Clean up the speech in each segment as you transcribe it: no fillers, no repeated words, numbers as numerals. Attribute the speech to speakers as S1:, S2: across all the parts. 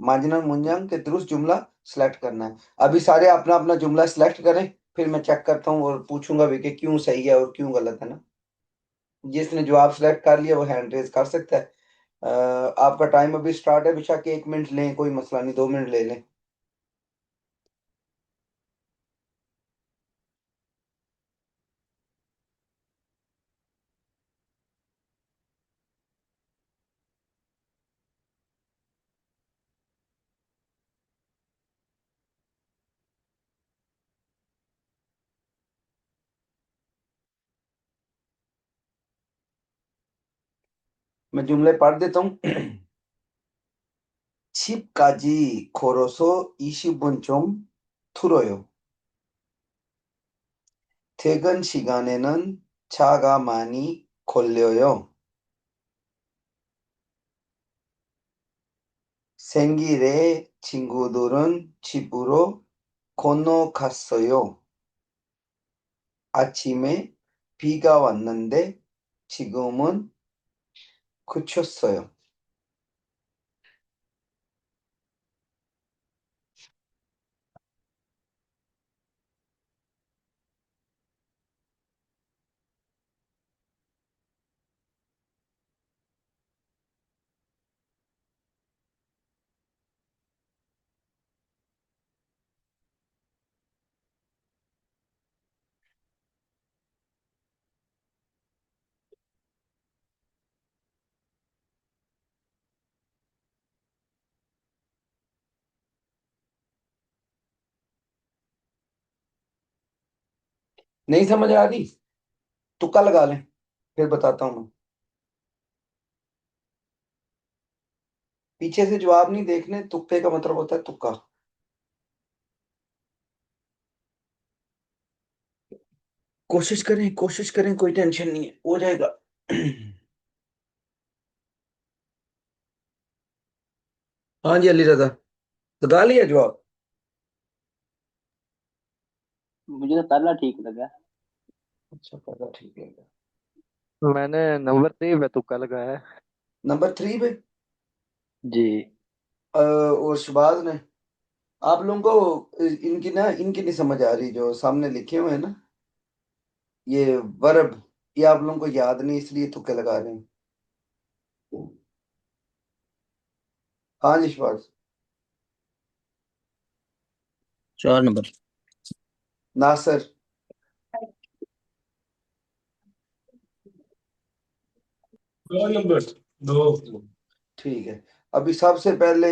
S1: Marginal मुंजंग के दुरुस्त जुमला सिलेक्ट करना है। अभी सारे अपना अपना जुमला सिलेक्ट करें, फिर मैं चेक करता हूँ और पूछूंगा भी कि क्यों सही है और क्यों गलत है ना। जिसने जवाब सिलेक्ट कर लिया वो हैंड रेज कर सकता है। आपका टाइम अभी स्टार्ट है, बेशक 1 मिनट लें, कोई मसला नहीं, 2 मिनट ले लें। मैं जुमले पढ़ देता हूँ। 집까지 걸어서 20분 좀 틀어요. 퇴근 시간에는 차가 많이 걸려요. 생일에 친구들은 집으로 건너갔어요. 아침에 비가 왔는데 지금은 그쳤어요. नहीं समझ आ रही? तुक्का लगा लें, फिर बताता हूं मैं। पीछे से जवाब नहीं देखने, तुक्के का मतलब होता है तुक्का। कोशिश करें, कोई टेंशन नहीं है, हो जाएगा। हाँ जी अली रजा, लगा लिया जवाब।
S2: मुझे तो पहला ठीक लगा।
S1: अच्छा पता, ठीक है।
S3: मैंने नंबर 3 पे तुक्का लगाया है।
S1: नंबर 3 पे
S3: जी।
S1: और शबाज ने, आप लोगों को इनकी नहीं समझ आ रही जो सामने लिखे हुए हैं ना, ये वर्ब, ये आप लोगों को याद नहीं इसलिए तुक्के लगा रहे हैं। हाँ जी शबाज।
S2: 4 नंबर।
S1: नासिर।
S4: 2 नंबर। दो।
S1: ठीक है। अभी सबसे पहले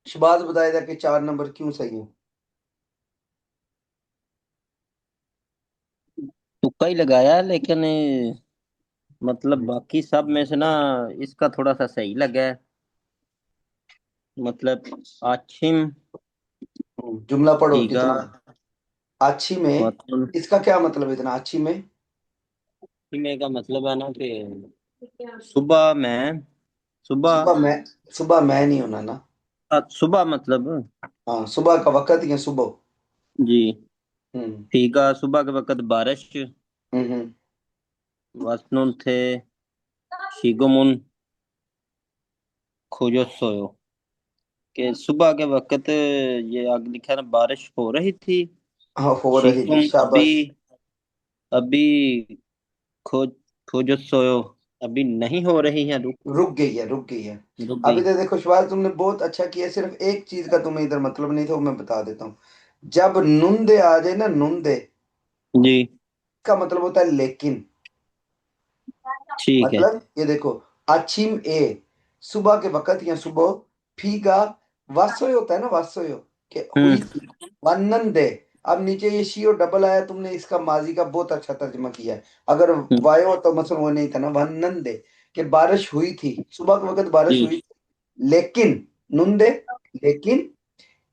S1: शबाज बताएगा कि 4 नंबर क्यों सही है।
S2: तुक्का ही लगाया लेकिन मतलब बाकी सब में से ना इसका थोड़ा सा सही लगा है। मतलब आछिम
S1: जुमला पढ़ो
S2: ईगा
S1: जितना। अच्छी में,
S2: मतलब
S1: इसका क्या मतलब है इतना अच्छी में?
S2: में का मतलब है ना कि सुबह में सुबह
S1: सुबह मैं नहीं होना ना।
S2: सुबह मतलब।
S1: हाँ सुबह का वक्त या सुबह।
S2: जी।
S1: हम्म
S2: फीका सुबह के वक्त बारिश
S1: हम्म।
S2: वासनुन थे शिगुमुन खोजो सोयो कि सुबह के वक्त ये आगे लिखा है ना बारिश हो रही थी।
S1: हाँ हो रही थी,
S2: शिकुम अभी
S1: शाबाश।
S2: अभी खोज खोजो सोयो अभी नहीं हो रही है रुक
S1: रुक गई है।
S2: रुक
S1: अभी
S2: गई।
S1: तो देखो शिवाज, तुमने बहुत अच्छा किया, सिर्फ एक चीज का तुम्हें इधर मतलब नहीं था, वो मैं बता देता हूँ। जब नुंदे आ जाए ना, नुंदे
S2: जी
S1: का मतलब होता है लेकिन।
S2: ठीक है।
S1: मतलब ये देखो, अछिम ए, सुबह के वक्त या सुबह, फीगा वासोय होता है ना, वासोय के हुई
S2: हम्म
S1: थी, वन्नन दे। अब नीचे ये शी और डबल आया, तुमने इसका माजी का बहुत अच्छा तर्जमा किया है। अगर वायो तो मसलन वो नहीं था ना, वन्नन दे कि बारिश हुई थी, सुबह के वक्त बारिश
S2: जी
S1: हुई थी, लेकिन नुंदे, लेकिन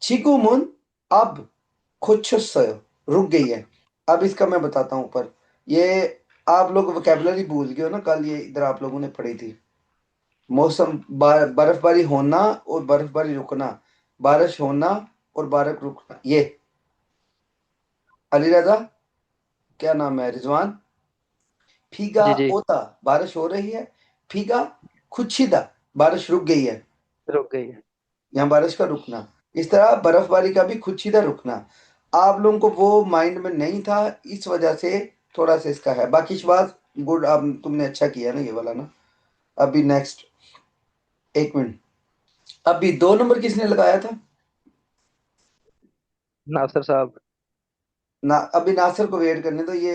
S1: चिकुमुन, अब कुछ रुक गई है। अब इसका मैं बताता हूँ ऊपर। ये आप लोग वोकेबलरी भूल गए हो ना, कल ये इधर आप लोगों ने पढ़ी थी। मौसम, बर्फबारी होना और बर्फबारी रुकना, बारिश होना और बारिश रुकना। ये अली रजा, क्या नाम है, रिजवान, फीगा
S3: जी जी।
S1: ओता, बारिश हो रही है, फीगा खुशिदा, बारिश रुक गई है।
S3: रुक गई।
S1: यहाँ बारिश का रुकना। इस तरह बर्फबारी का भी खुदशीदा रुकना। आप लोगों को वो माइंड में नहीं था, इस वजह से थोड़ा सा इसका है। बाकी बात गुड, अब तुमने अच्छा किया ना ये वाला ना। अभी नेक्स्ट, एक मिनट, अभी 2 नंबर किसने लगाया था?
S3: नासिर साहब।
S1: ना, अभी नासिर को वेट करने तो। ये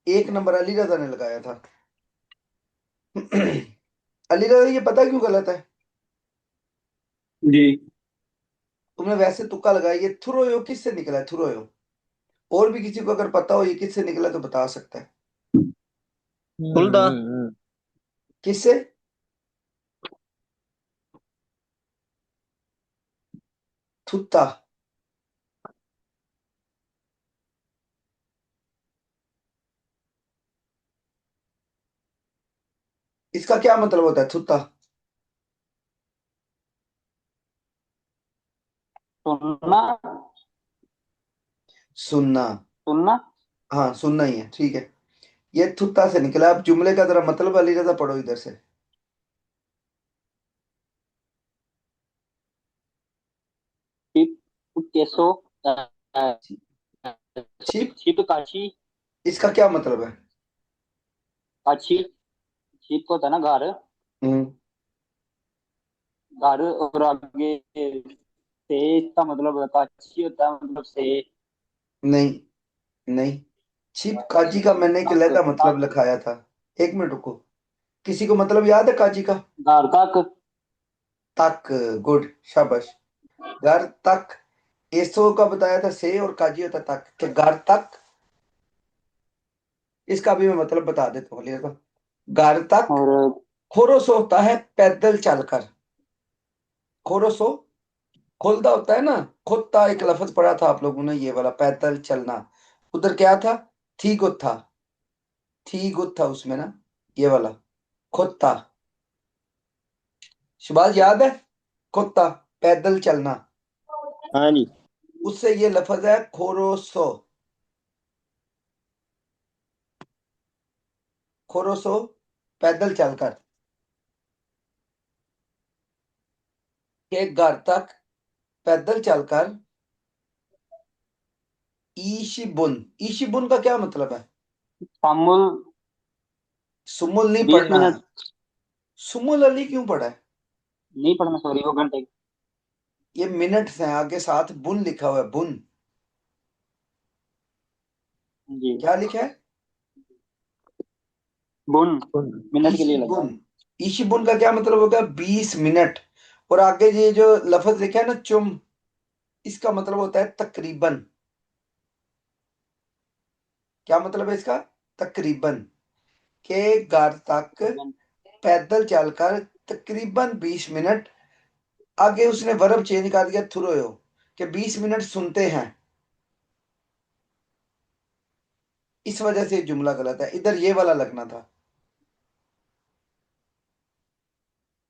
S1: 1 नंबर अली रजा ने लगाया था। अली रजा, ये पता क्यों गलत है?
S4: जी।
S1: तुमने वैसे तुक्का लगाया, ये थुरोयो किससे निकला है? थुरोयो, और भी किसी को अगर पता हो ये किससे निकला तो बता सकता है।
S2: खुलदा।
S1: किससे? थुत्ता। इसका क्या मतलब होता है थुत्ता?
S5: सुनना।
S1: सुनना।
S5: सुनना।
S1: हाँ, सुनना ही है, ठीक है। ये थुत्ता से निकला। अब जुमले का जरा मतलब अली रजा पढ़ो इधर से।
S5: छिप केसो
S1: छिप,
S5: छिप काशी।
S1: इसका क्या मतलब है?
S5: काशी। छिप को होता है ना घर।
S1: हम्म।
S5: घर और आगे से इसका मतलब काशी होता है, मतलब से।
S1: नहीं, नहीं, छिप काजी का मैंने एक
S5: तक
S1: अलहदा मतलब
S5: तक
S1: लिखाया था। 1 मिनट रुको। किसी को मतलब याद है काजी का?
S5: घर तक।
S1: तक। गुड, शाबाश। घर तक। एसो का बताया था से, और काजी होता तक, तो घर तक। इसका भी मैं मतलब बता देता हूँ, लिखा। घर तक
S5: और
S1: खोरोसो होता है पैदल चलकर। खोरोसो खोलदा होता है ना। खोता एक लफ्ज पढ़ा था आप लोगों ने, ये वाला पैदल चलना। उधर क्या था? थी गुत था। थी गुत था उसमें ना, ये वाला खोता। शबाज याद है? खोता, पैदल चलना।
S2: हाँ जी।
S1: उससे ये लफ्ज है खोरोसो। खोरोसो, पैदल चलकर। एक घर तक पैदल चलकर। ईशिबुन, ईशिबुन का क्या मतलब है?
S5: शामुल।
S1: सुमुल नहीं
S5: 20
S1: पढ़ना है।
S5: मिनट
S1: सुमुल अली क्यों पढ़ा है?
S5: नहीं पढ़ना, सॉरी, वो घंटे।
S1: ये मिनट्स हैं, आगे साथ बुन लिखा हुआ है, बुन।
S5: जी।
S1: क्या लिखा है?
S5: बुन। मिनट के लिए लगा
S1: ईशिबुन।
S5: है।
S1: ईशिबुन का क्या मतलब होगा? 20 मिनट। और आगे ये जो लफ्ज लिखा है ना, चुम, इसका मतलब होता है तकरीबन। क्या मतलब है इसका? तकरीबन। के घर तक पैदल चलकर तकरीबन 20 मिनट। आगे उसने वर्ब चेंज कर दिया थुरोयो, कि 20 मिनट सुनते हैं। इस वजह से ये जुमला गलत है, इधर ये वाला लगना था।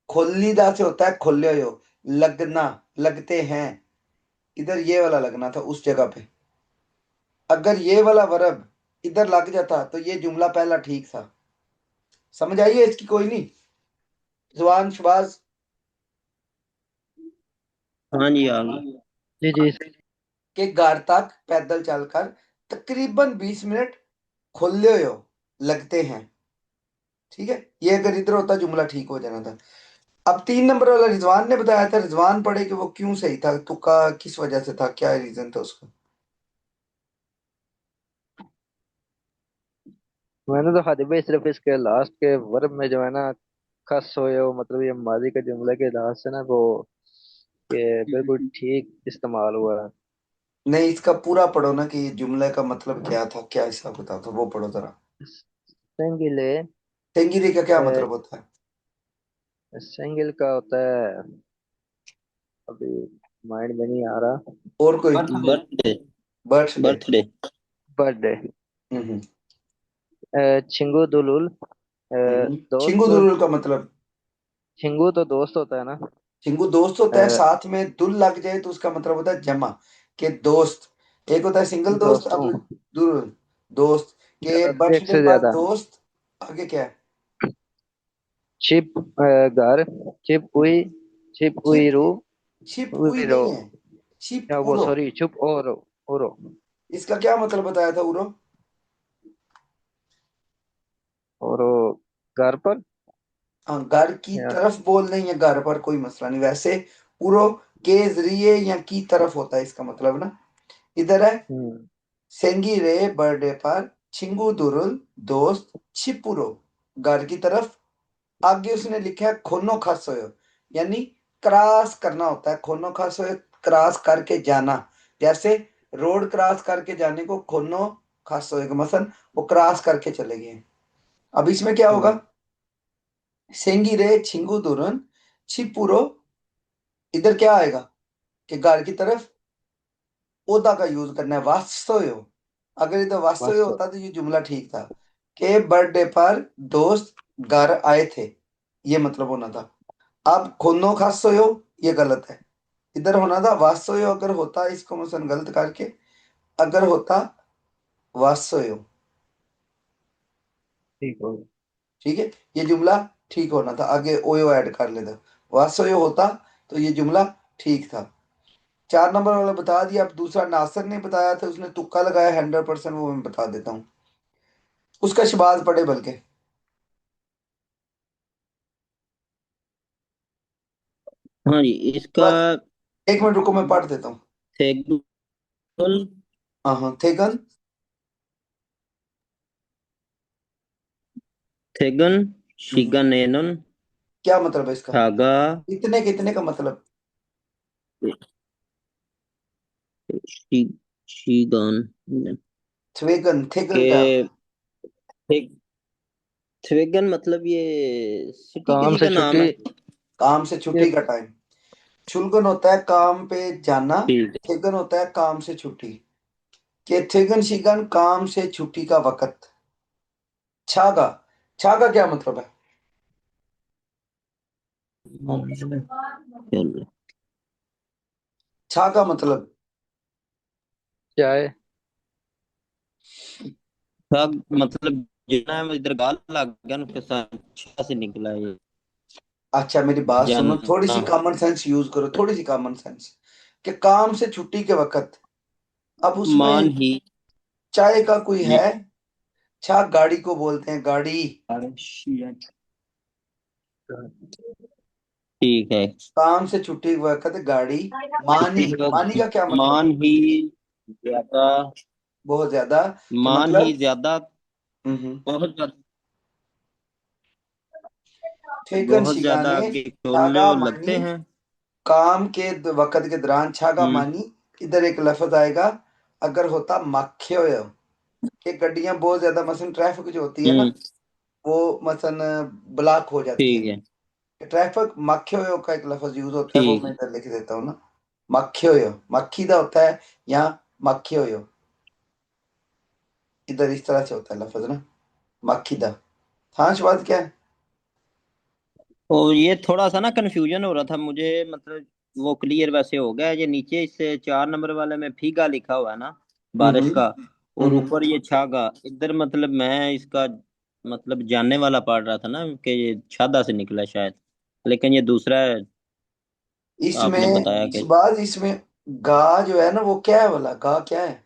S1: खोलीदा से होता है खोल्यो, लगना, लगते हैं। इधर ये वाला लगना था उस जगह पे। अगर ये वाला वर्ब इधर लग जाता तो ये जुमला पहला ठीक था। समझ आई है इसकी? कोई नहीं? जुबान शबाज।
S2: हाँ जी आ गई।
S3: जी जी।
S1: के घर तक पैदल चलकर तकरीबन 20 मिनट खोल्यो लगते हैं। ठीक है, ये अगर इधर होता जुमला ठीक हो जाना था। अब 3 नंबर वाला रिजवान ने बताया था, रिजवान पढ़े कि वो क्यों सही था, तुक्का किस वजह से था, क्या रीजन था उसका?
S3: मैंने तो खाली भाई सिर्फ इसके लास्ट के वर्ब में जो है ना, खस होए हो, मतलब ये माजी के जुमले के लिहाज से ना वो, ये बिल्कुल ठीक इस्तेमाल हुआ है।
S1: नहीं, इसका पूरा पढ़ो ना, कि ये जुमले का मतलब क्या था, क्या हिसाब बताओ, तो वो पढ़ो जरा।
S3: सेंगिले।
S1: तेंगिरी का क्या मतलब होता है?
S3: सेंगिल का होता है, अभी माइंड में नहीं आ रहा।
S1: और कोई?
S5: Birthday.
S2: Birthday.
S1: Birthday.
S2: Birthday.
S3: Birthday.
S1: Hmm.
S3: छिंगू दुलुल।
S1: छिंगू
S3: दोस्त।
S1: दुरुल का मतलब?
S3: छिंगू तो दोस्त होता है ना।
S1: छिंगू दोस्त होता है,
S3: अ,
S1: साथ में दुल लग जाए तो उसका मतलब होता है जमा, के दोस्त। एक होता है सिंगल दोस्त, अब
S3: दोस्तों।
S1: दुल दोस्त के
S3: एक
S1: बर्थडे
S3: से
S1: पर
S3: ज्यादा।
S1: दोस्त। आगे क्या है?
S3: छिप घर। छिप हुई। छिप
S1: छिप
S3: हुई रू
S1: छिप
S3: हुई
S1: हुई
S3: रो,
S1: नहीं है, छिप
S3: या वो
S1: उरो।
S3: सॉरी चुप और रो।
S1: इसका क्या मतलब बताया था उरो?
S3: और वो घर पर,
S1: हाँ, घर की
S3: या
S1: तरफ बोलने या घर पर कोई मसला नहीं, वैसे उरो के जरिए या की तरफ होता है इसका मतलब ना। इधर है
S3: हम्म
S1: सेंगी रे बर्थडे पर छिंगू दुरुल दोस्त छिपुरो, घर की तरफ। आगे उसने लिखा है खोनो खासोयो, यानी क्रॉस करना होता है। खोनो खासोयो क्रॉस करके जाना, जैसे रोड क्रॉस करके जाने को खोनो खासोयो का मसन वो क्रॉस करके चले गए। अब इसमें क्या होगा?
S3: हम्म
S1: सेंगी रे छिंगू दुरुन छिपुरो, इधर क्या आएगा कि घर की तरफ ओदा का यूज करना है, वात्सोयो। अगर इधर वात्सोयो
S3: वास्तव।
S1: होता तो ये जुमला ठीक था कि बर्थडे पर दोस्त घर आए थे, ये मतलब होना था। अब खोनो खासोयो ये गलत है, इधर होना था वात्सोयो। अगर होता इसको मसन गलत करके, अगर होता वात्सोयो,
S3: ठीक हो।
S1: ठीक है, ये जुमला ठीक होना था, आगे ओयो ऐड कर लेता। वात्सोयो होता तो ये जुमला ठीक था। 4 नंबर वाला बता दिया। अब दूसरा नासिर ने बताया था, उसने तुक्का लगाया 100%, वो मैं बता देता हूँ। उसका शबाज पढ़े बल्कि।
S2: हाँ जी, इसका
S1: बस 1 मिनट रुको, मैं पढ़ देता हूँ।
S2: थेगुल
S1: हाँ हाँ, थेगन।
S2: थेगन
S1: हम्म,
S2: शिगानेनन
S1: क्या मतलब है इसका?
S2: थागा
S1: इतने कितने का मतलब?
S2: शी, शीगान
S1: थ्वेगन, थेगन क्या?
S2: के थे, थेगन मतलब ये सिटी
S3: काम
S2: किसी
S3: से
S2: का नाम
S3: छुट्टी
S2: है।
S1: काम से
S3: ये।
S1: छुट्टी का टाइम। छुलगन होता है काम पे जाना,
S2: ठीक है।
S1: थेगन होता है काम से छुट्टी। के थेगन शिगन काम से छुट्टी का वक्त। छागा, छागा क्या मतलब है?
S2: चलो,
S1: छागा मतलब
S3: चाय।
S2: थाग मतलब जितना है इधर गाल लग गया ना, उसके साथ छा से निकला ये
S1: अच्छा, मेरी बात सुनो, थोड़ी
S2: जानना।
S1: सी कॉमन सेंस यूज करो, थोड़ी सी कॉमन सेंस। कि काम से छुट्टी के वक्त, अब
S2: मान
S1: उसमें
S2: ही
S1: चाय का कोई
S2: जी।
S1: है? छा गाड़ी को बोलते हैं, गाड़ी।
S2: ठीक है।
S1: काम से छुट्टी के वक्त गाड़ी। मानी,
S2: इसका
S1: मानी का क्या मतलब है?
S2: मान ही ज्यादा,
S1: बहुत ज्यादा। कि
S2: मान ही
S1: मतलब
S2: ज्यादा,
S1: हम्म,
S2: बहुत ज्यादा,
S1: ठेकन
S2: बहुत ज्यादा
S1: शिगाने
S2: आगे
S1: छागा
S2: खोले लगते
S1: मानी,
S2: हैं।
S1: काम के वक्त के दौरान छागा
S2: हम्म
S1: मानी। इधर एक लफ्ज आएगा, अगर होता मक्खियो, कि गड्डियां बहुत ज्यादा मसन ट्रैफिक जो होती है ना,
S2: हम्म।
S1: वो मसन ब्लॉक हो जाती
S2: ठीक
S1: है।
S2: है।
S1: ट्रैफिक मक्खियो का एक लफ्ज यूज होता है, वो
S2: ठीक
S1: मैं
S2: है।
S1: इधर लिख देता हूँ ना। मक्खियो, मक्खी का होता है, या मक्खियो, इधर इस तरह से होता है लफ्ज ना, मक्खी दा। हाँ, बात क्या है?
S2: और ये थोड़ा सा ना कंफ्यूजन हो रहा था मुझे, मतलब वो क्लियर वैसे हो गया। ये नीचे इससे 4 नंबर वाले में फीगा लिखा हुआ है ना, बारिश
S1: हम्म
S2: का, और
S1: हम्म।
S2: ऊपर ये छागा। इधर मतलब मैं इसका मतलब जानने वाला पढ़ रहा था ना कि ये छादा से निकला शायद, लेकिन ये दूसरा है। आपने बताया
S1: इसमें
S2: कि
S1: शबाज, इसमें गा जो है ना, वो क्या है वाला गा, क्या है?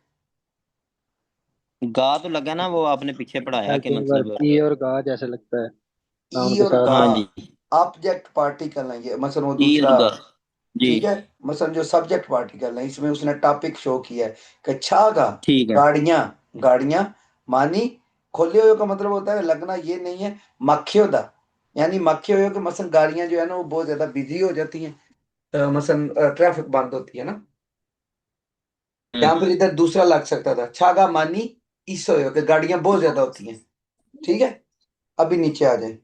S2: गा तो लगा ना, वो आपने पीछे पढ़ाया कि
S3: ऐसे ही
S2: मतलब।
S3: बस ई और गा जैसे लगता है काम
S1: ई
S3: के
S1: और
S3: साथ
S1: गा
S2: हाँ
S3: साथ।
S2: जी।
S1: ऑब्जेक्ट पार्टिकल है ये, मसलन वो
S2: ई और
S1: दूसरा।
S2: गा जी।
S1: ठीक है, मसलन जो सब्जेक्ट पार्टिकल है, इसमें उसने टॉपिक शो किया है कि छागा
S2: ठीक है।
S1: गाड़ियां, गाड़ियां मानी। खोले हुए का मतलब होता है लगना, ये नहीं है। मक्खियो दा, यानी मक्खियो हुए कि मसलन गाड़ियां जो है ना वो बहुत ज्यादा बिजी हो जाती हैं, मसलन ट्रैफिक बंद होती है ना।
S2: हम्म।
S1: या फिर इधर दूसरा लग सकता था, छागा मानी इसो कि गाड़ियां बहुत ज्यादा होती हैं। ठीक है, अभी नीचे आ जाए।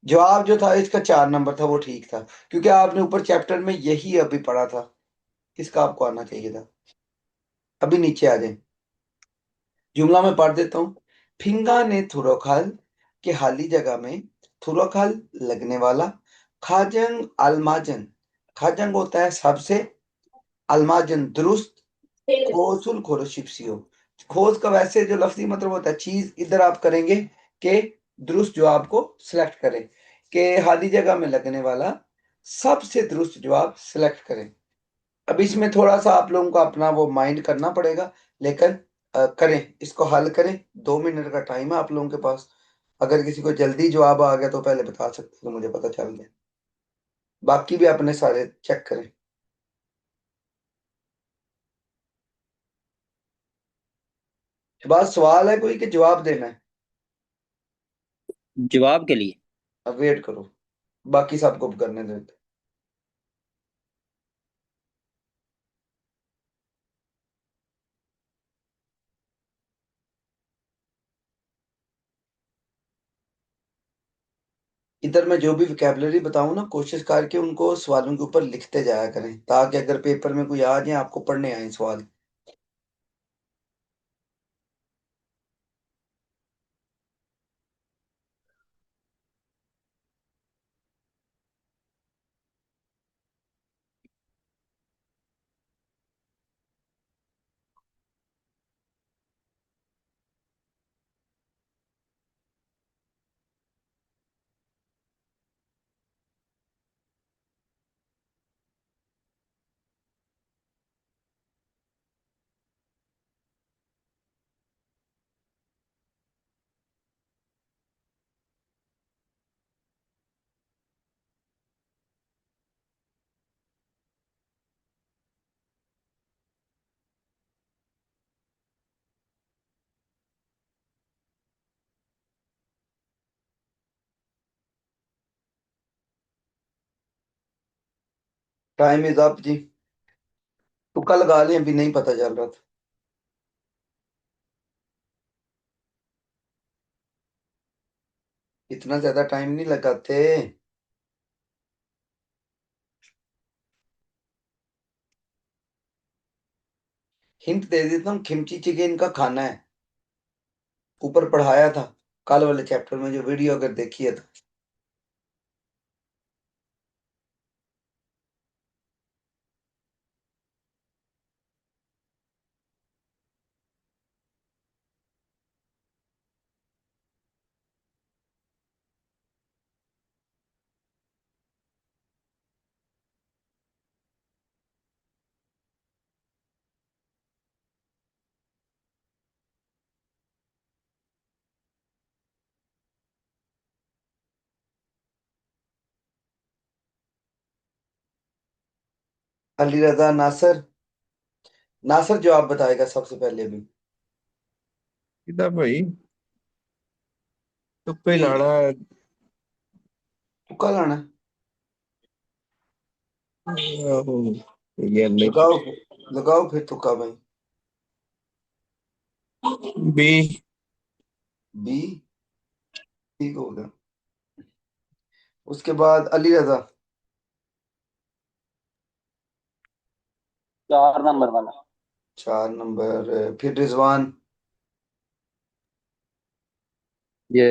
S1: जवाब जो था इसका 4 नंबर था, वो ठीक था, क्योंकि आपने ऊपर चैप्टर में यही अभी पढ़ा था, इसका आपको आना चाहिए था। अभी नीचे आ जाए, जुमला में पढ़ देता हूँ। फिंगा ने थुरोखाल, के हाली जगह में, थुरोखाल लगने वाला, खाजंग अलमाजन, खाजंग होता है सबसे, अलमाजन दुरुस्त, खोजुल खोरोशिप्सियो। खोज का वैसे जो लफ्जी मतलब होता है चीज, इधर आप करेंगे कि दुरुस्त जो आपको सिलेक्ट करे, कि हाली जगह में लगने वाला, सबसे दुरुस्त जवाब सिलेक्ट करें। अब इसमें थोड़ा सा आप लोगों को अपना वो माइंड करना पड़ेगा, लेकिन करें, इसको हल करें। 2 मिनट का टाइम है आप लोगों के पास। अगर किसी को जल्दी जवाब आ गया तो पहले बता सकते, तो मुझे पता चल गया। बाकी भी अपने सारे चेक करें। बस सवाल है कोई कि जवाब देना है?
S2: जवाब के लिए।
S1: अब वेट करो, बाकी सबको करने देते। इधर मैं जो भी वोकैबुलरी बताऊं ना, कोशिश करके उनको सवालों के ऊपर लिखते जाया करें, ताकि अगर पेपर में कोई आ जाए आपको पढ़ने आए सवाल। टाइम इज अप जी। तुक्का लगा लें, अभी नहीं पता चल रहा था। इतना ज्यादा टाइम नहीं लगाते। हिंट दे देता हूँ, खिमची चिकन का खाना है। ऊपर पढ़ाया था कल वाले चैप्टर में, जो वीडियो अगर देखी है तो। अली रजा नासिर, नासिर जवाब बताएगा सबसे पहले भी।
S6: किधर भाई? तुक्का ही
S1: नहीं,
S6: लाना है।
S1: तुक्का लाना?
S6: आहो, ये नहीं
S1: लगाओ फिर, लगाओ फिर तुक्का भाई।
S6: बी।
S1: बी, ठीक हो गया। उसके बाद अली रजा।
S5: 4 नंबर वाला।
S1: 4 नंबर। फिर रिजवान।
S3: ये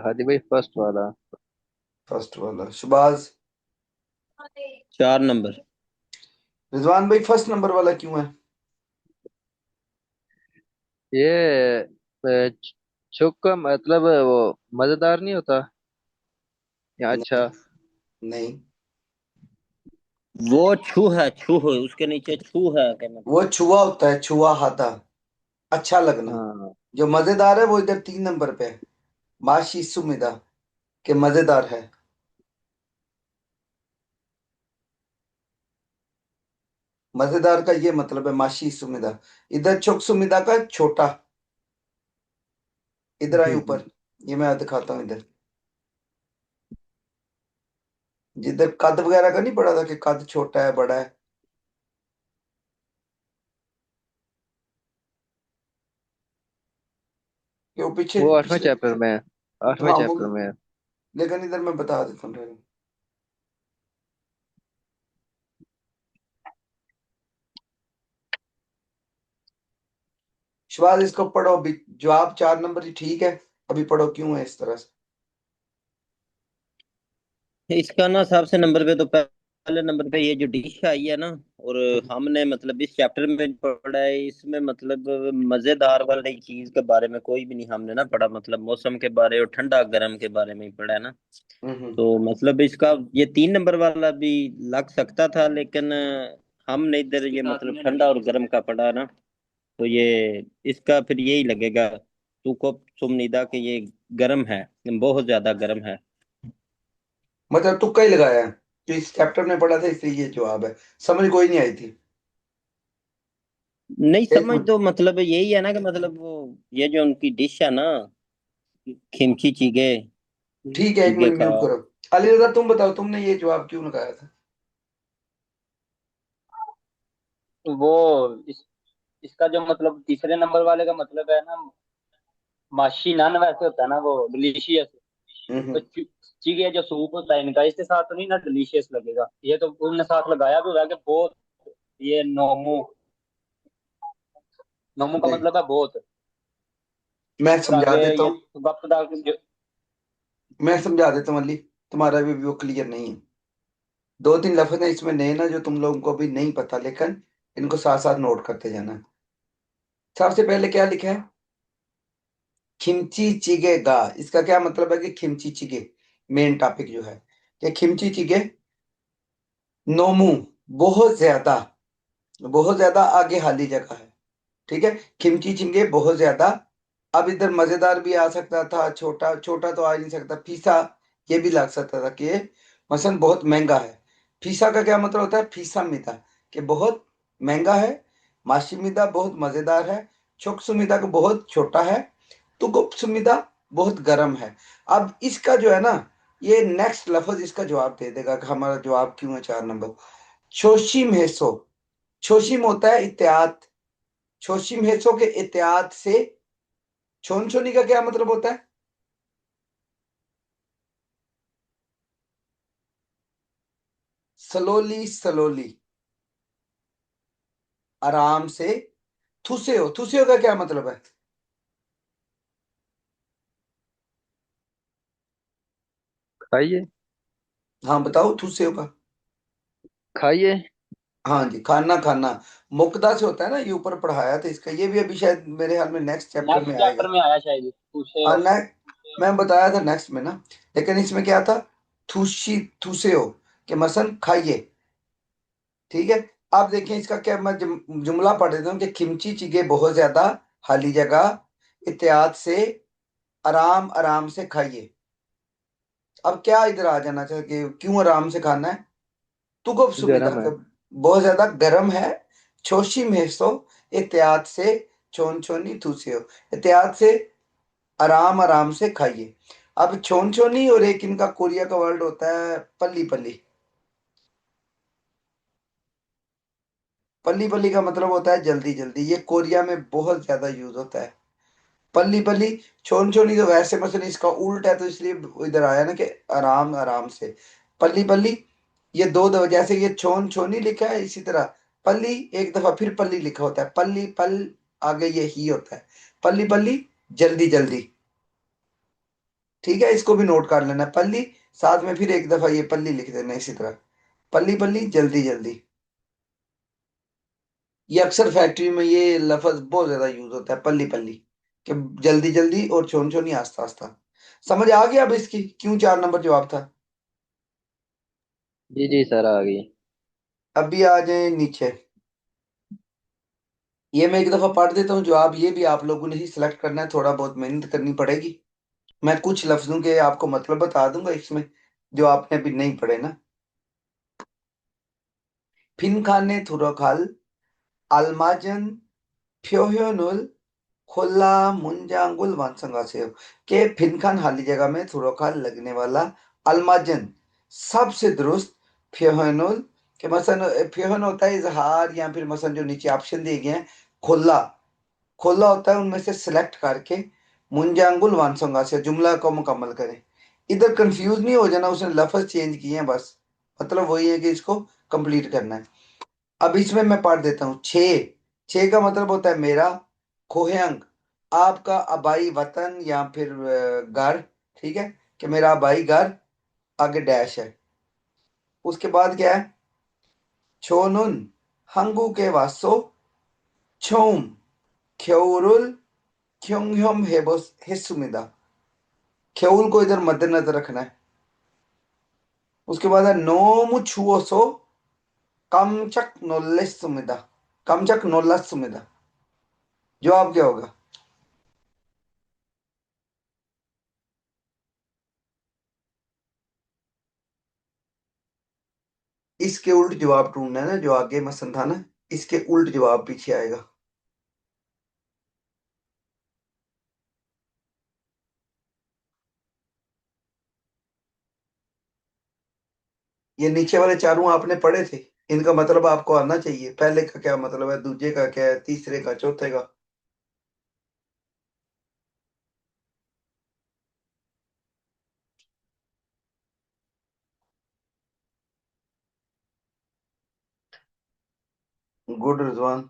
S3: हादी भाई फर्स्ट वाला।
S1: फर्स्ट वाला। शुबाज।
S2: 4 नंबर।
S1: रिजवान भाई फर्स्ट नंबर वाला क्यों है?
S3: ये छुक मतलब वो मजेदार नहीं होता या?
S1: नहीं,
S3: अच्छा।
S1: नहीं।
S2: वो छू है, छू है, उसके नीचे छू है क्या
S1: वो
S2: मतलब?
S1: छुआ होता है, छुआ हाथा, अच्छा लगना।
S3: हाँ।
S1: जो मजेदार है वो इधर 3 नंबर पे है। माशी सुमिदा, के मजेदार है। मजेदार का ये मतलब है माशी सुमिदा। इधर चुक सुमिदा का छोटा। इधर आए
S6: जी जी।
S1: ऊपर, ये मैं दिखाता हूँ इधर। जिधर कद वगैरह का नहीं पड़ा था कि कद छोटा है बड़ा है, कि वो पीछे
S3: वो आठवें
S1: पिछले।
S3: चैप्टर में है। आठवें
S1: हाँ वो,
S3: चैप्टर में है।
S1: लेकिन इधर मैं बता देता हूँ ठहरो। शिवाज इसको पढ़ो अभी। जवाब 4 नंबर ही ठीक है। अभी पढ़ो क्यों है इस तरह से।
S2: इसका ना सबसे नंबर पे तो पहले नंबर पे ये जो डिश आई है ना, और हमने मतलब इस चैप्टर में पढ़ा है, इसमें मतलब मजेदार वाली चीज के बारे में कोई भी नहीं हमने ना पढ़ा, मतलब मौसम के बारे और ठंडा गर्म के बारे में ही पढ़ा है ना।
S1: हम्म।
S2: तो मतलब इसका ये 3 नंबर वाला भी लग सकता था, लेकिन हमने इधर ये मतलब ठंडा और गर्म का पढ़ा ना, तो ये इसका फिर यही लगेगा तुको सुमनिदा कि ये गर्म है, बहुत ज्यादा गर्म है।
S1: मतलब तुक्का ही लगाया है, जो इस चैप्टर में पढ़ा था इसलिए ये जवाब है। समझ कोई नहीं आई थी।
S2: नहीं
S1: एक
S2: समझ
S1: मिनट,
S2: तो मतलब यही है ना कि मतलब वो ये जो उनकी डिश है ना, खिमची चीगे,
S1: ठीक है, एक
S2: चीगे
S1: मिनट
S2: का।
S1: म्यूट करो। अली रजा तुम बताओ, तुमने ये जवाब क्यों लगाया था?
S5: वो इस इसका जो मतलब तीसरे नंबर वाले का मतलब है ना, माशी नान वैसे होता है ना, वो डिलीशियस। तो
S1: हम्म।
S5: चिगे जो सूप होता है इनका, इसके साथ तो नहीं ना डिलीशियस लगेगा, ये तो उनने साथ लगाया भी हुआ है कि बहुत। ये नोमू, नोमू का
S1: नहीं,
S5: मतलब है बहुत।
S1: मैं
S5: और
S1: समझा
S5: आगे
S1: देता
S5: ये
S1: हूँ।
S5: गपदा
S1: मैं समझा देता हूँ अली, तुम्हारा भी वो क्लियर नहीं है। दो तीन लफ्ज हैं इसमें नए ना, जो तुम लोगों को भी नहीं पता, लेकिन इनको साथ साथ नोट करते जाना। सबसे पहले क्या लिखा है? खिमची चिगे गा। इसका क्या मतलब है कि खिमची चिगे मेन टॉपिक जो है, कि खिमची चिगे नोमू बहुत ज्यादा, बहुत ज्यादा आगे हाली जगह है। ठीक है, खिमची चिगे बहुत ज्यादा। अब इधर मजेदार भी आ सकता था, छोटा छोटा तो आ ही नहीं सकता, फीसा ये भी लग सकता था कि मसन बहुत महंगा है। फीसा का क्या मतलब होता है? फीसा मिदा, कि बहुत महंगा है। माशिमिदा बहुत मजेदार है। छोक सुमिदा को बहुत छोटा है। तुगुप सुमिदा बहुत गर्म है। अब इसका जो है ना, ये नेक्स्ट लफ्ज इसका जवाब दे देगा कि हमारा जवाब क्यों है 4 नंबर। छोशिम हेसो। छोशिम होता है इत्यात। छोशिम हेसो के इत्यात से छोन छोनी का क्या मतलब होता है? स्लोली स्लोली, आराम से। थुसेओ, थुसेओ का क्या मतलब है?
S3: खाइए।
S1: हाँ बताओ, थुसेओ का।
S3: खाइए।
S1: हाँ जी, खाना खाना। मुक्ता से होता है ना, ये ऊपर पढ़ाया था इसका, ये भी अभी शायद मेरे ख्याल में नेक्स्ट चैप्टर
S5: नेक्स्ट
S1: में आएगा।
S5: चैप्टर में आया शायद पूछे
S1: और
S5: हो।
S1: मैं बताया था नेक्स्ट में ना, लेकिन इसमें क्या था? थुशी थुसेओ, के मसन खाइए। ठीक है। आप देखें इसका क्या, मैं जुमला पढ़ देता हूँ कि खिमची चिगे बहुत ज्यादा हाली जगह, इत्याद से आराम आराम से खाइए। अब क्या इधर आ जाना चाहिए कि क्यों आराम से खाना है? तुगब सुमिदा
S3: गर्म है।
S1: का बहुत ज्यादा गर्म है। छोशी मेसो, एहतियात से छोन छोनी थूसियो, एहतियात से आराम आराम से खाइए। अब छोन छोनी और एक इनका कोरिया का वर्ड होता है पल्ली पल्ली। पल्ली पल्ली का मतलब होता है जल्दी जल्दी, ये कोरिया में बहुत ज्यादा यूज होता है। पल्ली पल्ली। छोन छोनी तो वैसे मतलब इसका उल्टा है, तो इसलिए इधर आया ना कि आराम आराम से। पल्ली पल्ली, ये दो दफा, जैसे ये छोन छोनी लिखा है, इसी तरह पल्ली एक दफा फिर पल्ली लिखा होता है, पल्ली पल आगे ये ही होता है। पल्ली पल्ली, जल्दी जल्दी। ठीक है, इसको भी नोट कर लेना, पल्ली साथ में फिर एक दफा ये पल्ली लिख देना इसी तरह। पल्ली पल्ली, जल्दी जल्दी। ये अक्सर फैक्ट्री में ये लफ्ज बहुत ज्यादा यूज होता है, पल्ली पल्ली, कि जल्दी जल्दी, और छोन छोनी आस्ता आस्ता। समझ आ गया अब इसकी क्यों 4 नंबर जवाब था?
S3: जी जी सर, आ गई।
S1: अभी आ जाए नीचे। ये मैं एक दफा पढ़ देता हूँ जवाब, ये भी आप लोगों ने ही सिलेक्ट करना है, थोड़ा बहुत मेहनत करनी पड़ेगी। मैं कुछ लफ्जों के आपको मतलब बता दूंगा इसमें, जो आपने अभी नहीं पढ़े ना। फिनखाने थुरखाल almajen 표현을 खोला मुंजांगुल वांसंगासेव, के फिनखान हाली जगह में थुरखाल लगने वाला अलमाजन सबसे दुरुस्त। फ्योहनुल, के मसन फ्योहन होता है इजहार, या फिर मसन जो नीचे ऑप्शन दिए गए हैं, खोला, खोला होता है उनमें से सिलेक्ट करके। मुंजांगुल वांसंगा से जुमला को मुकम्मल करें। इधर कंफ्यूज नहीं हो जाना, उसने लफ्ज चेंज किए हैं बस, मतलब वही है कि इसको कंप्लीट करना है। अब इसमें मैं पढ़ देता हूँ। छः, छः का मतलब होता है मेरा। खोहेंग, आपका आबाई वतन या फिर घर। ठीक है, कि मेरा आबाई घर, आगे डैश है। उसके बाद क्या है? छोनुन, 한국에 왔어? 처음 겨울을 경험했습니다. 겨울 को इधर मद्देनजर रखना है। उसके बाद है 너무 추워서 깜짝 놀랐습니다. 깜짝 놀랐습니다। जवाब क्या होगा? इसके उल्ट जवाब ढूंढना है ना, जो आगे मसन था ना, इसके उल्ट जवाब पीछे आएगा। ये नीचे वाले चारों आपने पढ़े थे, इनका मतलब आपको आना चाहिए। पहले का क्या मतलब है, दूसरे का क्या है, तीसरे का, चौथे का। गुड रिजवान।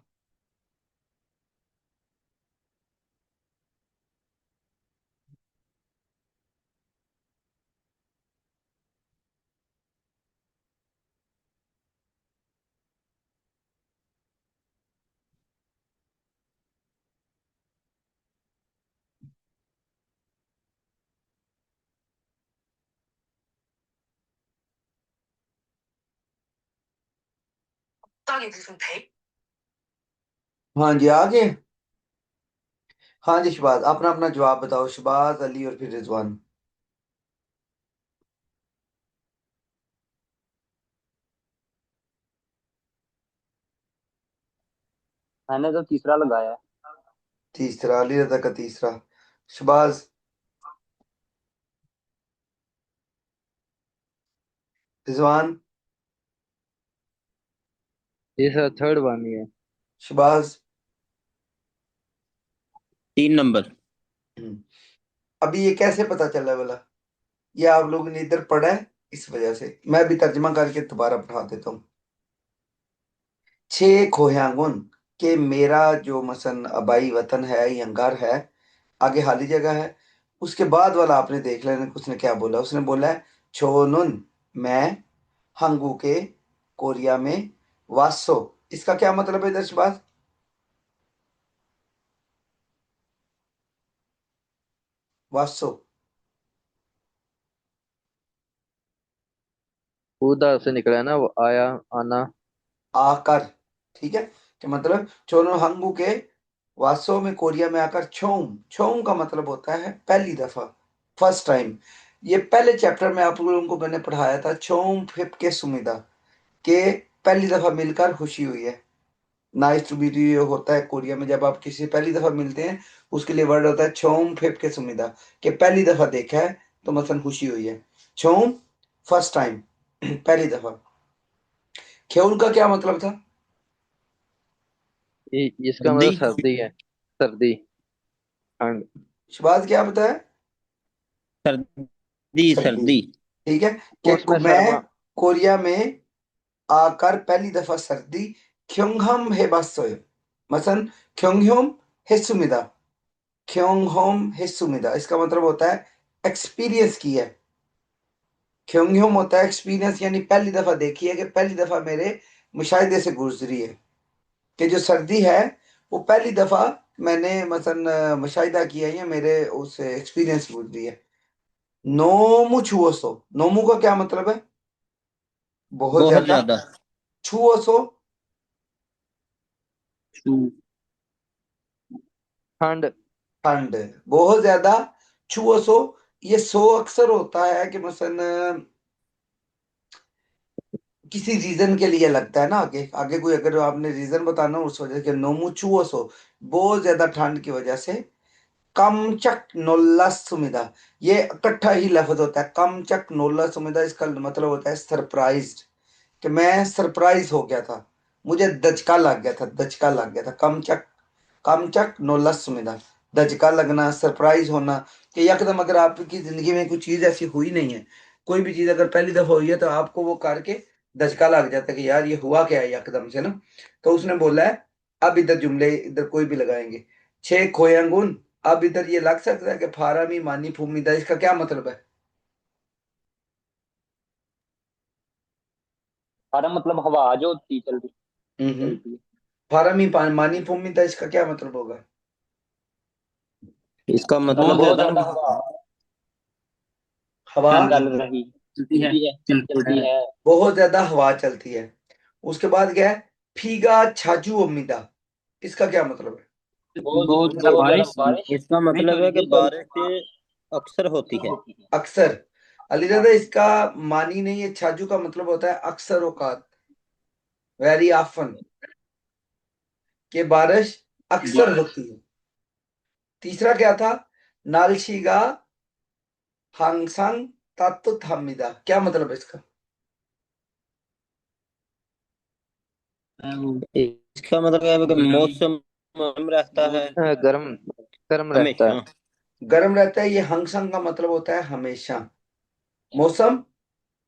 S1: हाँ जी, आ गए। हाँ जी शबाज, अपना अपना जवाब बताओ, शबाज, अली और फिर रिजवान।
S5: मैंने तो तीसरा लगाया है।
S1: तीसरा, अली रजा का तीसरा। शबाज। रिजवान।
S3: ये सर थर्ड वन ही है।
S1: शबाज।
S2: 3 नंबर।
S1: हम्म, अभी ये कैसे पता चला वाला? ये आप लोगों ने इधर पढ़ा है, इस वजह से मैं भी तर्जमा करके दोबारा पढ़ा देता हूँ। छे खोयांगुन के मेरा जो मसन आबाई वतन है, यंगार है, आगे खाली जगह है। उसके बाद वाला आपने देख लेना कि उसने क्या बोला। उसने बोला है छोनुन, मैं हंगू के कोरिया में वासो। इसका क्या मतलब है दर्शबाज? वासो
S3: उधर से निकला है ना वो, आया, आना।
S1: आकर, ठीक है। कि मतलब छोनो हंगू के वासो में, कोरिया में आकर। छोम, छोम का मतलब होता है पहली दफा, फर्स्ट टाइम। ये पहले चैप्टर में आप लोगों को मैंने पढ़ाया था, छोम फिप के सुमिदा, के पहली दफा मिलकर खुशी हुई है। नाइस टू मीट यू होता है कोरिया में, जब आप किसी से पहली दफा मिलते हैं, उसके लिए वर्ड होता है छोम फिप के सुमिदा, कि पहली दफा देखा है तो मतलब खुशी हुई है। छोम, फर्स्ट टाइम, पहली दफा। ख्योल का क्या मतलब था?
S3: इसका मतलब
S2: सर्दी।
S3: सर्दी है। सर्दी, ठंड।
S1: शबाज क्या बताया?
S2: सर्दी
S1: सर्दी,
S2: सर्दी।
S1: ठीक है। कि
S3: उसमें
S1: मैं
S3: शर्मा।
S1: कोरिया में आकर पहली दफा सर्दी ख्योंगहम हेबासोय, मसन ख्योंगहोम हेसुमिदा। ख्योंगहोम हेसुमिदा इसका मतलब होता है एक्सपीरियंस की है। ख्योंगहोम होता है एक्सपीरियंस, यानी पहली दफा देखी है, कि पहली दफा मेरे मुशाहिदे से गुजरी है। कि जो सर्दी है वो पहली दफा मैंने मसन मुशाहिदा किया है, या मेरे उस एक्सपीरियंस गुजरी है। नोमू छुओसो, नोमू का क्या मतलब है? बहुत
S2: बहुत
S1: ज्यादा।
S2: ज्यादा।
S1: छुओसो,
S2: छू-
S3: ठंड।
S1: ठंड। बहुत ज्यादा। छुओसो, ये सो अक्सर होता है कि मसन किसी रीजन के लिए लगता है ना, आगे आगे कोई अगर आपने रीजन बताना हो, उस वजह से। नोमू छुओसो, बहुत ज्यादा ठंड की वजह से। कमचक नोल्ला सुमिदा, ये इकट्ठा ही लफ्ज होता है। कमचक नोल्ला सुमिदा, इसका मतलब होता है सरप्राइज्ड, कि मैं सरप्राइज हो गया था, मुझे दचका लग गया था, दचका लग गया था। कमचक, कमचक नोल्ला सुमिदा, दचका लगना, सरप्राइज होना। कि यकदम अगर आपकी जिंदगी में कुछ चीज ऐसी हुई नहीं है, कोई भी चीज अगर पहली दफा हुई है, तो आपको वो करके दचका लग जाता है कि यार ये हुआ क्या है यकदम से ना। तो उसने बोला है, अब इधर जुमले इधर कोई भी लगाएंगे। छे खोयांगुन, अब इधर ये लग सकता है कि फारामी मानी फूमिदा, इसका क्या मतलब है?
S5: सारा मतलब हवा जो होती चल रही।
S1: फारामी मानी फुमिता, इसका क्या मतलब होगा?
S2: इसका मतलब
S5: बहुत
S2: है ना,
S5: ज्यादा हवा
S1: हवा
S5: चल रही
S4: चलती है,
S5: चलती है चलती है।
S1: बहुत ज्यादा हवा चलती है। उसके बाद क्या है? फीगा छाजू उम्मीदा, इसका क्या मतलब है?
S4: बहुत ज्यादा
S5: बहुत ज्यादा
S4: बारिश
S5: बारिश
S2: इसका
S4: नहीं तो
S2: मतलब है कि बारिश अक्सर होती है।
S1: अक्सर। अलीरजा, इसका मानी नहीं है, छाजू का मतलब होता है अक्सर औकात, वेरी ऑफन, कि बारिश अक्सर होती है। तीसरा क्या था? नालशीगा हांगसांग तातुत हमीदा, क्या मतलब है इसका?
S2: इसका मतलब है कि मौसम गर्म रहता है
S3: गर्म गर्म रहता है।
S2: हमेशा।
S1: गर्म रहता है, ये हंगसंग का मतलब होता है हमेशा। मौसम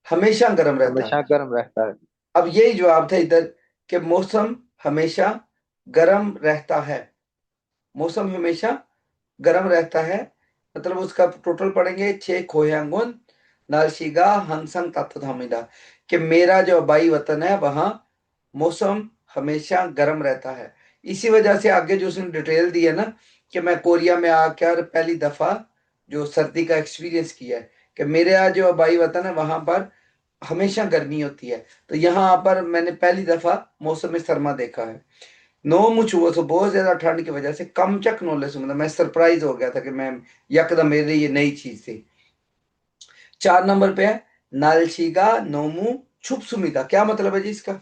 S1: हमेशा गर्म रहता है।
S3: हमेशा गर्म रहता है।
S1: अब यही जवाब था इधर, कि मौसम हमेशा गर्म रहता है। मौसम हमेशा गर्म रहता है, मतलब उसका टोटल पढ़ेंगे, छे खोयांगुन नालशीगा हंगसंग तातुधामिदा, कि मेरा जो आबाई वतन है वहां मौसम हमेशा गर्म रहता है। इसी वजह से आगे जो उसने डिटेल दी है ना, कि मैं कोरिया में आकर पहली दफा जो सर्दी का एक्सपीरियंस किया है, कि मेरे यहाँ जो आबाई वतन है वहां पर हमेशा गर्मी होती है, तो यहाँ पर मैंने पहली दफा मौसम सरमा देखा है। नो मुझ हुआ तो बहुत ज्यादा ठंड की वजह से कम चक नॉलेज, मतलब मैं सरप्राइज हो गया था कि मैं यकदम मेरे लिए ये नई चीज थी। 4 नंबर पे है नालशीगा नोमू छुप सुमिता, क्या मतलब है जी इसका?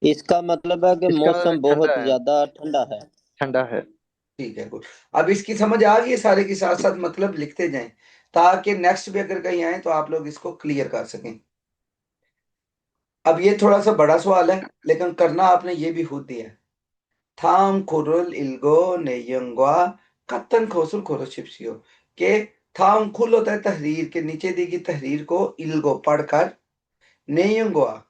S2: इसका मतलब है कि
S3: इसका
S2: मौसम
S3: ठंडा
S2: बहुत
S3: है।
S2: ज्यादा ठंडा है।
S3: ठंडा है।
S1: ठीक है, गुड। अब इसकी समझ आ गई है, सारे के साथ साथ मतलब लिखते जाएं, ताकि नेक्स्ट भी अगर कहीं आए तो आप लोग इसको क्लियर कर सकें। अब ये थोड़ा सा बड़ा सवाल है, लेकिन करना आपने ये भी खुद दिया है। थाम खुरुल इल्गो नेयंगवा कत्तन खोसुल खोरोशिप्सियो, के थाम खुल होता है तहरीर, के नीचे दी गई तहरीर को इल्गो पढ़कर, नेयंगवा,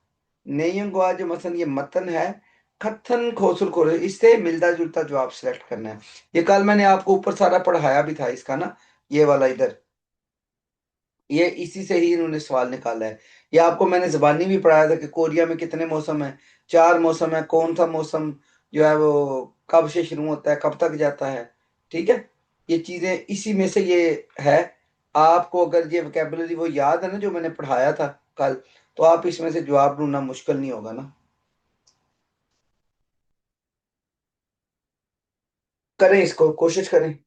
S1: नेयंगवा जो मसन ये मतन है, कत्थन खोसुल खोरो, इससे मिलता जुलता जवाब सिलेक्ट करना है। ये कल मैंने आपको ऊपर सारा पढ़ाया भी था इसका ना, ये वाला इधर, ये इसी से ही इन्होंने सवाल निकाला है। ये आपको मैंने जबानी भी पढ़ाया था कि कोरिया में कितने मौसम है, 4 मौसम है, कौन सा मौसम जो है वो कब से शुरू होता है कब तक जाता है। ठीक है, ये चीजें इसी में से ये है। आपको अगर ये वोकेबलरी वो याद है ना जो मैंने पढ़ाया था कल, तो आप इसमें से जवाब ढूंढना मुश्किल नहीं होगा ना। करें, इसको कोशिश करें।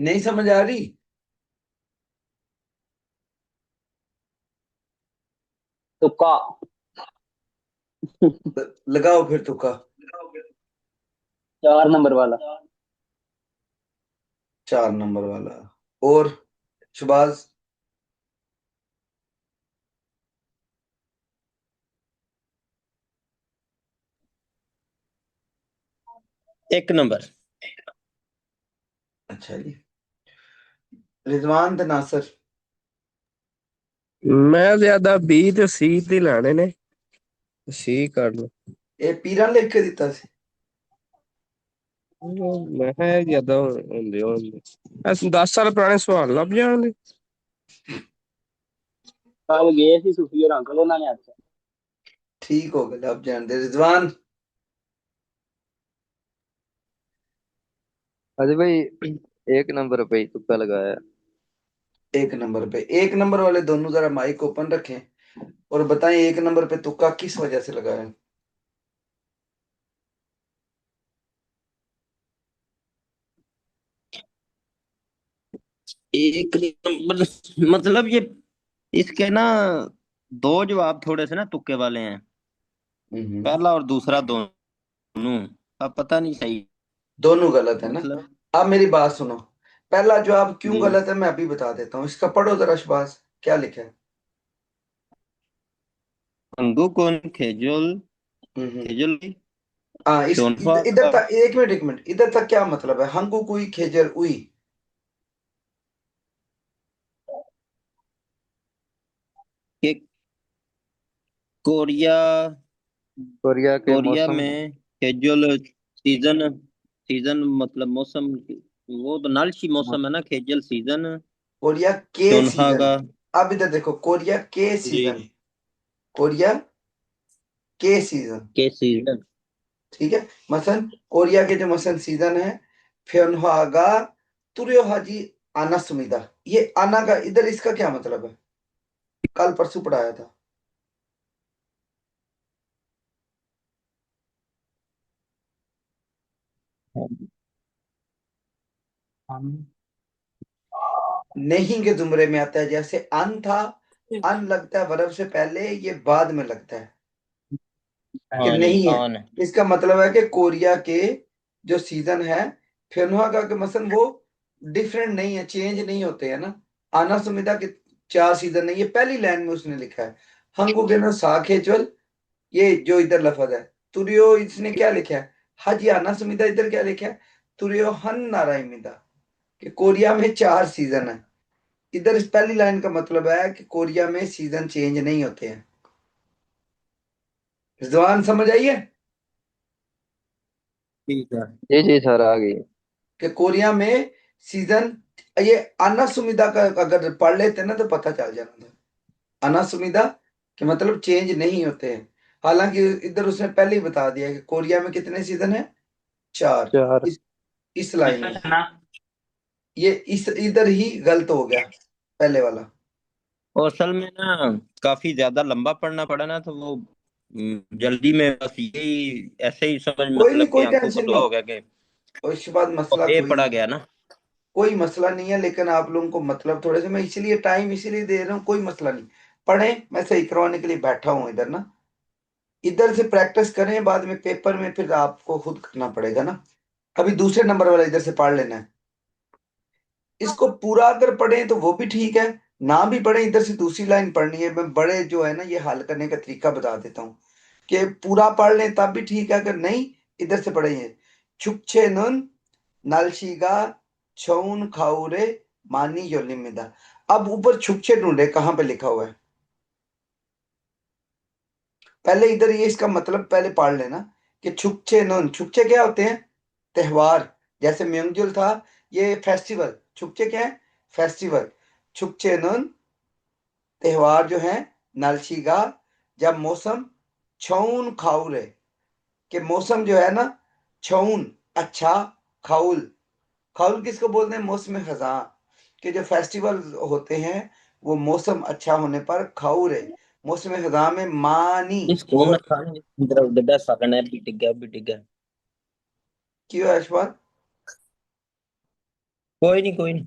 S1: नहीं समझ आ रही?
S5: तुक्का।
S1: लगाओ फिर तुक्का।
S5: 4 नंबर वाला।
S1: 4 नंबर वाला। और शुबाज?
S2: 1 नंबर।
S1: अच्छा जी। रिजवान ते नासिर?
S6: मैं ज्यादा बी ते सी ते लाने ने, सी कर लो।
S1: ਇਹ ਪੀਰਾਂ ਲਿਖ ਕੇ ਦਿੱਤਾ ਸੀ।
S6: मैं ज्यादा होंगे 10 साल पुराने सवाल लभ जाणगे।
S5: कल गए सी सूफी और अंकल उन्होंने आख्या।
S1: ठीक हो गया, अब जान दे। रिजवान?
S3: अजय भाई 1 नंबर पे ही तुक्का लगाया।
S1: 1 नंबर पे। 1 नंबर वाले दोनों जरा माइक ओपन रखें और बताएं 1 नंबर पे तुक्का किस वजह से लगाया।
S2: 1 नंबर मतलब ये इसके ना दो जवाब थोड़े से ना तुक्के वाले हैं, पहला और दूसरा दोनों। अब पता नहीं सही
S1: दोनों गलत है ना?
S2: मतलब।
S1: अब मेरी बात सुनो। पहला जवाब क्यों
S2: जी।
S1: गलत है मैं अभी बता देता हूँ। इसका पढ़ो जरा शबाज, क्या लिखा है।
S2: अंगू कौन खेजुल
S1: हम्म।
S2: खेजुल
S1: हाँ, इस
S2: शोनफा
S1: इधर तक 1 मिनट 1 मिनट, इधर तक क्या मतलब है। हंगू कुई खेजर उई।
S2: के कोरिया
S3: कोरिया के
S2: कोरिया
S3: मौसम।
S2: में खेजुल सीजन सीजन मतलब मौसम, वो तो नालशी मौसम है ना, खेजुल सीजन
S1: कोरिया के
S2: शोनहा
S1: सीजन।
S2: का।
S1: अब इधर देखो, कोरिया के
S2: जी।
S1: सीजन। कोरिया के सीजन।
S2: के सीजन।
S1: ठीक है। मसन कोरिया के जो मसन सीजन है, फ्योनहागा तुरियो हाजी आना सुमिदा। ये आना का इधर इसका क्या मतलब है, कल परसों पढ़ाया था। नहीं के जुमरे में आता है, जैसे अन था, अन लगता है वर्ब से पहले, ये बाद में लगता है कि
S2: हाँ जी
S1: नहीं है।
S2: ऑन।
S1: इसका मतलब है कि कोरिया के जो सीजन है, फ्योनहागा के मसन वो डिफरेंट नहीं है, चेंज नहीं होते हैं ना। आना सुमिदा के 4 सीजन नहीं, ये पहली लाइन में उसने लिखा है। हंगू के ना साखेचुअल, ये जो इधर लफज है। तुरियो इसने क्या लिखा है, हाजी आना सुमिदा, इधर क्या लिखा है, तुरियो हन नारायमिदा। कि कोरिया में 4 सीजन है। इधर इस पहली लाइन का मतलब है कि कोरिया में सीजन चेंज नहीं होते हैं। रिजवान समझ आई है
S2: ठीक है।
S3: जी जी सर आ गई।
S1: कि कोरिया में सीजन, ये आना सुमिदा का अगर पढ़ लेते ना तो पता चल जाता था। आना सुमिदा के मतलब चेंज नहीं होते हैं। हालांकि इधर उसने पहले ही बता दिया कि कोरिया में कितने सीजन है, 4।
S3: 4।
S1: इस लाइन में ये इस इधर ही गलत हो गया पहले वाला।
S2: और असल में ना काफी ज्यादा लंबा पढ़ना पड़ा ना, तो वो जल्दी में बस यही ऐसे ही समझ
S1: कोई नहीं,
S2: मतलब कि
S1: कोई
S2: आंखों को
S1: टेंशन
S2: तो
S1: नहीं।
S2: हो गया कि
S1: और इसके बाद मसला
S2: ये
S1: कोई
S2: पड़ा
S1: नहीं,
S2: गया ना।
S1: कोई मसला नहीं है। लेकिन आप लोगों को मतलब थोड़े से मैं इसीलिए टाइम इसीलिए दे रहा हूँ, कोई मसला नहीं। पढ़ें, मैं सही करवाने के लिए बैठा हूँ इधर ना। इधर से प्रैक्टिस करें, बाद में पेपर में फिर आपको खुद करना पड़ेगा ना। अभी दूसरे नंबर वाला इधर से पढ़ लेना है। इसको पूरा अगर पढ़ें तो वो भी ठीक है, ना भी पढ़ें इधर से दूसरी लाइन पढ़नी है। मैं बड़े जो है ना ये हल करने का तरीका बता देता हूँ कि पूरा पढ़ लें तब भी ठीक है, अगर नहीं इधर से पढ़ेंगे। छुपछे नुन नालशीगा छौन खाऊरे मानी योलिमिदा। अब ऊपर छुपछे ढूंढे, कहाँ पे लिखा हुआ है। पहले इधर ये इसका मतलब पहले पढ़ लेना कि छुपछे नुन, छुपछे क्या होते हैं, त्योहार। जैसे म्योंगजुल था, ये फेस्टिवल। छुपछे क्या है, फेस्टिवल। छुपछे नुन त्योहार जो है, नलशीगा जब मौसम, छौन खाउरे के मौसम जो है ना, छौन अच्छा, खाउल, खाउल किसको बोलते हैं, मौसम खजा के जो फेस्टिवल होते हैं, वो मौसम अच्छा होने पर खाउरे, मौसम खजा में मानी
S2: इसको ना
S1: बहुत।
S2: खाने इधर उधर दस सकना भी टिक गया।
S1: क्यों है अशफाक?
S2: कोई नहीं कोई नहीं।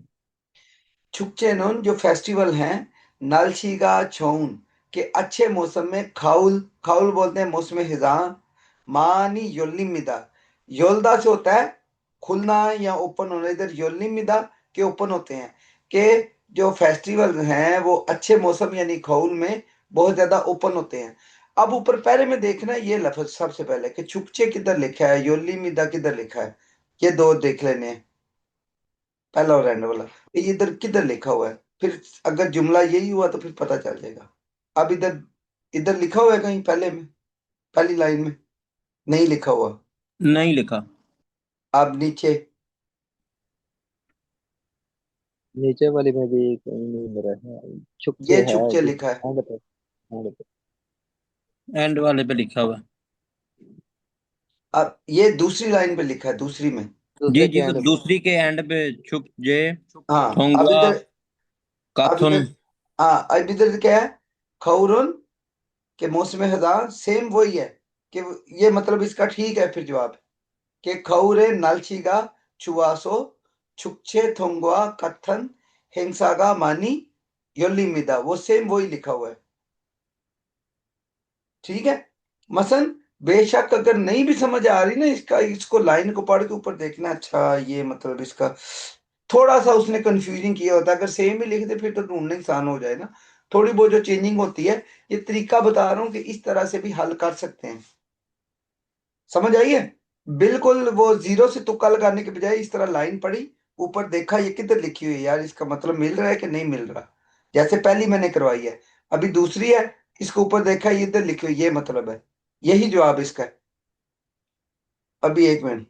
S1: छुकचेनोन जो फेस्टिवल हैं, नालशीगा छोउन के अच्छे मौसम में खाउल खाउल बोलते हैं मौसम हिजा मानी योल्निमिदा। योल्दा से होता है खुलना या ओपन होना, इधर योल्निमिदा के ओपन होते हैं कि जो फेस्टिवल हैं वो अच्छे मौसम यानी खाउल में बहुत ज्यादा ओपन होते हैं। अब ऊपर पहले में देखना है ये लफ्ज सबसे पहले कि छुकचे किधर लिखा है, योल्निमिदा किधर लिखा है, ये दो देख लेने हैं, पहला और एंड वाला। ये इधर किधर लिखा हुआ है, फिर अगर जुमला यही हुआ तो फिर पता चल जाएगा। अब इधर इधर लिखा हुआ है कहीं पहले में, पहली लाइन में नहीं लिखा हुआ।
S2: नहीं लिखा।
S1: अब नीचे
S3: नीचे वाली में भी कहीं नहीं मेरा है, छुपके
S1: ये
S3: है
S1: चुपचे
S3: कि
S1: लिखा है।
S3: एंड पे, एंड पे।
S2: एंड वाले पे लिखा हुआ है।
S1: अब ये दूसरी लाइन पे लिखा है, दूसरी में।
S2: जी
S3: दूसरे के
S2: जी, वो
S3: एंड पे।
S2: दूसरी के एंड पे छुप जे
S1: हाँ अब
S2: थोंगवा
S1: इधर, अब
S2: काथुन।
S1: इधर, हाँ अब इधर क्या है, खौरुन के मौसम खजां सेम वही है कि ये मतलब इसका ठीक है फिर जवाब कि खौरे नालचीगा चुवासो छुकछे थोंगवा कथन हिंसागा मानी योल्लीमिदा, वो सेम वही लिखा हुआ है। ठीक है। मसन बेशक अगर नहीं भी समझ आ रही ना इसका, इसको लाइन को पढ़ के ऊपर देखना, अच्छा ये मतलब इसका थोड़ा सा उसने कंफ्यूजिंग किया होता है, अगर सेम ही लिख दे फिर तो ढूंढने आसान हो जाए ना। थोड़ी बहुत जो चेंजिंग होती है, ये तरीका बता रहा हूँ कि इस तरह से भी हल कर सकते हैं। समझ आई है? बिल्कुल वो जीरो से तुक्का लगाने के बजाय इस तरह लाइन पढ़ी, ऊपर देखा ये किधर लिखी हुई है यार, इसका मतलब मिल रहा है कि नहीं मिल रहा, जैसे पहली मैंने करवाई है। अभी दूसरी है, इसको ऊपर देखा ये इधर लिखी हुई, ये मतलब है, यही जवाब इसका है। अभी एक मिनट,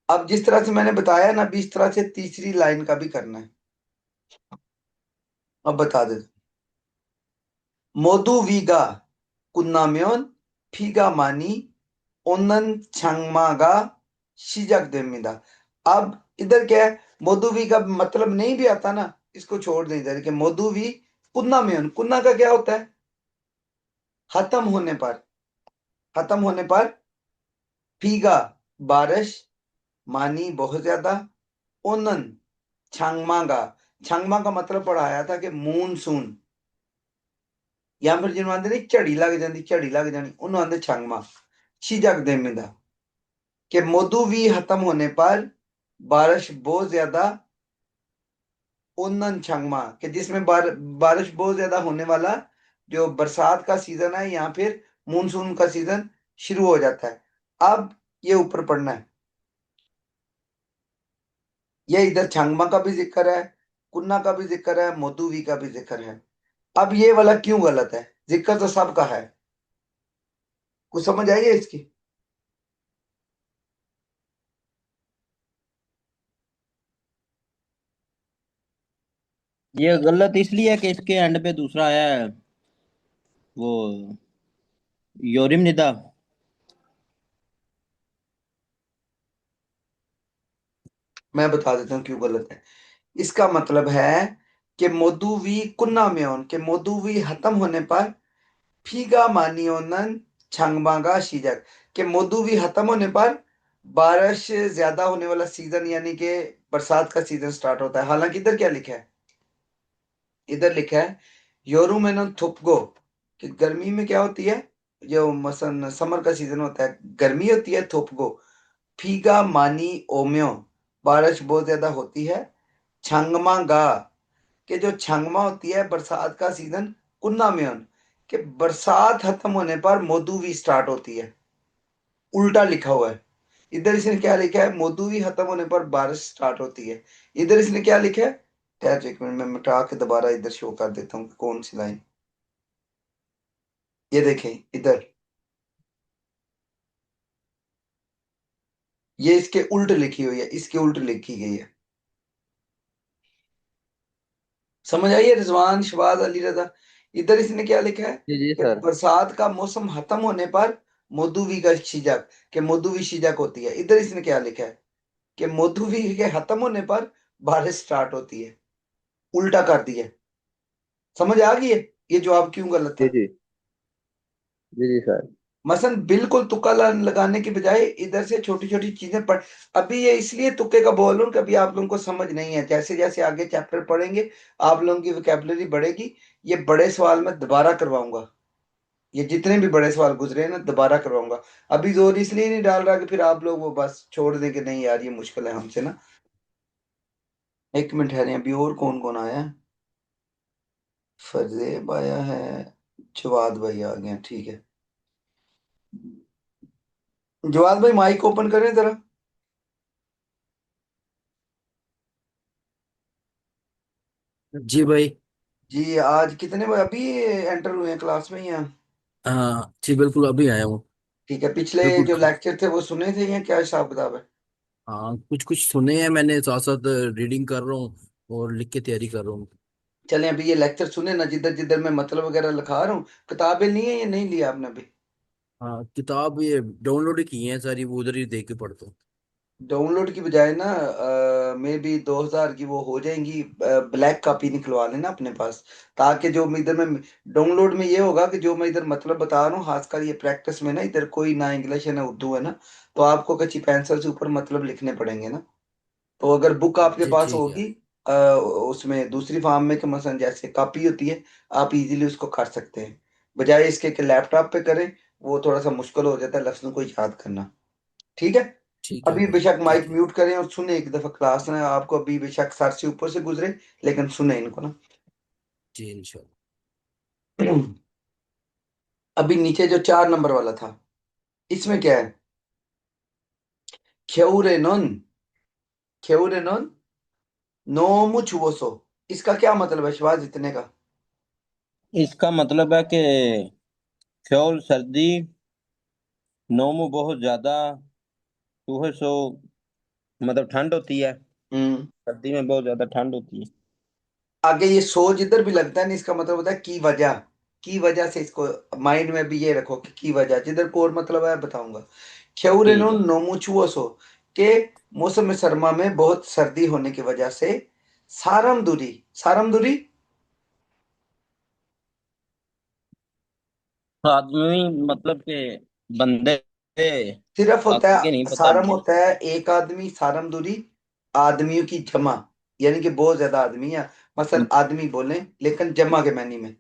S1: अब जिस तरह से मैंने बताया ना, अभी इस तरह से तीसरी लाइन का भी करना है। अब बता दे, 모두위가 끝나면 비가 많이 오는 장마가 시작됩니다। अब इधर क्या है, मोदुवी का मतलब नहीं भी आता ना, इसको छोड़ दें इधर के। मोदुवी कुन्ना में, कुन्ना का क्या होता है, खत्म होने पर, खत्म होने पर, फीगा बारिश, मानी बहुत ज्यादा, ओनन छांगमा का मतलब पढ़ाया था कि मूनसून, या फिर जिन्होंने आंदे नहीं झड़ी लग जाती, झड़ी लग जानी, उन्होंने आंदे छांगमा शीजक देमिदा कि मोदुवी खत्म होने पर बारिश बहुत ज्यादा, उन्नन छंगमा कि जिसमें बारिश बहुत ज्यादा होने वाला, जो बरसात का सीजन है या फिर मूनसून का सीजन शुरू हो जाता है। अब ये ऊपर पढ़ना है, ये इधर छंगमा का भी जिक्र है, कुन्ना का भी जिक्र है, मोदुवी का भी जिक्र है। अब ये वाला क्यों गलत है, जिक्र तो सबका है, कुछ समझ आई है इसकी?
S2: ये गलत इसलिए है कि इसके एंड पे दूसरा आया है, वो योरिम निदा।
S1: मैं बता देता हूँ क्यों गलत है। इसका मतलब है कि मोदुवी कुन्ना में के मोदुवी खत्म होने पर फीगा मानियोनन छंगमागा शीजक के मोदुवी खत्म होने पर बारिश ज्यादा होने वाला सीजन यानी कि बरसात का सीजन स्टार्ट होता है। हालांकि इधर क्या लिखा है, इधर लिखा है योरुमेनन थुपगो कि गर्मी में क्या होती है, जो मसन समर का सीजन होता है गर्मी होती है, थुपगो फीगा मानी ओम्यो बारिश बहुत ज्यादा होती है, छंगमा गा कि जो छंगमा होती है बरसात का सीजन, कुन्ना मेयन कि बरसात खत्म होने पर मोदुवी स्टार्ट होती है। उल्टा लिखा हुआ है, इधर इसने क्या लिखा है, मोदुवी खत्म होने पर बारिश स्टार्ट होती है। इधर इसने क्या लिखा है, ठहर एक मिनट, मैं मिटा के दोबारा इधर शो कर देता हूँ कौन सी लाइन। ये देखें इधर, ये इसके उल्ट लिखी हुई है, इसके उल्ट लिखी गई है। समझ आई है रिजवान, शबाज, अली रजा? इधर इसने क्या लिखा है
S3: जी जी
S1: कि
S3: सर।
S1: बरसात का मौसम खत्म होने पर मोदुवी का शिजक कि मोदुवी शिजक होती है। इधर इसने क्या लिखा है कि मोदुवी के खत्म होने पर बारिश स्टार्ट होती है, उल्टा कर दिया। समझ आ गई है ये जवाब क्यों गलत
S3: जी
S1: था?
S3: जी। जी जी सर।
S1: मसलन बिल्कुल तुक्का लगाने की बजाय इधर से छोटी छोटी चीजें पढ़। अभी ये इसलिए तुक्के का बोल रहा हूं कि अभी आप लोगों को समझ नहीं है, जैसे जैसे आगे चैप्टर पढ़ेंगे आप लोगों की वोकैबुलरी बढ़ेगी। ये बड़े सवाल मैं दोबारा करवाऊंगा, ये जितने भी बड़े सवाल गुजरे हैं ना दोबारा करवाऊंगा। अभी जोर इसलिए नहीं डाल रहा कि फिर आप लोग वो बस छोड़ दें कि नहीं यार ये मुश्किल है हमसे ना। एक मिनट ठहरे, अभी और कौन कौन आया है? फरजेब आया है, जवाद भाई आ गए हैं, ठीक है। जवाद भाई माइक ओपन करें जरा।
S7: जी भाई।
S1: जी आज कितने बजे अभी एंटर हुए हैं क्लास में या?
S7: हाँ जी, बिल्कुल अभी आया हूँ।
S1: ठीक है, पिछले
S7: बिल्कुल।
S1: जो लेक्चर थे वो सुने थे या क्या हिसाब किताब है?
S7: हाँ, कुछ कुछ सुने हैं मैंने, साथ साथ रीडिंग कर रहा हूँ और लिख के तैयारी कर रहा हूँ।
S1: चलें अभी ये लेक्चर सुने ना, जिधर जिधर मैं मतलब वगैरह लिखा रहा हूँ। किताबें ली हैं या नहीं लिया आपने अभी?
S7: हाँ, किताब ये डाउनलोड ही की है सारी, वो उधर ही देख के पढ़ता हूँ।
S1: डाउनलोड की बजाय ना मे बी 2000 की वो हो जाएंगी, ब्लैक कॉपी निकलवा लेना अपने पास। ताकि जो मैं इधर में डाउनलोड में ये होगा कि जो मैं इधर मतलब बता रहा हूँ खासकर ये प्रैक्टिस में ना, इधर कोई ना इंग्लिश है ना उर्दू है ना, तो आपको कच्ची पेंसिल से ऊपर मतलब लिखने पड़ेंगे ना। तो अगर बुक आपके
S7: जी
S1: पास
S7: ठीक है।
S1: होगी उसमें दूसरी फॉर्म में कि मसलन जैसे कॉपी होती है, आप इजीली उसको कर सकते हैं। बजाय इसके कि लैपटॉप पे करें, वो थोड़ा सा मुश्किल हो जाता है लफ्ज़ों को याद करना। ठीक है।
S7: ठीक है
S1: अभी
S7: भाई,
S1: बेशक माइक
S7: ठीक है।
S1: म्यूट करें और सुने एक दफा क्लास ना, आपको अभी बेशक सर से ऊपर से गुजरे लेकिन सुने इनको ना।
S7: जी इंशाल्लाह।
S1: अभी नीचे जो 4 नंबर वाला था, इसमें क्या है? ख्यौरेनोन, ख्यौरेनोन नोमु छुओसो, इसका क्या मतलब है शिवाज इतने का?
S2: इसका मतलब है कि ख्योल सर्दी, नोमू बहुत ज्यादा, चूहे सो मतलब ठंड होती है,
S1: हम्म।
S2: सर्दी में बहुत ज्यादा ठंड होती है।
S1: आगे ये सो जिधर भी लगता है ना, इसका मतलब होता है की वजह। की वजह से इसको माइंड में भी ये रखो कि की वजह जिधर को और मतलब है बताऊंगा।
S2: ठीक
S1: ख्यौरेनो
S2: है।
S1: नोमुचुओसो के मौसम सरमा में बहुत सर्दी होने की वजह से सारमदुरी, सारमदुरी
S2: आदमी मतलब के बंदे,
S1: सिर्फ होता
S2: बाकी के नहीं
S1: है,
S2: पता
S1: सारम
S2: मुझे।
S1: होता है एक आदमी, सारमदुरी आदमियों की जमा, यानी कि बहुत ज्यादा आदमी है। मसल आदमी बोले लेकिन जमा के मानी में।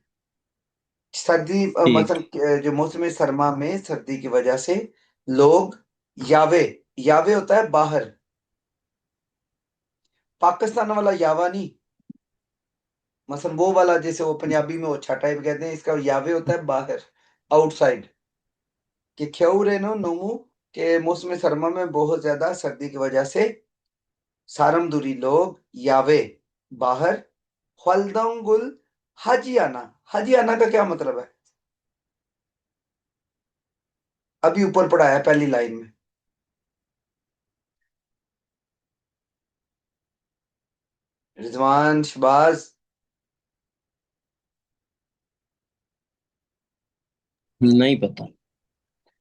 S1: सर्दी
S2: ठीक।
S1: मतलब जो मौसम सरमा में सर्दी की वजह से लोग यावे, यावे होता है बाहर, पाकिस्तान वाला यावा नहीं, मतलब वो वाला जैसे वो पंजाबी में ओछा टाइप कहते हैं, इसका यावे होता है बाहर, आउटसाइड। कि ख्यौरे नो नोमू के मौसम सरमा में बहुत ज्यादा सर्दी की वजह से सारमदुरी लोग यावे बाहर, ख्वालदंगुल हाजियाना, हाजियाना का क्या मतलब है? अभी ऊपर पढ़ा है पहली लाइन में। रिजवान शबाज,
S2: नहीं पता।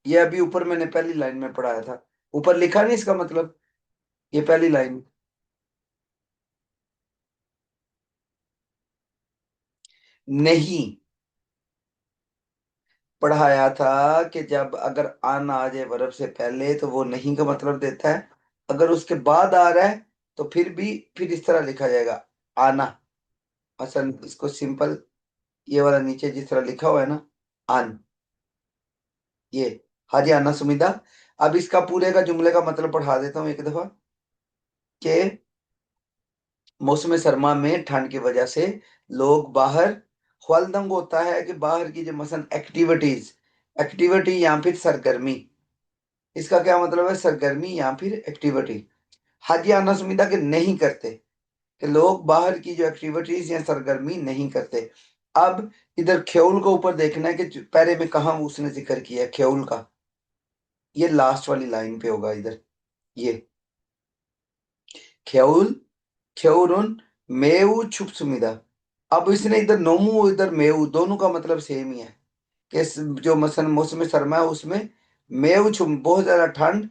S1: ये अभी ऊपर मैंने पहली लाइन में पढ़ाया था, ऊपर लिखा नहीं इसका मतलब, ये पहली लाइन। नहीं पढ़ाया था कि जब अगर आन आ जाए वर्ब से पहले तो वो नहीं का मतलब देता है, अगर उसके बाद आ रहा है तो फिर भी फिर इस तरह लिखा जाएगा, आना। असल इसको सिंपल ये वाला नीचे जिस तरह लिखा हुआ है ना, आन, ये हाजी आना सुमिदा। अब इसका पूरे का जुमले का मतलब पढ़ा देता हूँ एक दफा कि मौसम सरमा में ठंड की वजह से लोग बाहर, ख्वालदंग होता है कि बाहर की जो मसलन एक्टिविटीज, एक्टिविटी या फिर सरगर्मी, इसका क्या मतलब है? सरगर्मी या फिर एक्टिविटी। हाजियाना सुमिदा के नहीं करते, कि लोग बाहर की जो एक्टिविटीज या सरगर्मी नहीं करते। अब इधर ख्याल को ऊपर देखना है कि पहले में कहा उसने जिक्र किया है ख्याल का, ये लास्ट वाली लाइन पे होगा इधर, ये ख्याल, ख्यौरुन मेऊ छुप सुमिदा। अब इसने इधर नोमू इधर मेऊ दोनों का मतलब सेम ही है कि जो मसन मौसम सरमा है उसमें मेऊ छुप बहुत ज्यादा ठंड,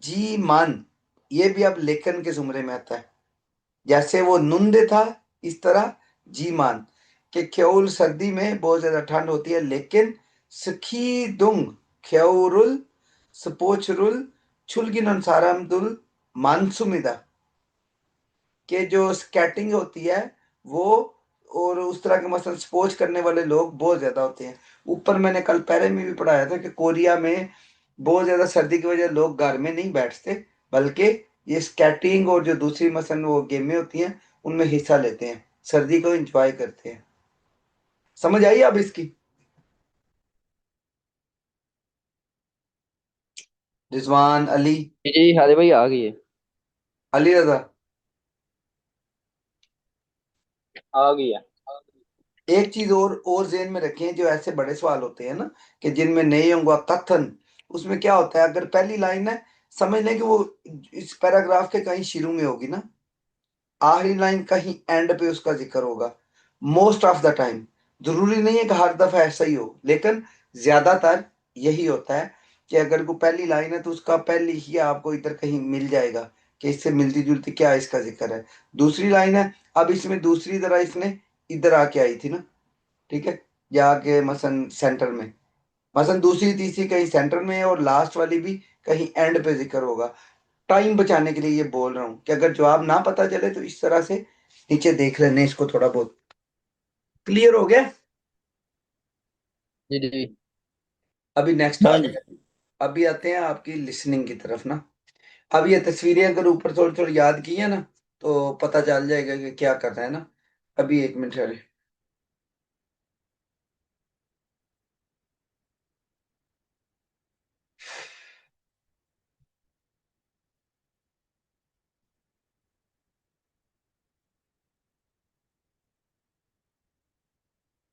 S1: जी मान ये भी अब लेखन के जुमरे में आता है, जैसे वो नुंदे था इस तरह जी मान, कि केवल सर्दी में बहुत ज्यादा ठंड होती है लेकिन सखी दुंग ख्यौरुल स्पोचरुल छुलगिन सारामदुल मानसुमिदा के जो स्कैटिंग होती है वो और उस तरह के मसल स्पोर्ट्स करने वाले लोग बहुत ज्यादा होते हैं। ऊपर मैंने कल पहले में भी पढ़ाया था कि कोरिया में बहुत ज्यादा सर्दी की वजह लोग घर में नहीं बैठते, बल्कि ये स्केटिंग और जो दूसरी मसल वो गेमें होती हैं उनमें हिस्सा लेते हैं, सर्दी को एंजॉय करते हैं। समझ आई अब इसकी? रिजवान, अली,
S3: जी जी हादी भाई आ गई है।
S1: अली रजा,
S5: आ गया।
S1: एक चीज और जेहन में रखें, जो ऐसे बड़े सवाल होते हैं ना कि जिनमें नहीं होगा कथन, उसमें क्या होता है, अगर पहली लाइन है समझ लें कि वो इस पैराग्राफ के कहीं शुरू में होगी ना, आखिरी लाइन कहीं एंड पे उसका जिक्र होगा। मोस्ट ऑफ द टाइम, जरूरी नहीं है कि हर दफा ऐसा ही हो, लेकिन ज्यादातर यही होता है कि अगर वो पहली लाइन है तो उसका पहले ही आपको इधर कहीं मिल जाएगा कि इससे मिलती जुलती क्या इसका जिक्र है। दूसरी लाइन है, अब इसमें दूसरी तरह इसने इधर आके आई थी ना, ठीक है, या आके मसन सेंटर में, मसन दूसरी तीसरी कहीं सेंटर में है और लास्ट वाली भी कहीं एंड पे जिक्र होगा। टाइम बचाने के लिए ये बोल रहा हूँ कि अगर जवाब ना पता चले तो इस तरह से नीचे देख लेने इसको थोड़ा बहुत। क्लियर हो गया?
S3: जी जी
S1: अभी नेक्स्ट
S2: हाँ
S1: आते
S2: जी।
S1: हैं, अभी आते हैं आपकी लिसनिंग की तरफ ना। अब ये तस्वीरें अगर ऊपर थोड़ी थोड़ी याद की है ना तो पता चल जाएगा कि क्या करना है ना। अभी एक मिनट ठहरे।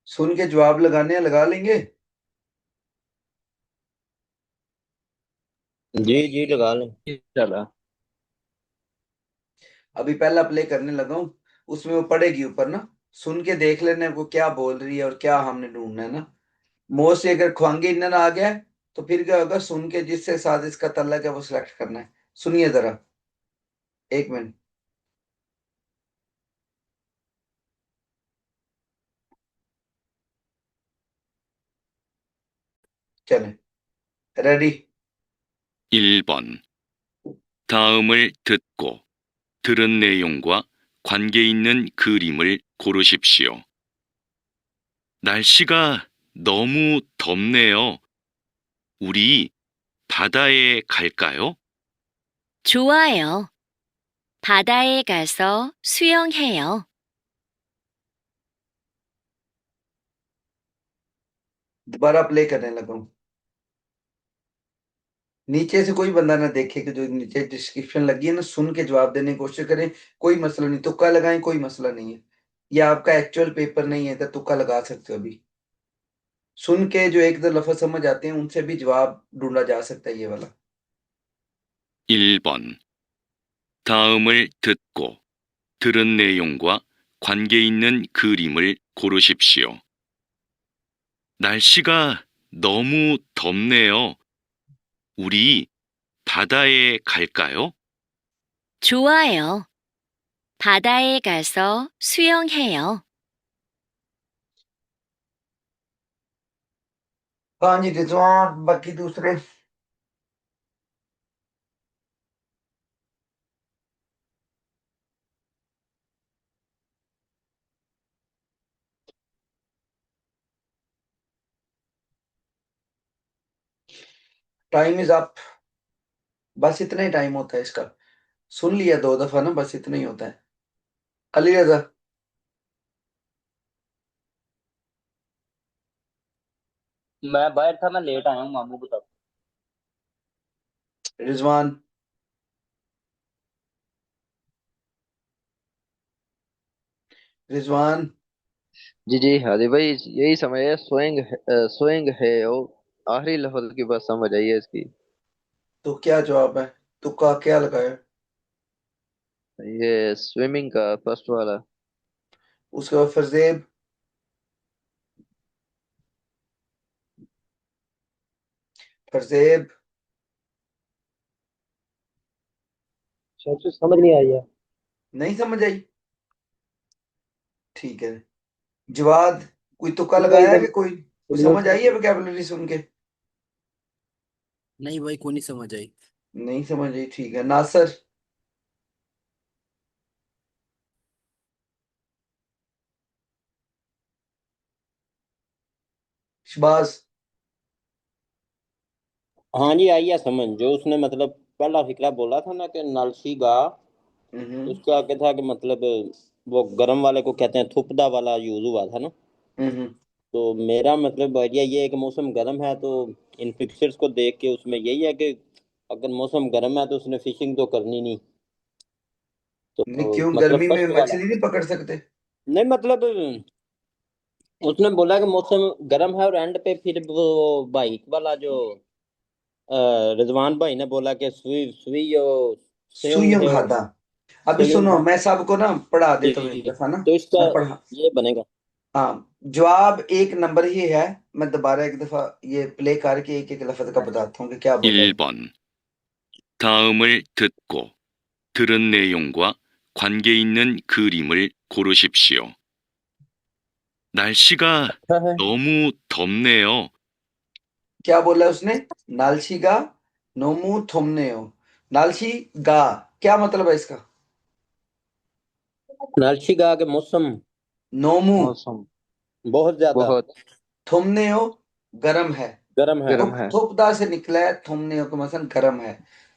S1: सुन के जवाब लगाने हैं, लगा लेंगे।
S2: जी जी लगा लें।
S3: चला।
S1: अभी पहला प्ले करने लगा हूँ, उसमें वो पढ़ेगी ऊपर ना, सुन के देख लेने वो क्या बोल रही है और क्या हमने ढूंढना है ना। मोह से अगर ख्वांगी इंजन आ गया है, तो फिर क्या होगा, सुन के जिससे साथ इसका तल्लक है वो सिलेक्ट करना है। सुनिए जरा, एक मिनट, चले, रेडी।
S8: 1번. 다음을 듣고 들은 내용과 관계 있는 그림을 고르십시오. 날씨가 너무 덥네요. 우리 바다에 갈까요?
S9: 좋아요. 바다에 가서 수영해요.
S1: दोबारा प्ले करने लगा हूँ। नीचे से कोई बंदा ना देखे कि जो नीचे डिस्क्रिप्शन लगी है ना, सुन के जवाब देने की कोशिश करें। कोई मसला नहीं, तुक्का लगाएं, कोई मसला नहीं है। ये आपका एक्चुअल पेपर नहीं है तो तुक्का लगा सकते हो। अभी सुन के जो एक दो लफ्ज समझ आते हैं उनसे भी जवाब ढूंढा जा सकता है, ये वाला।
S8: 1번. 다음을 듣고 들은 내용과 관계 있는 그림을 고르십시오. 날씨가 너무 덥네요. 우리 바다에 갈까요?
S9: 좋아요. 바다에 가서 수영해요.
S1: हाँ जी रिजवान, बाकी दूसरे। Time is up. बस इतना ही टाइम होता है इसका। सुन लिया दो दफा ना, बस इतना ही होता है। अली रजा,
S5: मैं बाहर था, मैं लेट आया हूँ मामू बताओ।
S1: रिजवान, रिजवान,
S3: जी जी हादी भाई यही समय है, सोएंग है और आखिरी लफ्ज की बात समझ आई है इसकी।
S1: तो क्या जवाब है? तुक्का क्या लगाया?
S3: ये स्विमिंग का फर्स्ट वाला।
S1: उसके बाद फरजेब, फरजेब,
S4: सच समझ नहीं आई है।
S1: नहीं समझ आई? ठीक है। जवाद, कोई तुक्का
S4: तुक्का
S1: लगाया है
S4: इधर
S1: कि कोई
S4: सुनिए
S1: समझ
S4: ऊपर
S1: आई है
S4: से।
S1: वोकैबुलरी सुन के?
S7: नहीं भाई, कोई नहीं समझ आई।
S1: नहीं समझ आई, ठीक है। नासर? शबाज?
S2: हाँ जी, आई है समझ। जो उसने मतलब पहला फिक्रा बोला था ना कि नलसी गा,
S1: हम्म।
S2: उसका आगे था कि मतलब वो गरम वाले को कहते हैं, थुपदा वाला यूज हुआ था ना।
S1: हम्म।
S2: तो मेरा मतलब आइडिया ये है कि मौसम गर्म है, तो इन पिक्चर्स को देख के उसमें यही है कि अगर मौसम गर्म है तो उसने फिशिंग तो करनी नहीं।
S1: नहीं,
S2: तो
S1: क्यों?
S2: मतलब
S1: गर्मी में
S2: फर्स्ट वाला।
S1: मछली नहीं पकड़ सकते?
S2: नहीं मतलब उसने बोला कि मौसम गर्म है, और एंड पे फिर वो बाइक वाला जो अ, रिजवान भाई ने बोला कि सुई सुई सुयंग
S1: सुयंग
S2: है,
S1: हादा। अभी
S2: सुयंग
S1: सुनो,
S2: है
S1: मैं सबको ना पढ़ा
S2: जी।
S1: देता हूँ एक दफा ना।
S2: तो इसका
S1: मैं पढ़ा।
S2: ये बनेगा।
S1: हाँ, जवाब एक नंबर ही है। मैं दोबारा एक दफा ये प्ले करके एक एक लफ्ज का बताता हूँ कि क्या बोला है।
S8: 1번. 다음을 듣고 들은 내용과 관계 있는 그림을 고르십시오. 날씨가
S2: अच्छा है।
S8: 너무 덥네요.
S1: क्या बोला उसने? नालशी गा नोमू थोमने हो। नालशी गा, क्या मतलब है इसका?
S2: नालशी का के मौसम
S1: नोमू
S3: मौसम
S2: बहुत ज्यादा
S3: बहुत
S1: थोमने हो, गरम है।
S2: गर्म है।
S3: गर्म है।
S1: थोपदा से निकला है, थोमने हो का मतलब गरम है।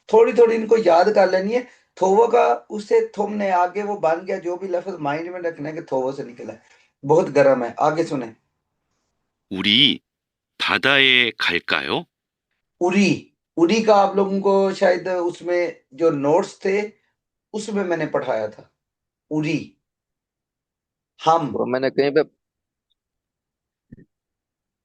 S1: थोड़ी थोड़ी इनको याद कर लेनी है। थोवो का उससे थोमने आगे वो बन गया, जो भी लफ्ज माइंड में रखना है कि थोवो से निकला है। बहुत गर्म है। आगे सुने।
S8: 우리 바다에 갈까요?
S1: उरी। उरी का आप लोगों को शायद उसमें जो नोट्स थे उसमें मैंने पढ़ाया था। उरी, हम।
S3: वो मैंने कहीं पे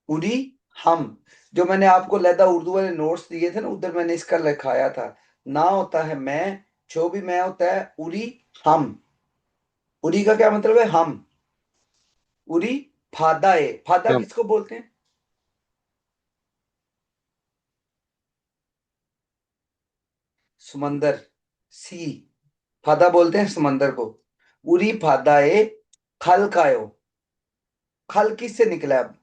S1: उरी, हम। जो मैंने आपको लैदा उर्दू वाले नोट्स दिए थे ना, उधर मैंने इसका लिखाया था। ना होता है मैं, जो भी मैं होता है उरी, हम। उरी का क्या मतलब है? हम। उरी फादा है। फादा
S3: हम
S1: किसको बोलते हैं? समंदर, सी। फादा बोलते हैं समंदर को। उरी फादा ए खल कायो। खल किससे निकला है अब?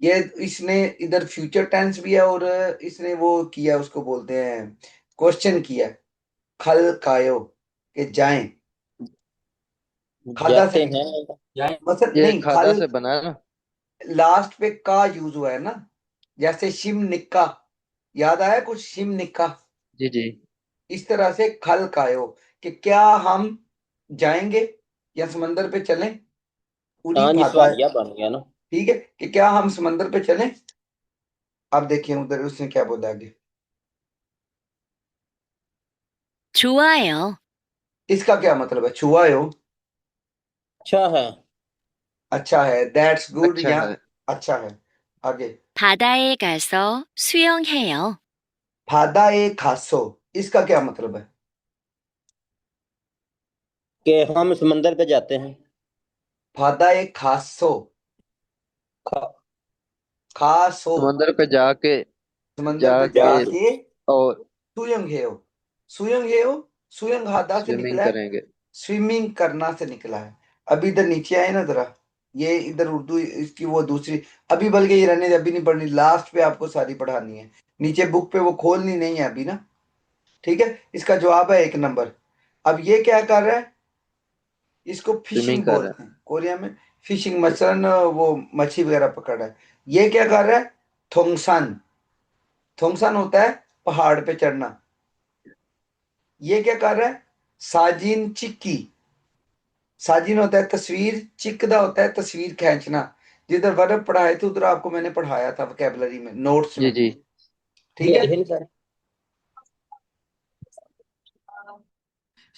S1: ये इसने इधर फ्यूचर टेंस भी है, और इसने वो किया, उसको बोलते हैं क्वेश्चन किया। खल कायो, के जाएं। खादा से
S2: जाते
S1: निकला।
S2: हैं।
S1: मतलब
S3: ये
S1: नहीं,
S3: खादा
S1: खल
S3: से बना है ना।
S1: लास्ट पे का यूज हुआ है ना। जैसे शिम निक्का, याद आया कुछ? शिम निक्का।
S3: जी जी।
S1: इस तरह से खल कायो, कि क्या हम जाएंगे या समंदर पे चलें। उरी
S2: हाँ जी,
S1: फादा है।
S2: सवालिया बन गया ना।
S1: ठीक है, कि क्या हम समंदर पे चलें। अब देखिए उधर उसने क्या बोला आगे।
S9: 좋아요.
S1: इसका क्या मतलब है? छुआ हो,
S2: अच्छा है।
S1: अच्छा है। दैट्स गुड,
S3: अच्छा
S1: या
S3: है।
S1: अच्छा है। आगे।
S9: 바다에 가서 수영해요.
S1: फादा ए खासो, इसका क्या मतलब है?
S2: कि हम समंदर पे जाते हैं।
S1: फादा ए खासो,
S2: खा,
S1: खासो।
S3: समंदर पे जाके
S1: समंदर पे
S3: जाके
S2: जाके
S1: जाके
S3: और
S1: सुयंग हेयो। सुयंग हेयो, सुयंग हादा से
S3: स्विमिंग
S1: निकला है।
S3: करेंगे।
S1: स्विमिंग करना से निकला है। अभी इधर नीचे आए ना जरा, ये इधर उर्दू इसकी वो दूसरी। अभी बल्कि ये रहने दे, अभी नहीं पढ़नी, लास्ट पे आपको सारी पढ़ानी है। नीचे बुक पे वो खोलनी नहीं है अभी ना। ठीक है, इसका जवाब है एक नंबर। अब ये क्या कर रहा है? इसको
S3: स्विमिंग
S1: फिशिंग
S3: कर रहा
S1: बोलते हैं कोरिया में। फिशिंग, मसलन वो मच्छी वगैरह पकड़ रहा है। ये क्या कर रहा है? थोंगसान। थोंगसान होता है पहाड़ पे चढ़ना। ये क्या कर रहा है? साजिन चिक्की। साजिन होता है तस्वीर, चिकदा होता है तस्वीर खींचना। जिधर वर्ब पढ़ाए थे उधर आपको मैंने पढ़ाया था वोकेबलरी में, नोट्स
S3: है। जी
S1: में।
S3: जी।
S1: ठीक
S2: ये
S1: है।
S2: लिखे नहीं सर।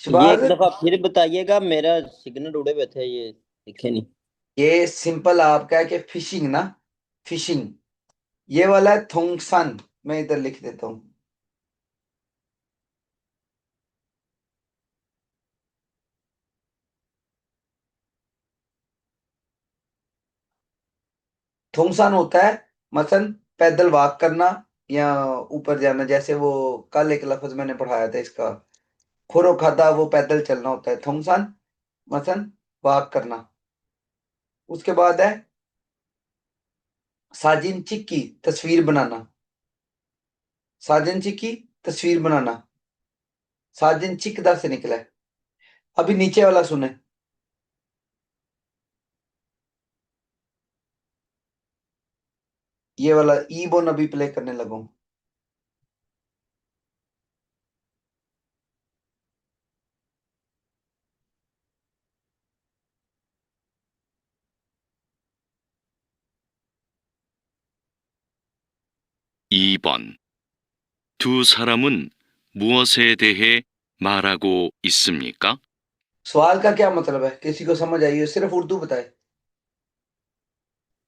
S2: ये
S1: शबाज,
S2: एक दफा फिर बताइएगा, मेरा सिग्नल उड़े हुए थे, ये लिखे नहीं।
S1: ये सिंपल आपका है कि फिशिंग ना, फिशिंग। ये वाला है थोंगसान। मैं इधर लिख देता हूँ। थोंगसान होता है मसलन पैदल वॉक करना, या ऊपर जाना। जैसे वो कल एक लफ्ज मैंने पढ़ाया था इसका, खुरो खादा, वो पैदल चलना होता है थोंगसान, मसलन वॉक करना। उसके बाद है साजिन चिक की तस्वीर बनाना, साजिन चिक की तस्वीर बनाना, साजिन चिकदा से निकला है। अभी नीचे वाला सुने। ये वाला ई बोन अभी प्ले करने लगूं।
S8: (2번) 두 사람은 무엇에 대해 말하고 있습니까?
S1: सवाल का क्या मतलब है, किसी को समझ आई हो सिर्फ उर्दू बताए।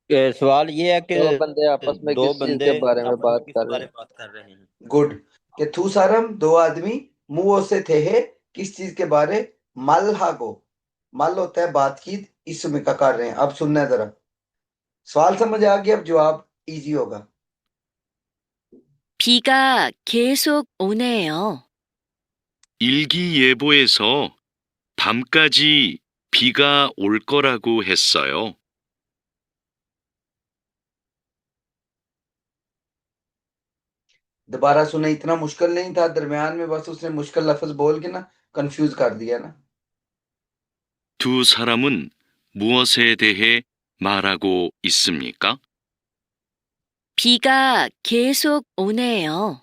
S2: सवाल ये है कि
S3: दो बंदे आपस में
S2: दो
S3: किस चीज
S2: बंदे
S3: के बारे में
S2: आपस में
S3: बात
S2: किस
S3: कर रहे
S2: बारे
S3: हैं?
S2: में बात कर रहे हैं।
S1: गुड। कि थू सारम दो आदमी, मुंह से थे है किस चीज के बारे, मलहागो, मल होता है बातचीत, इसमें का कर रहे हैं। अब सुनना है जरा, सवाल समझ आ गया, अब जवाब इजी होगा।
S9: 비가 계속 오네요.
S8: 일기예보에서 밤까지 비가 올 거라고 했어요.
S1: दोबारा सुने, इतना मुश्किल नहीं था, दरमियान में बस उसने मुश्किल लफ्ज बोल के ना कंफ्यूज कर दिया ना।
S8: 두 사람은 무엇에 대해 말하고 있습니까?
S9: 비가 계속 오네요.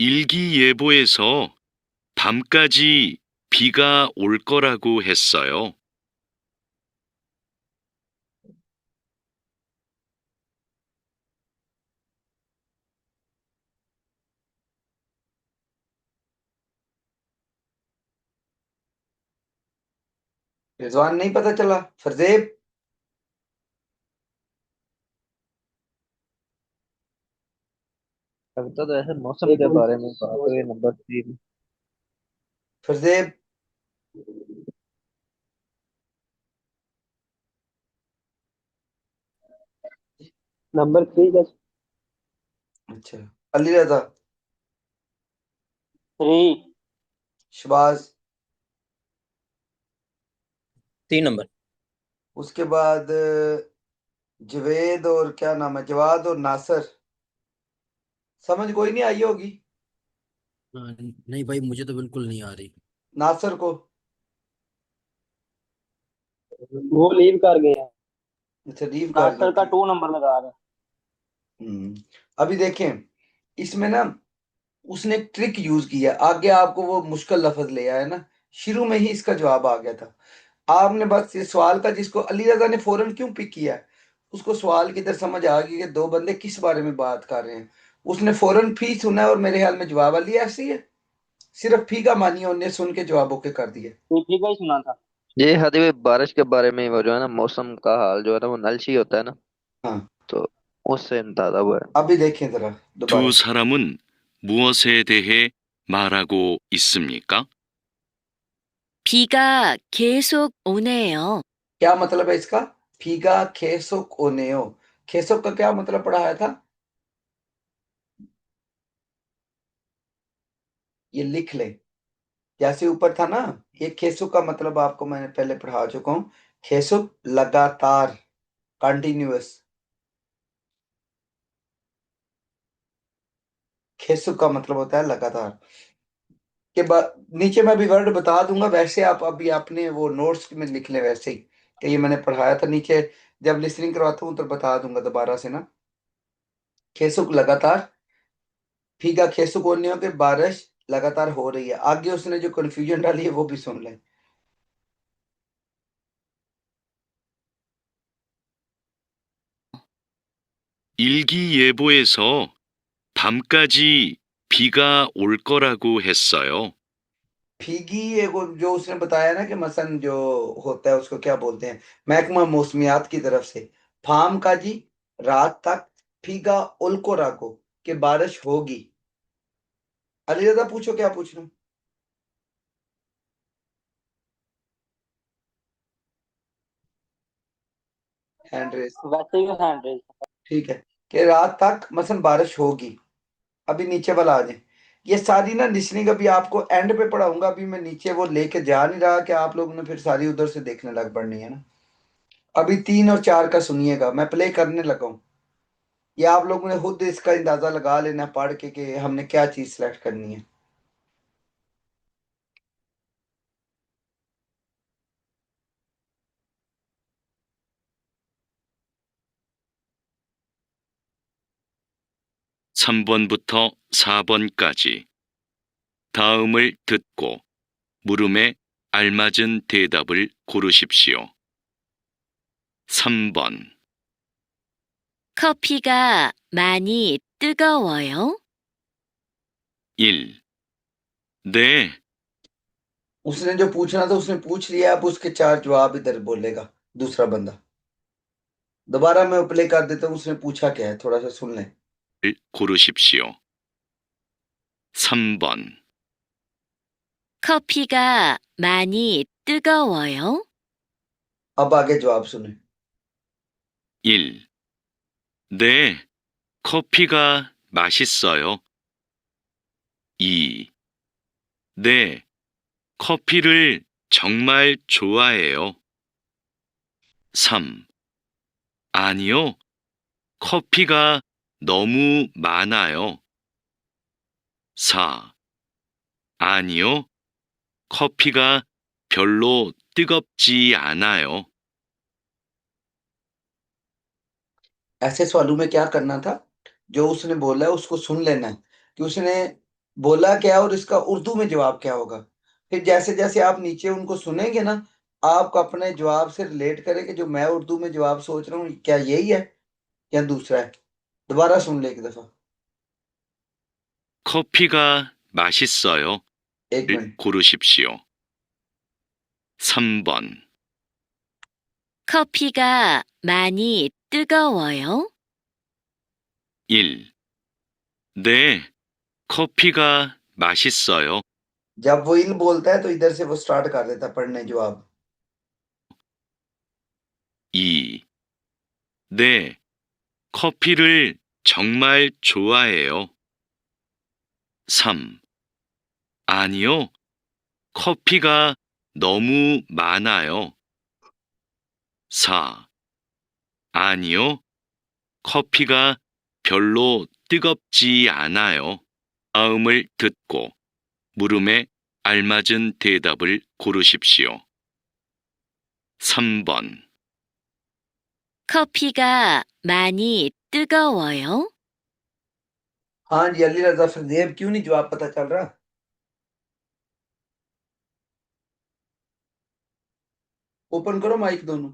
S8: 일기예보에서 밤까지 비가 올 거라고 했어요.
S1: रिजवान नहीं पता चला, फरजेब।
S3: कविता तो ऐसे मौसम के बारे में बात हुई नंबर 3।
S1: फरजेब
S4: नंबर 3 का
S1: अच्छा, अली रजा,
S5: 3।
S1: शबाज,
S2: 3 नंबर।
S1: उसके बाद जवेद और क्या नाम है, जवाद और नासर। समझ कोई नहीं आई होगी।
S7: नहीं भाई, मुझे तो बिल्कुल नहीं आ रही।
S1: नासर को,
S4: वो लीव कर गए हैं।
S1: अच्छा लीव कर
S5: नासर का
S1: दी।
S5: 2 नंबर लगा रहे हैं।
S1: अभी देखें, इसमें ना उसने एक ट्रिक यूज किया, आगे आपको वो मुश्किल लफ्ज ले आया ना, शुरू में ही इसका जवाब आ गया था। आपने बस ये सवाल का, जिसको अली रजा ने फौरन क्यों पिक किया है, उसको सवाल की इधर समझ आ गई कि दो बंदे किस बारे में बात कर रहे हैं। उसने फौरन फी सुना है और मेरे ख्याल में जवाब अली ऐसे ही है, सिर्फ फी का मानिए उन्हें सुन के जवाब ओके कर दिया।
S5: ठीक है ही सुना था।
S3: ये हदी भाई बारिश के बारे में ही वो जो है ना मौसम का हाल जो है ना वो नलशी होता है ना,
S1: हाँ,
S3: तो उससे अंदाजा हुआ है।
S1: अभी देखें जरा दोबारा।
S8: 두 사람은 무엇에 대해 말하고 있습니까?
S9: 비가 계속 오네요.
S1: क्या मतलब है इसका, फीगा खेसुक ओनेओ, खेसुक का क्या मतलब पढ़ाया था, ये लिख ले, जैसे ऊपर था ना, ये खेसुक का मतलब आपको मैंने पहले पढ़ा चुका हूं। खेसुक लगातार, कंटिन्यूअस। खेसुक का मतलब होता है लगातार। के बाद नीचे मैं भी वर्ड बता दूंगा, वैसे आप अभी अपने वो नोट्स में लिख लें वैसे ही, कि ये मैंने पढ़ाया था नीचे, जब लिसनिंग करवाता हूँ तो बता दूंगा दोबारा से ना। खेसुक लगातार, फीगा खेसुक होने हो के बारिश लगातार हो रही है। आगे उसने जो कंफ्यूजन डाली है वो भी सुन लें।
S8: 일기예보에서 밤까지 비가 올 거라고 했어요.
S1: फीगी एगो जो उसने बताया ना कि मसन जो होता है उसको क्या बोलते हैं, महकमा मौसमियात की तरफ से, फार्म का जी रात तक, फीगा उल्को राको कि बारिश होगी। अली रजा पूछो क्या पूछना। हैंड रेस,
S5: वैसे ही हैंड रेस।
S1: ठीक है, कि रात तक मसन बारिश होगी। अभी नीचे वाला आ जाए, ये सारी ना लिसनिंग अभी आपको एंड पे पढ़ाऊंगा, अभी मैं नीचे वो लेके जा नहीं रहा कि आप लोगों ने फिर सारी उधर से देखने लग पड़नी है ना। अभी 3 और 4 का सुनिएगा, मैं प्ले करने लगा हूं। ये आप लोगों ने खुद इसका अंदाजा लगा लेना पढ़ के कि हमने क्या चीज सिलेक्ट करनी है।
S8: 삼 번부터 4번까지 다음을 듣고 물음에 알맞은 대답을 고르십시오. 3번,
S9: 커피가 많이 뜨거워요?
S8: 1. 네,
S1: उसने जो पूछना था उसने पूछ लिया, अब उसके 4 जवाब इधर बोलेगा दूसरा बंदा। दोबारा मैं प्ले कर देता हूँ, उसने पूछा क्या है, थोड़ा सा सुन लें।
S8: 를 고르십시오. 3번,
S9: 커피가 많이 뜨거워요?
S1: अब आगे जवाब सुने।
S8: 1. 네, 커피가 맛있어요. 2. 네, 커피를 정말 좋아해요. 3. 아니요, 커피가 너무 많아요. 4. 아니요, 커피가 별로 뜨겁지 않아요.
S1: ऐसे सवालों में क्या करना था, जो उसने बोला है उसको सुन लेना है कि उसने बोला क्या और इसका उर्दू में जवाब क्या होगा। फिर जैसे जैसे आप नीचे उनको सुनेंगे ना, आप अपने जवाब से रिलेट करें कि जो मैं उर्दू में जवाब सोच रहा हूँ क्या यही है या दूसरा है। दोबारा सुन ले एक दफा।
S8: 커피가 맛있어요.
S1: एक
S8: 를
S1: मिनट।
S8: 고르십시오. 3번,
S9: 커피가 많이 뜨거워요?
S8: 1. 네, 커피가 맛있어요.
S1: जब वो इल बोलता है तो इधर से वो स्टार्ट कर देता है पढ़ने जवाब।
S8: 2. 네, 커피를 정말 좋아해요. 3. 아니요, 커피가 너무 많아요. 4. 아니요, 커피가 별로 뜨겁지 않아요. 다음을 듣고 물음에 알맞은 대답을 고르십시오. 3번,
S9: 커피가 많이 뜨거워요?
S1: हाँ जी, अली रजा फरदेब क्यों नहीं जवाब पता चल रहा? ओपन करो माइक दोनों।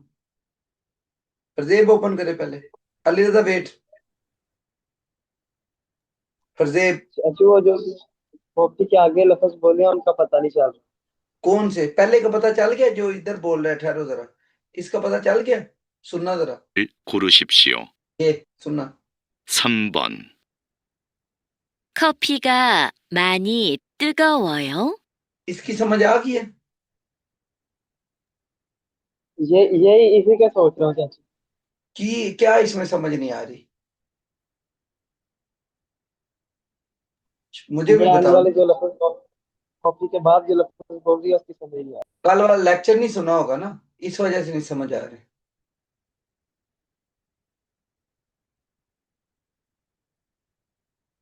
S1: फरजेब ओपन करे पहले। अली रजा वेट। फरजेब
S4: अच्छा वो जो कॉपी के आगे लफ्ज बोले हैं उनका पता नहीं चल रहा।
S1: कौन से पहले का पता चल गया? जो इधर बोल रहा है, ठहरो जरा, इसका पता चल गया? सुनना जरा,
S8: 를 고르십시오.
S1: ये सुनना।
S8: 3번,
S9: 커피가 많이 뜨거워요?
S1: इसकी समझ आ गई है?
S4: ये इसी का सोच रहा हूँ चाची।
S1: कि क्या इसमें समझ नहीं आ रही? मुझे भी
S4: इमरान
S1: बताओ।
S4: वाले जो लफ्ज कॉपी के बाद जो लफ्ज बोल रही है उसकी समझ नहीं आ
S1: कल वाला लेक्चर नहीं सुना होगा ना, इस वजह से नहीं समझ आ रहे।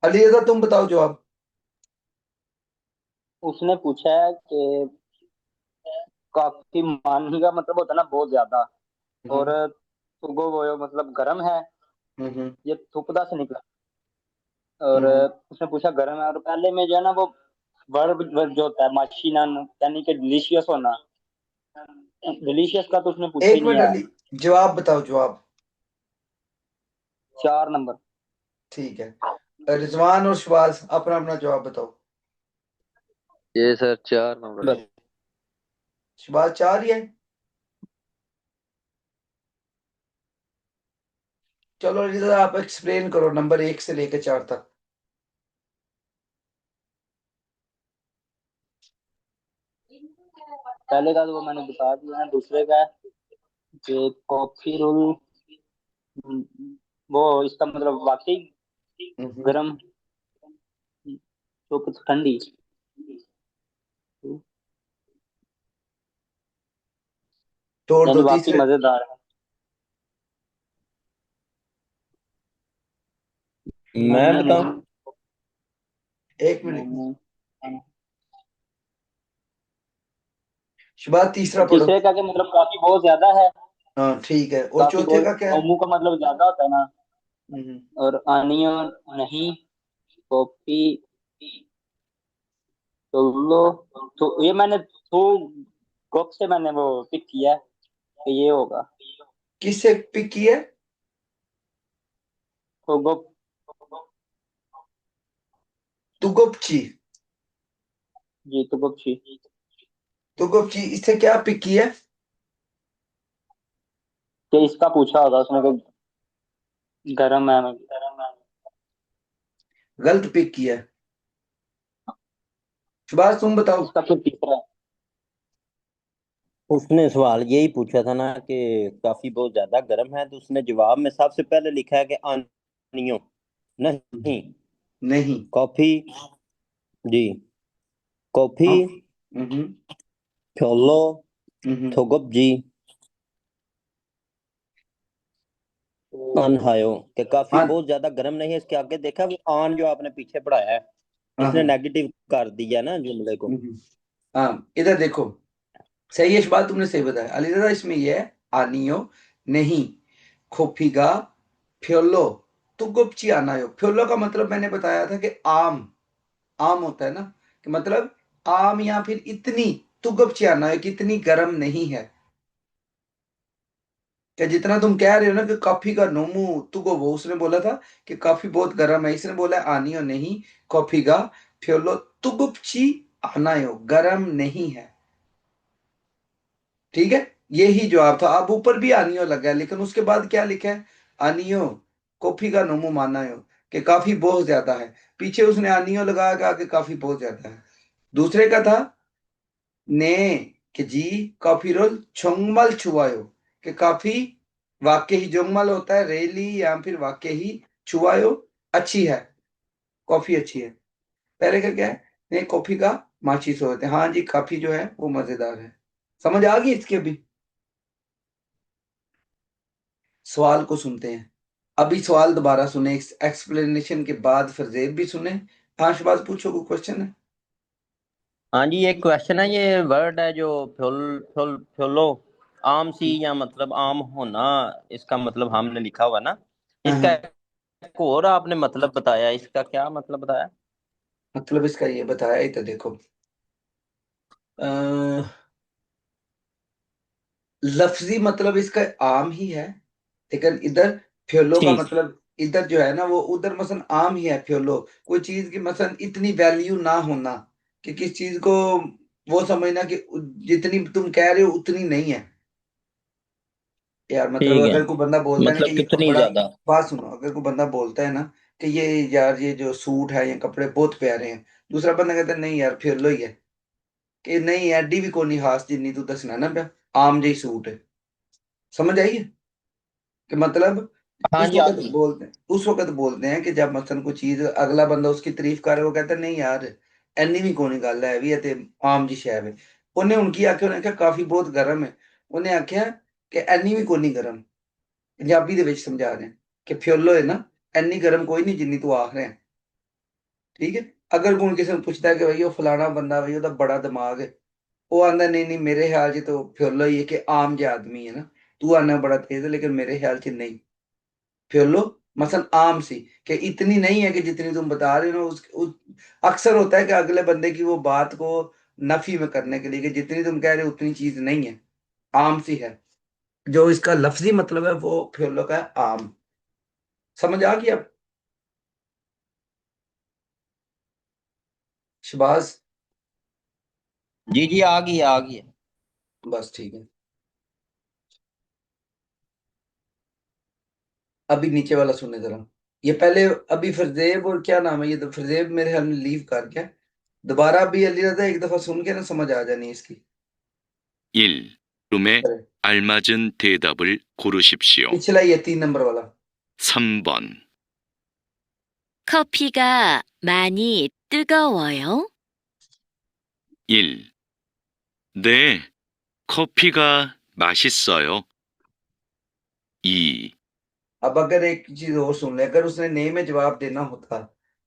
S1: अली रजा तुम बताओ जवाब।
S5: उसने पूछा है कि काफी मानी का मतलब होता है ना बहुत ज्यादा, और सुगो वो मतलब गर्म है, ये थुपदा से निकला। और उसने पूछा गर्म है, और पहले में जो है ना वो वर्ब जो होता है माशीना, यानी कि डिलीशियस होना। डिलीशियस का तो उसने पूछा ही
S1: एक
S5: नहीं
S1: मिनट
S5: है।
S1: अली, जवाब बताओ जवाब।
S5: 4 नंबर।
S1: ठीक है, रिजवान और शबाज अपना अपना जवाब बताओ।
S3: ये सर 4 नंबर।
S1: शबाज 4 ही है। चलो अली रजा आप एक्सप्लेन करो नंबर 1 से लेकर 4 तक।
S5: पहले का तो वो मैंने बता दिया है, दूसरे का है कि कॉफी रोल, वो इसका मतलब वाकई गर्म, तो कुछ ठंडी।
S1: तोड़
S5: यानी
S1: दो
S5: वाकई
S1: तीसरे।
S5: मजेदार है।
S2: मैं बताऊं?
S1: एक मिनट शुभात, तीसरा पढ़ो।
S5: तीसरे का क्या मतलब काफी बहुत ज्यादा है।
S1: हाँ ठीक है, और
S5: काफी
S1: चौथे
S5: बहुत
S1: का क्या है?
S5: नोमू का मतलब ज्यादा होता है ना।
S1: हम्म,
S5: और आनियो नहीं, कॉपी तो लो। तो ये मैंने तो गॉक से मैंने वो पिक किया है कि ये होगा।
S1: किससे पिक की है?
S5: तो गॉक।
S1: तुगोपची।
S5: जी तो गॉक
S1: तुगोपची, इससे क्या पिक की है?
S5: कि इसका पूछा होगा उसने कि गरम है।
S1: गलत पिक किया है। सुभाष तुम बताओ।
S5: इसका फिर तीसरा है।
S2: उसने सवाल यही पूछा था ना कि काफी बहुत ज्यादा गर्म है, तो उसने जवाब में सबसे पहले लिखा है कि आनियो नहीं,
S1: नहीं।
S2: कॉफी जी, कॉफी
S1: हाँ। हम्म।
S2: फ्योलो
S1: हम्म।
S2: थोगप जी अनहायो कि काफी
S1: हाँ
S2: बहुत ज्यादा गर्म नहीं है। इसके आगे देखा वो आन जो आपने पीछे पढ़ाया है,
S1: हाँ
S2: इसने
S1: हाँ।
S2: नेगेटिव कर दिया ना जुमले को।
S1: हम्म। हाँ इधर देखो, सही है, इस बात तुमने सही बताया अलीज़ा। इसमें ये है आनियो नहीं, खोफीगा फ्योलो तुगुप्ची आनायो। फ्योलो का मतलब मैंने बताया था कि आम, आम होता है ना, कि मतलब आम या फिर इतनी, तुगुप्ची आनायो कि इतनी गर्म नहीं है। क्या जितना तुम कह रहे हो ना कि कॉफी का नोमू तुगो, वो उसने बोला था कि कॉफी बहुत गर्म है, इसने बोला आनियो नहीं, कॉफी का फ्योलो तुगुप्ची आनायो, गर्म नहीं है। ठीक है, यही जवाब था। अब ऊपर भी आनियो लगा है, लेकिन उसके बाद क्या लिखा है? आनियो कॉफी का नोमू मानायो, कि काफी बहुत ज्यादा है। पीछे उसने आनियो लगाया कि आगे काफी बहुत ज्यादा है। दूसरे का था ने, कि जी काफी रोल छोंगमल छुआयो, कि काफी वाक्य ही जोंगमल होता है रेली, या फिर वाक्य ही छुआयो अच्छी है, कॉफी अच्छी है। पहले का क्या है? ने कॉफी का माचिस होते हैं। हाँ जी, काफी जो है वो मजेदार है। समझ आ गई इसके भी? सवाल को सुनते हैं। अभी सवाल दोबारा सुने, एक्सप्लेनेशन के बाद फिर जेब भी सुने। आशबाज पूछो, कोई क्वेश्चन है?
S2: हाँ जी, एक क्वेश्चन है। ये वर्ड है जो फ्योलो आम सी, या मतलब आम होना, इसका मतलब हमने लिखा हुआ ना,
S1: हाँ
S2: इसका
S1: हाँ।
S2: एक और आपने मतलब बताया, इसका क्या मतलब बताया?
S1: मतलब इसका ये बताया ही तो देखो, लफ्जी मतलब इसका आम ही है, लेकिन इधर फ्योलो का
S2: ठीक।
S1: मतलब, इधर जो है ना वो, उधर मसलन आम ही है फ्योलो, कोई चीज की मसलन इतनी वैल्यू ना होना, कि किस चीज को वो समझना कि जितनी तुम कह रहे हो उतनी नहीं है। यार मतलब
S2: ठीक है,
S1: अगर कोई बंदा बोलता है ना कि
S2: मतलब
S1: ये
S2: कितनी
S1: कपड़ा,
S2: ज्यादा।
S1: बात सुनो, अगर कोई बंदा बोलता है ना कि ये, यार ये जो सूट है, ये कपड़े बहुत प्यारे हैं, दूसरा बंदा कहता है नहीं यार फ्योलो ही है, कि नहीं एडी भी कोनी खास जिन्नी तू दसना ना पिया, आम जी सूट है। समझ आई है? कि मतलब
S2: हाँ जी, आ गई।
S1: उस वक्त बोलते हैं कि जब मसलन कोई चीज अगला बंदा उसकी तारीफ करे, वो कहता है नहीं यार एनी भी कोई गल है भी है ते आम जी शै है। उन्हें उनकी आख्या, उन्हें आख्या काफी बहुत गर्म है, उन्हें आख्या कि एनी भी कोई गर्म। पंजाबी ਦੇ ਵਿੱਚ समझा रहे हैं कि फ्योलो है ना, एनी गर्म कोई नहीं जिन्नी तू आख रहे हैं। ठीक है, अगर कोई किसी ने पूछता है कि भाई वो फलाना बंदा भाई ਉਹਦਾ बड़ा दिमाग है, वो आंदा नहीं नहीं मेरे ख्याल से तो फ्योलो ही है, कि आम जो आदमी है ना, तू आना बड़ा तेज है लेकिन मेरे ख्याल से नहीं। फ्योलो मसलन आम सी, कि इतनी नहीं है कि जितनी तुम बता रहे हो। अक्सर होता है कि अगले बंदे की वो बात को नफी में करने के लिए, कि जितनी तुम कह रहे हो उतनी चीज नहीं है, आम सी है। जो इसका लफ्जी मतलब है वो फ्योलो का है आम। समझ आ गया अब? शबाज,
S2: जी जी, आ गई आ गई।
S1: बस ठीक है। अभी नीचे वाला सुनने जरा, ये पहले, अभी फरजेब और क्या नाम है, ये तो फरजेब मेरे ख्याल में लीव कर गया। दोबारा अभी अली रजा एक दफा सुन के ना समझ आ जानी इसकी।
S8: 1. 물음에 알맞은 대답을 고르십시오.
S1: पिछला ये 3 नंबर वाला।
S8: 3번.
S9: 커피가 많이 뜨거워요?
S8: 1. 네, 커피가 맛있어요. 2.
S1: अब अगर एक चीज और सुन ले, अगर उसने ने में जवाब देना होता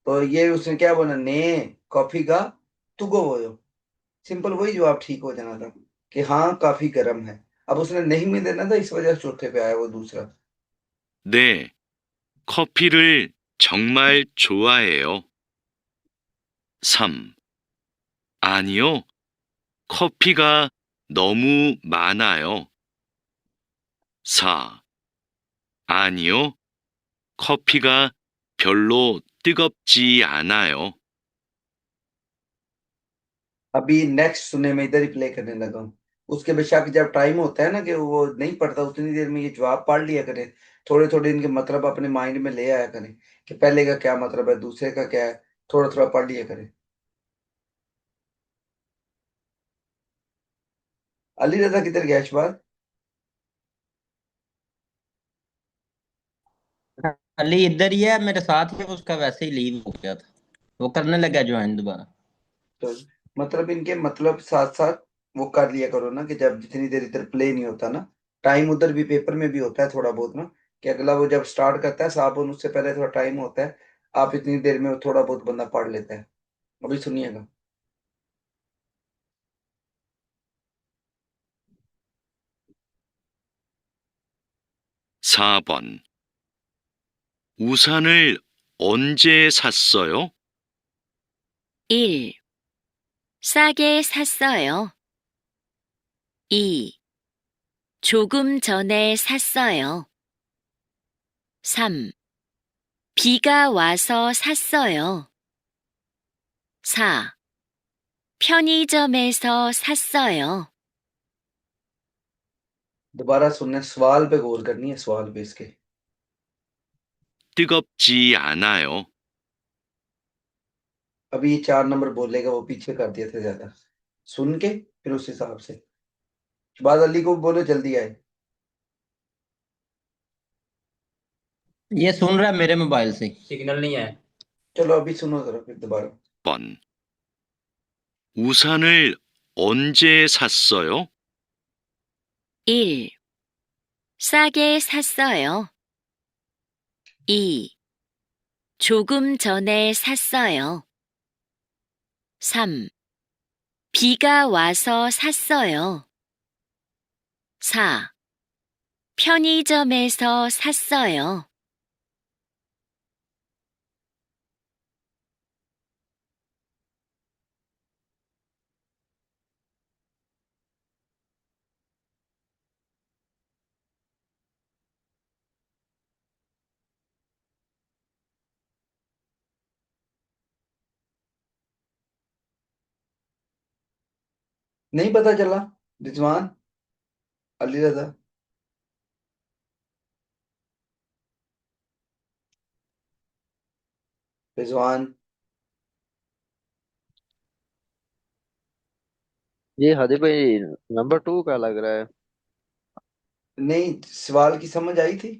S1: तो ये उसने क्या बोला, ने कॉफी का तुगो वो, सिंपल वही जवाब ठीक हो जाना था कि हाँ काफी गर्म है। अब उसने नहीं में देना था, इस वजह से चौथे पे आया वो दूसरा।
S8: 네, 커피를 정말 좋아해요. 3. 아니요, 커피가 너무 많아요. 4. 아니요, 커피가 별로 뜨겁지 않아요.
S1: अभी नेक्स्ट सुनने में इधर ही प्ले करने लगा हूँ। उसके बेशक जब टाइम होता है ना कि वो नहीं पढ़ता, उतनी देर में ये जवाब पढ़ लिया करें, थोड़े थोड़े इनके मतलब अपने माइंड में ले आया करें कि पहले का क्या मतलब है, दूसरे का क्या है, थोड़ा थोड़ा पढ़ लिया करें। अली रजा किधर गया इस बार?
S2: अली इधर ही है मेरे साथ ही, उसका वैसे ही लीव हो गया था, वो करने लगा ज्वाइन दोबारा।
S1: तो मतलब इनके मतलब साथ साथ वो कर लिया करो ना, कि जब जितनी देर इधर प्ले नहीं होता ना, टाइम उधर भी पेपर में भी होता है थोड़ा बहुत ना, कि अगला वो जब स्टार्ट करता है साबुन, उससे पहले थोड़ा टाइम होता है, आप इतनी देर में थोड़ा बहुत बंदा पढ़ लेता है। अभी सुनिएगा।
S8: 4번. 우산을 언제 샀어요?
S9: 1. 싸게 샀어요. 2. 조금 전에 샀어요. 3. 비가 와서 샀어요. 4. 편의점에서 샀어요.
S1: दोबारा सुनना, सवाल पे गौर करनी है, सवाल पे इसके।
S8: 뜨겁지 않아요.
S1: अभी ये 4 नंबर बोलेगा, वो पीछे कर दिए थे ज्यादा, सुन के फिर उस हिसाब से। शहबाज अली को बोलो जल्दी आए।
S2: ये सुन रहा है मेरे मोबाइल से, सिग्नल नहीं है।
S1: चलो अभी सुनो जरा फिर दोबारा।
S8: 1번. 우산을 언제 샀어요?
S9: 1. 싸게 샀어요. 2. 조금 전에 샀어요. 3. 비가 와서 샀어요. 4. 편의점에서 샀어요.
S1: नहीं पता चला? रिजवान, अली रजा, रिजवान।
S3: ये हादी भाई नंबर 2 का लग रहा है।
S1: नहीं, सवाल की समझ आई थी?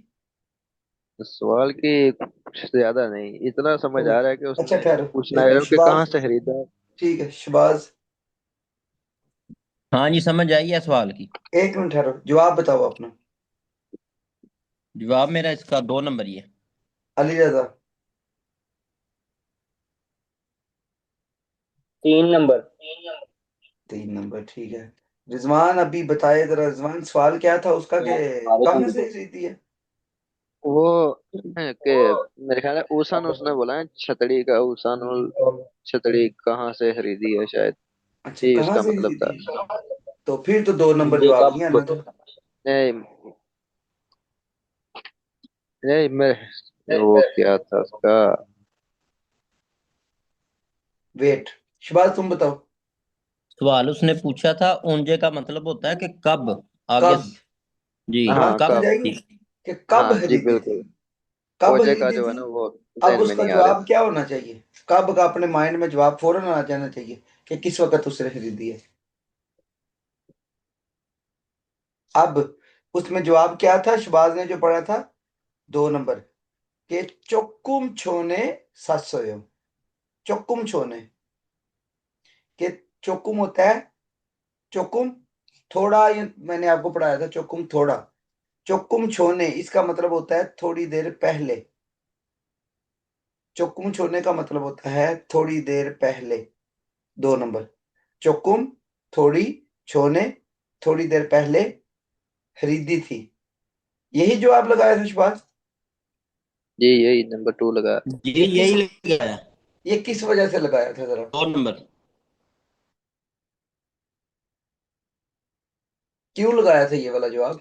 S3: सवाल की कुछ ज्यादा नहीं, इतना समझ
S1: चलो
S3: आ रहा है कि
S1: अच्छा
S3: उसने
S1: ठहरो,
S3: पूछना
S1: एक
S3: है
S1: मिनट
S3: कि कहाँ
S1: शहबाज,
S3: से खरीदा है।
S1: ठीक है शहबाज,
S2: हाँ जी, समझ आई है सवाल की।
S1: एक मिनट ठहरो, जवाब बताओ अपना।
S2: जवाब मेरा इसका 2 नंबर ही है।
S1: अली रजा,
S5: 3 नंबर।
S1: 3 नंबर, ठीक है। रिजवान अभी बताए जरा, रिजवान सवाल क्या था उसका, कि कहाँ से खरीदी है?
S3: वो कि मेरे ख्याल है ऊसन उसने बोला है, छतड़ी का ऊसन, और छतड़ी कहाँ से खरीदी है शायद,
S1: अच्छा,
S3: ये
S1: कहाँ
S3: उसका
S1: से
S3: मतलब था।
S1: खरीदी है? तो फिर तो 2 नंबर
S5: ये
S1: जवाब
S5: कब
S1: नहीं आना था।
S3: नहीं नहीं, मैं वो क्या था उसका।
S1: वेट, शहबाज तुम बताओ।
S2: सवाल उसने पूछा था, ओंजे का मतलब होता है कि कब, आगे
S1: कब?
S2: जी,
S1: बात
S3: हाँ
S1: समझ
S2: कब
S3: कब।
S1: आएगी
S2: थी।
S1: कि कब
S3: हाँ जी
S1: खरीदी थी,
S3: बिल्कुल।
S1: कब
S3: ओजे का
S1: खरीदी
S3: जो है
S1: थी।
S3: ना वो
S1: अब
S3: जहन में
S1: उसका
S3: नहीं आ रहा
S1: जवाब क्या होना चाहिए, कब का अपने माइंड में जवाब फौरन आ जाना चाहिए कि किस वक्त उसने खरीदी है। अब उसमें जवाब क्या था, शहबाज ने जो पढ़ा था 2 नंबर, कि चोकुम छोने सातसोयो। चोकुम छोने, कि चोकुम होता है, चोकुम थोड़ा, ये मैंने आपको पढ़ाया था, चोकुम थोड़ा, चोकुम छोने इसका मतलब होता है थोड़ी देर पहले। चोकुम छोने का मतलब होता है थोड़ी देर पहले। 2 नंबर, चोकुम थोड़ी, छोने थोड़ी देर पहले खरीदी थी। यही जो आप लगाया था शबाज?
S3: जी यही नंबर 2 लगा।
S2: जी
S1: ये किस
S2: यही लगा है।
S1: ये किस वजह से लगाया था जरा?
S2: 2 नंबर।
S1: क्यों लगाया था ये वाला जवाब?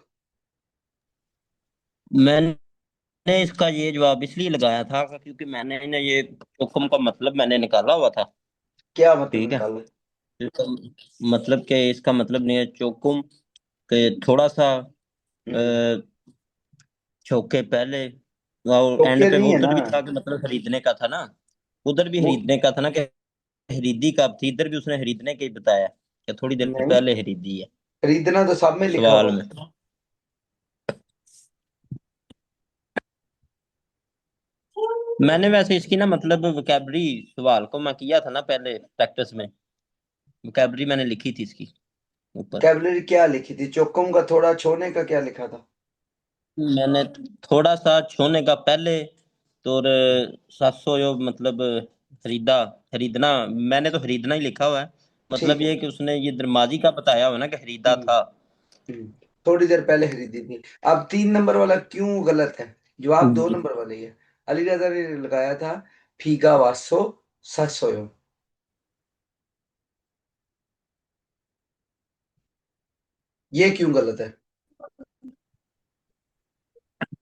S2: मैंने इसका ये जवाब इसलिए लगाया था क्योंकि मैंने ना ये जोखम का मतलब मैंने निकाला हुआ था।
S1: क्या मतलब
S2: ठीक है।
S1: निकाला?
S2: इसका मतलब के इसका मतलब नहीं है चोकुम के थोड़ा सा छोके पहले, और एंड
S1: ओके
S2: पे
S1: नहीं
S2: वो
S1: है
S2: उधर
S1: ना
S2: भी था कि मतलब खरीदने का था ना। उधर भी
S1: वो?
S2: खरीदने का था ना कि खरीदी कब थी, इधर भी उसने खरीदने का ही बताया कि थोड़ी देर
S1: नहीं,
S2: पहले खरीदी है
S1: खरीदना तो सब में लिखा
S2: सवाल
S1: हुआ
S2: में।
S1: है।
S2: मैंने वैसे इसकी ना मतलब वोकैबरी सवाल को मैं किया था ना पहले प्रैक्टिस में, वोकैबरी मैंने लिखी थी इसकी ऊपर।
S1: कैबलरी क्या लिखी थी? चोकुम का थोड़ा, छोने का क्या लिखा था?
S2: मैंने थोड़ा सा छोने का पहले तो 700 यो मतलब खरीदा, खरीदना, मैंने तो खरीदना ही लिखा हुआ है।
S1: ठीक
S2: मतलब
S1: है।
S2: ये कि उसने ये दरमाजी का बताया हुआ ना कि खरीदा
S1: हम्म,
S2: था।
S1: हम्म। थोड़ी देर पहले खरीदी थी। अब 3 नंबर वाला क्यों गलत है? जवाब 2 नंबर वाले ही है। अली रजा ने लगाया था फीगा वासो ससोयो। ये क्यों गलत है?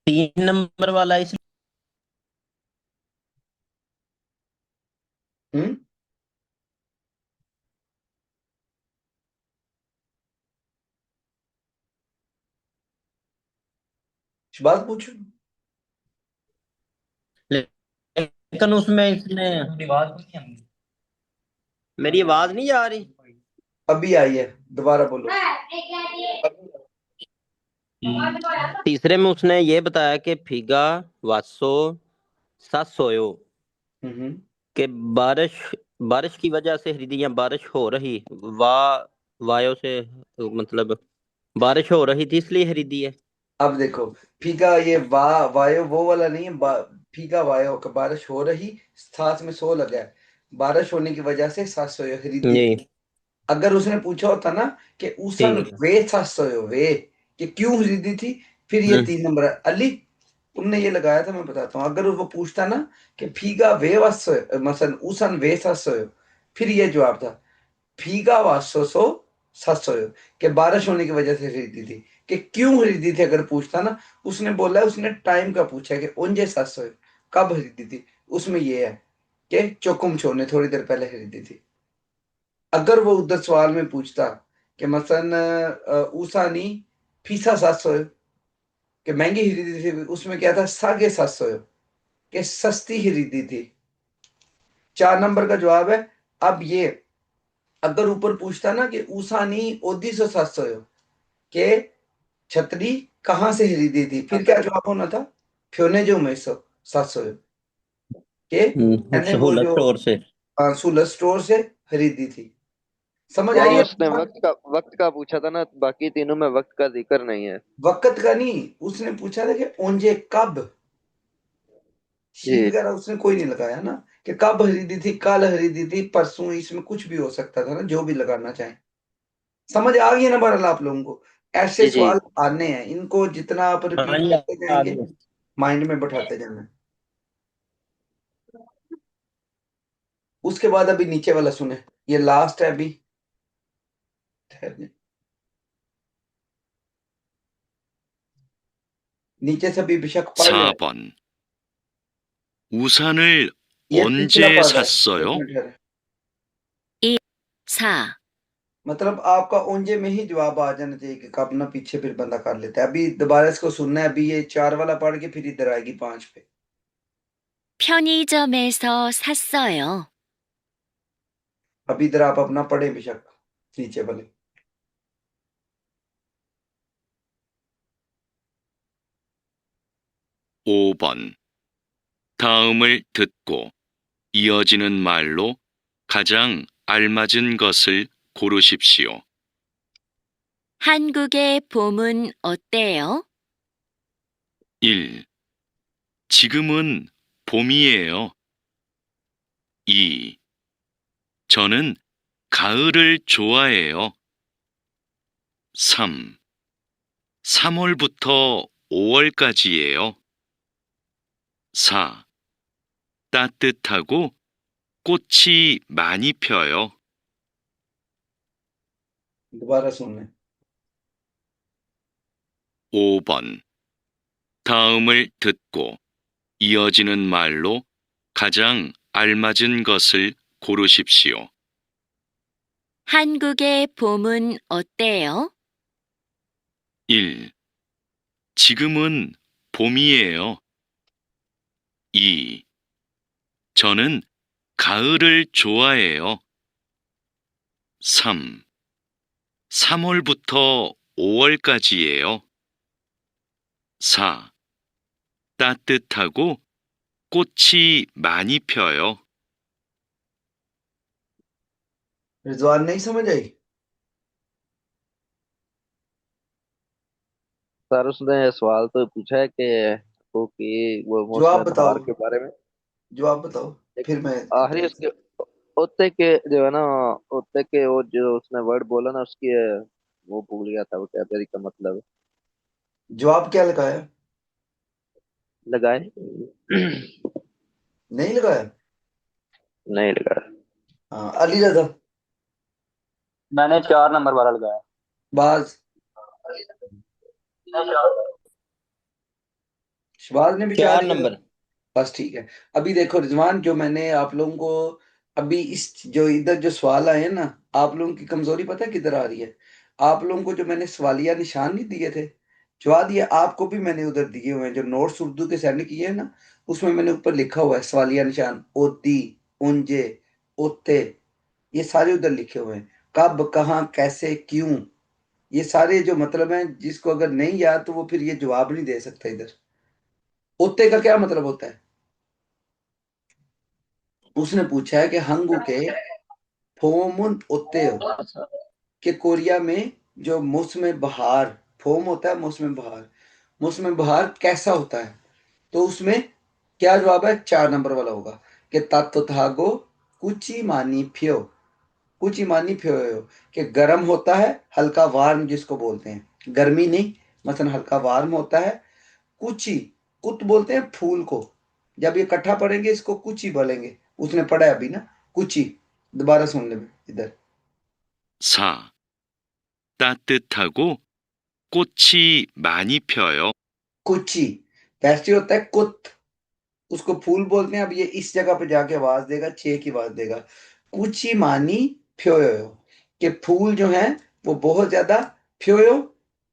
S2: 3 नंबर वाला इस
S1: हम्म। बात पूछो।
S2: लेकिन उसमें इसने मेरी आवाज नहीं आ रही।
S1: अभी आई है, दोबारा बोलो।
S2: तीसरे में उसने ये बताया कि फीगा वासो सा सोयो
S1: हम्म।
S2: कि बारिश, बारिश की वजह से खरीदी या बारिश हो रही, वा वायो से मतलब बारिश हो रही थी इसलिए खरीदी है।
S1: अब देखो, फीका ये वायो वो वाला नहीं है। फीका वायो का बारिश हो रही, साथ में सो लगा है। बारिश होने की वजह से 700 खरीदी थी।
S2: जी
S1: अगर उसने पूछा होता ना कि उसन
S2: ठीक है।
S1: वे 700 वे कि क्यों खरीदी थी, फिर ये 3 नंबर है। अली, तुमने ये लगाया था, मैं बताता हूँ। अगर वो पूछता ना कि फीगा वे वस मसन उसन वे 700, फिर ये जवाब था फीगा वासो सो 700 कि बारिश होने की वजह से खरीदी थी। कि क्यों खरीदी थी अगर पूछता ना, उसने बोला, उसने टाइम का पूछा कि उनजे 700 कब खरीदी थी, उसमें ये है कि चोकुम छो ने थोड़ी देर पहले खरीदी थी। अगर वो उधर सवाल में पूछता कि मसलन ऊसानी फीसा 700 कि महंगी खरीदी थी, उसमें क्या था सागे 700 कि सस्ती खरीदी थी। 4 नंबर का जवाब है। अब ये अगर ऊपर पूछता ना कि ऊसानी ओदी सौ 700 के छतरी कहाँ से खरीदी थी, फिर क्या जवाब होना था? फ्योने जो में 700 के मैंने वो
S2: सहूलत
S1: जो
S2: स्टोर से।
S1: सुलह स्टोर से खरीदी थी। समझ आई
S3: हाँ
S1: है
S3: उसने
S1: बात?
S3: वक्त का पूछा था ना, बाकी तीनों में वक्त का जिक्र नहीं है।
S1: वक्त का नहीं, उसने पूछा था कि ओंजे कब, शी
S3: जी
S1: वगैरह उसने कोई नहीं लगाया ना कि कब खरीदी थी, कल खरीदी थी, परसों, इसमें कुछ भी हो सकता था ना, जो भी लगाना चाहे। समझ आ गई है ना बहरहाल आप लोगों को? ऐसे
S3: जी जी।
S1: सवाल आने हैं, इनको जितना आप
S2: हाँ
S1: रिपीट
S2: जी
S1: करते
S2: आ
S1: जाएंगे
S2: गई।
S1: माइंड में बैठाते जाना। उसके बाद अभी नीचे वाला सुने, ये लास्ट है अभी। ठहर जाए। नीचे से भी बेशक पढ़ ले।
S8: 4번. 우산을
S1: ये पिछला
S8: 언제
S1: पढ़ रहा है, एक
S8: 샀어요?
S1: मिनट ठहर।
S9: 1, 4,
S1: मतलब आपका ओंजे में ही जवाब आ जाना चाहिए कि कब ना, पीछे फिर बंदा कर लेता है। अभी दोबारा इसको सुनना है। अभी ये 4 वाला पढ़ के फिर इधर आएगी 5 पे।
S9: 편의점에서 샀어요.
S1: अभी इधर आप अपना पढ़े बेशक, नीचे वाले।
S8: 5번. 다음을 듣고 이어지는 말로 가장 알맞은 것을 고르십시오.
S9: 한국의 봄은 어때요?
S8: 1. 지금은 봄이에요. 2. 저는 가을을 좋아해요. 3. 3월부터 5월까지예요. 4. 따뜻하고 꽃이 많이 펴요.
S1: दोबारा सुन लें।
S8: 5번. 다음을 듣고 이어지는 말로 가장 알맞은 것을 고르십시오.
S9: 한국의 봄은 어때요?
S8: 1. 지금은 봄이에요. 2. 저는 가을을 좋아해요. 3. 3월부터 5월까지예요. 4. 따뜻하고 꽃이 많이 펴요.
S1: रिजवान नहीं समझ आई?
S3: सर उसने सवाल तो पूछा है कि वो
S1: जवाब
S3: मौसम
S1: बताओ,
S3: बहार के बारे में।
S1: जवाब बताओ, फिर मैं
S3: आखिरी उसके ओते के जो है ना, ओते के वो जो उसने वर्ड बोला ना उसकी वो भूल गया था, वो क्या तरीका मतलब
S1: जवाब क्या लगाया?
S3: लगाए।
S1: नहीं लगाया?
S3: नहीं लगाया।
S1: हाँ, अली रजा,
S5: मैंने 4 नंबर वाला लगाया।
S1: बाज, शबाज ने भी 4
S2: 4
S1: ही लगाया।
S2: नंबर।
S1: बस ठीक है। अभी देखो रिजवान, जो मैंने आप लोगों को अभी इस जो इधर जो सवाल आए हैं ना, आप लोगों की कमजोरी पता है किधर आ रही है? आप लोगों को जो मैंने सवालिया निशान नहीं दिए थे, जवाब ये आपको भी मैंने उधर दिए हुए हैं, जो नोट्स उर्दू के सेंड किए हैं ना, उसमें मैंने ऊपर लिखा हुआ है सवालिया निशान, ओती, उंजे, ओते, ये सारे उधर लिखे हुए हैं। कब, कहाँ, कैसे, क्यों, ये सारे जो मतलब हैं, जिसको अगर नहीं याद तो वो फिर ये जवाब नहीं दे सकता इधर। ओते का क्या मतलब होता है? उसने पूछा है कि हंगू के फोमुन ओते हो कि कोरिया में जो मौसम बहार, फोम होता है मौसम बहार, मौसम बहार कैसा होता है? तो उसमें क्या जवाब है? 4 नंबर वाला होगा कि तातो थागो कुची मानी फ्यो, कुची मानी फ्यो, कि गर्म होता है, हल्का वार्म जिसको बोलते हैं, गर्मी नहीं, मतलब हल्का वार्म होता है। कुची, कुत बोलते हैं फूल को, जब ये इकट्ठा पढ़ेंगे इसको कुची बोलेंगे, उसने पढ़ा है अभी ना कुची। दोबारा सुन ले इधर।
S8: 4. 따뜻하고 꽃이 많이 펴요.
S1: कुची वैसे होता है कुत, उसको फूल बोलते हैं। अब ये इस जगह पे जाके आवाज देगा, छे की आवाज देगा। कुची मानी फ्योयो, कि फूल जो है वो बहुत ज्यादा फ्योयो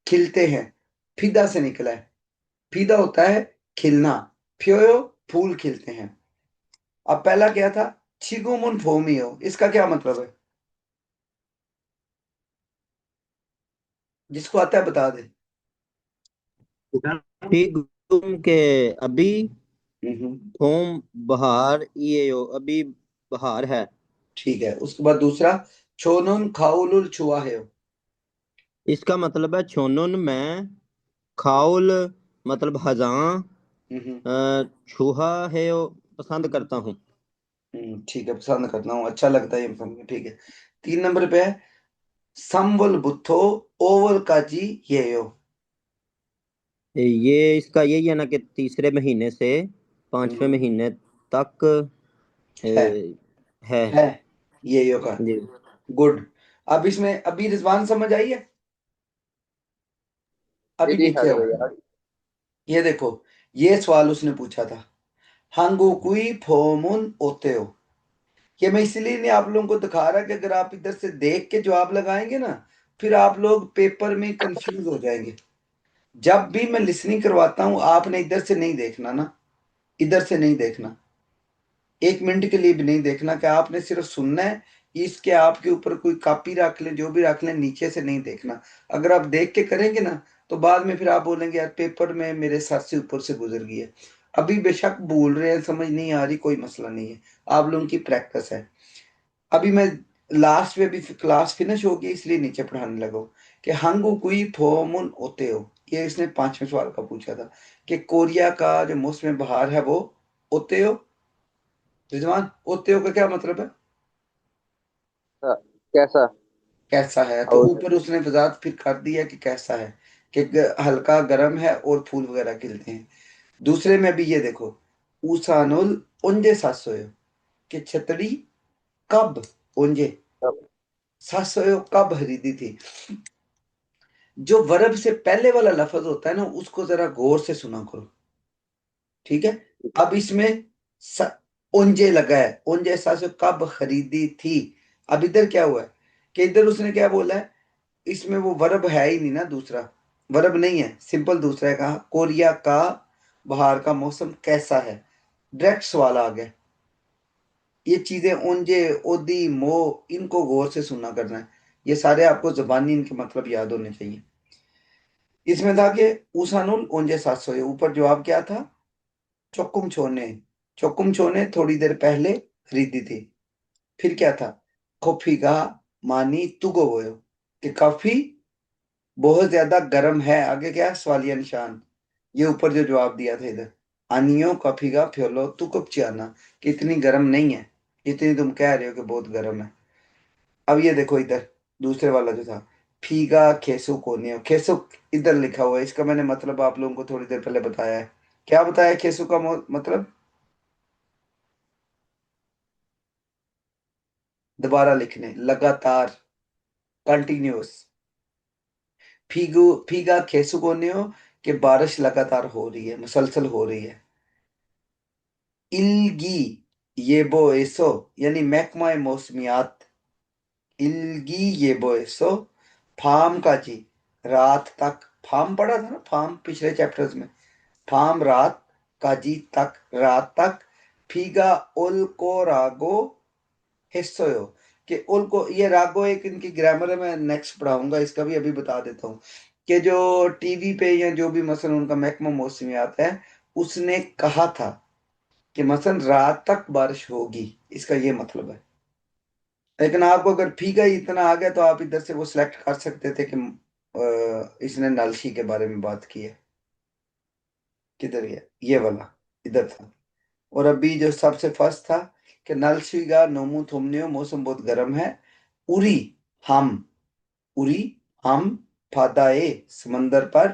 S1: खिलते हैं, फिदा से निकला है, फिदा होता है खिलना, फ्योयो फूल खिलते हैं। अब पहला क्या था? छिगुमुन फोमियो, इसका क्या मतलब है? जिसको आता है बता दे।
S2: ठीक के अभी
S1: हम्म,
S2: होम बहार ये हो, अभी बहार है।
S1: ठीक है। उसके बाद दूसरा, छोनुन खाउलुल छुआ है।
S2: इसका मतलब है छोनुन में, खाउल मतलब हजा, छुहा है वो पसंद करता हूँ।
S1: ठीक है, पसंद करता हूँ, अच्छा लगता है ये पसंद, ठीक है। 3 नंबर पे है संवल बुद्धो ओवल काजी ये हो।
S2: ये इसका यही है ना कि तीसरे महीने से 5वें महीने तक
S1: है
S2: है।
S1: है ये हो का,
S2: जी।
S1: गुड। अब इसमें अभी रिजवान समझ आई है?
S3: जी
S1: अभी
S3: जी
S1: नीचे
S3: हर
S1: आओ,
S3: भैया।
S1: ये देखो, ये सवाल उसने पूछा था, हांगोकुई फोमुन ओते हो। ये मैं इसलिए नहीं आप लोगों को दिखा रहा कि अगर आप इधर से देख के जवाब लगाएंगे ना, फिर आप लोग पेपर में कंफ्यूज हो जाएंगे। जब भी मैं लिसनिंग करवाता हूं, आपने इधर से नहीं देखना ना, इधर से नहीं देखना, 1 मिनट के लिए भी नहीं देखना, कि आपने सिर्फ सुनना है। इसके आपके ऊपर कोई कॉपी रख लें, जो भी रख लें, नीचे से नहीं देखना। अगर आप देख के करेंगे ना, तो बाद में फिर आप बोलेंगे यार पेपर में मेरे सर से ऊपर से गुजर गई है। अभी बेशक भूल रहे हैं, समझ नहीं आ रही, कोई मसला नहीं है, आप लोगों की प्रैक्टिस है। अभी मैं लास्ट में भी क्लास फिनिश होगी इसलिए नीचे पढ़ाने लगा हूं कि हंगू कुई फोमुन होते हो, ये इसने 5वें सवाल का पूछा था कि कोरिया का जो मौसम बहार है वो ओतेयो। रिजवान, ओतेयो का क्या मतलब है?
S3: कैसा?
S1: कैसा है। तो
S3: और
S1: ऊपर उसने वजाहत फिर कर दी है कि कैसा है, कि हल्का गर्म है और फूल वगैरह खिलते हैं। दूसरे में भी ये देखो, ऊसानुल ओंजे सासोयो, कि छतरी कब, ओंजे सासोयो कब खरीदी थी। जो वर्ब से पहले वाला लफ्ज होता है ना, उसको जरा गौर से सुना करो, ठीक है। अब इसमें स, ओंजे लगा है, ओंजे सासो कब खरीदी थी। अब इधर क्या हुआ है कि इधर उसने क्या बोला है, इसमें वो वर्ब है ही नहीं ना, दूसरा वर्ब नहीं है, सिंपल दूसरा है। कहा कोरिया का बाहर का मौसम कैसा है, डायरेक्ट सवाल आ गया। ये चीजें ओंजे ओदी मो, इनको गौर से सुनना करना है। ये सारे आपको जबानी इनके मतलब याद होने चाहिए। इसमें था कि ऊसानुल ओंजे 700, ऊपर जवाब क्या था, चौकुम छोने, चौकुम छोने थोड़ी देर पहले खरीदी थी। फिर क्या था, कॉफी का मानी तुगो होयो, कि काफी बहुत ज्यादा गर्म है। आगे क्या, सवालिया निशान। ये ऊपर जो जवाब दिया था इधर, आनियो कॉफी का फ्योलो तू कब चियाना, कि इतनी गर्म नहीं है जितनी तुम कह रहे हो कि बहुत गर्म है। अब ये देखो इधर दूसरे वाला जो था, फीगा खेसु कोनियो, खेसु इधर लिखा हुआ है, इसका मैंने मतलब आप लोगों को थोड़ी देर पहले बताया है। क्या बताया खेसु का मतलब? दोबारा लिखने, लगातार, कंटिन्यूस। फीगू फीगा खेसु कोनियो, कि बारिश लगातार हो रही है, मुसलसल हो रही है। इल्गी ये बो एसो, यानी महकमा मौसमियात, इल्गी ये बो एसो, फार्म का जी, रात तक। फार्म पढ़ा था ना, फार्म पिछले चैप्टर्स में। फार्म रात, काजी तक, रात तक। फीगा उल को रागो हिस्सोयो, कि उल को, ये रागो एक इनकी ग्रामर है, मैं नेक्स्ट पढ़ाऊंगा, इसका भी अभी बता देता हूँ कि जो टीवी पे या जो भी मसलन उनका महकमा मौसमियात है, उसने कहा था कि मसलन रात तक बारिश होगी, इसका ये मतलब है। लेकिन आपको अगर फीका ही इतना आ गया तो आप इधर से वो सिलेक्ट कर सकते थे कि इसने नलशी के बारे में बात की है। किधर गया ये वाला, इधर था। और अभी जो सबसे फर्स्ट था कि नलशी का नोमू थुमनियो, मौसम बहुत गर्म है। उरी हम, उरी हम, फादाए समंदर पर,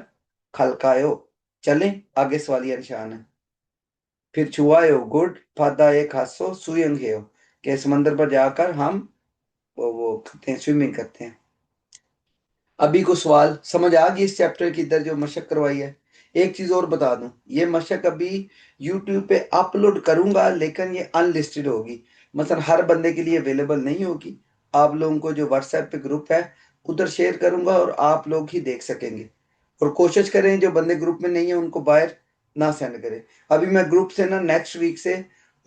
S1: खलकायो चले, आगे सवालिया निशान है। फिर छुआयो गुड, फादाए खासो सुयंग के समंदर पर जाकर हम वो करते हैं, स्विमिंग करते हैं। अभी को सवाल समझ आ गई इस चैप्टर की, इधर जो मशक करवाई है। एक चीज और बता दूं, ये मशक अभी यूट्यूब पे अपलोड करूंगा, लेकिन ये अनलिस्टेड होगी, मतलब हर बंदे के लिए अवेलेबल नहीं होगी। आप लोगों को जो व्हाट्सएप पे ग्रुप है उधर शेयर करूंगा और आप लोग ही देख सकेंगे। और कोशिश करें जो बंदे ग्रुप में नहीं है उनको बाहर ना सेंड करें। अभी मैं ग्रुप से ना नेक्स्ट वीक से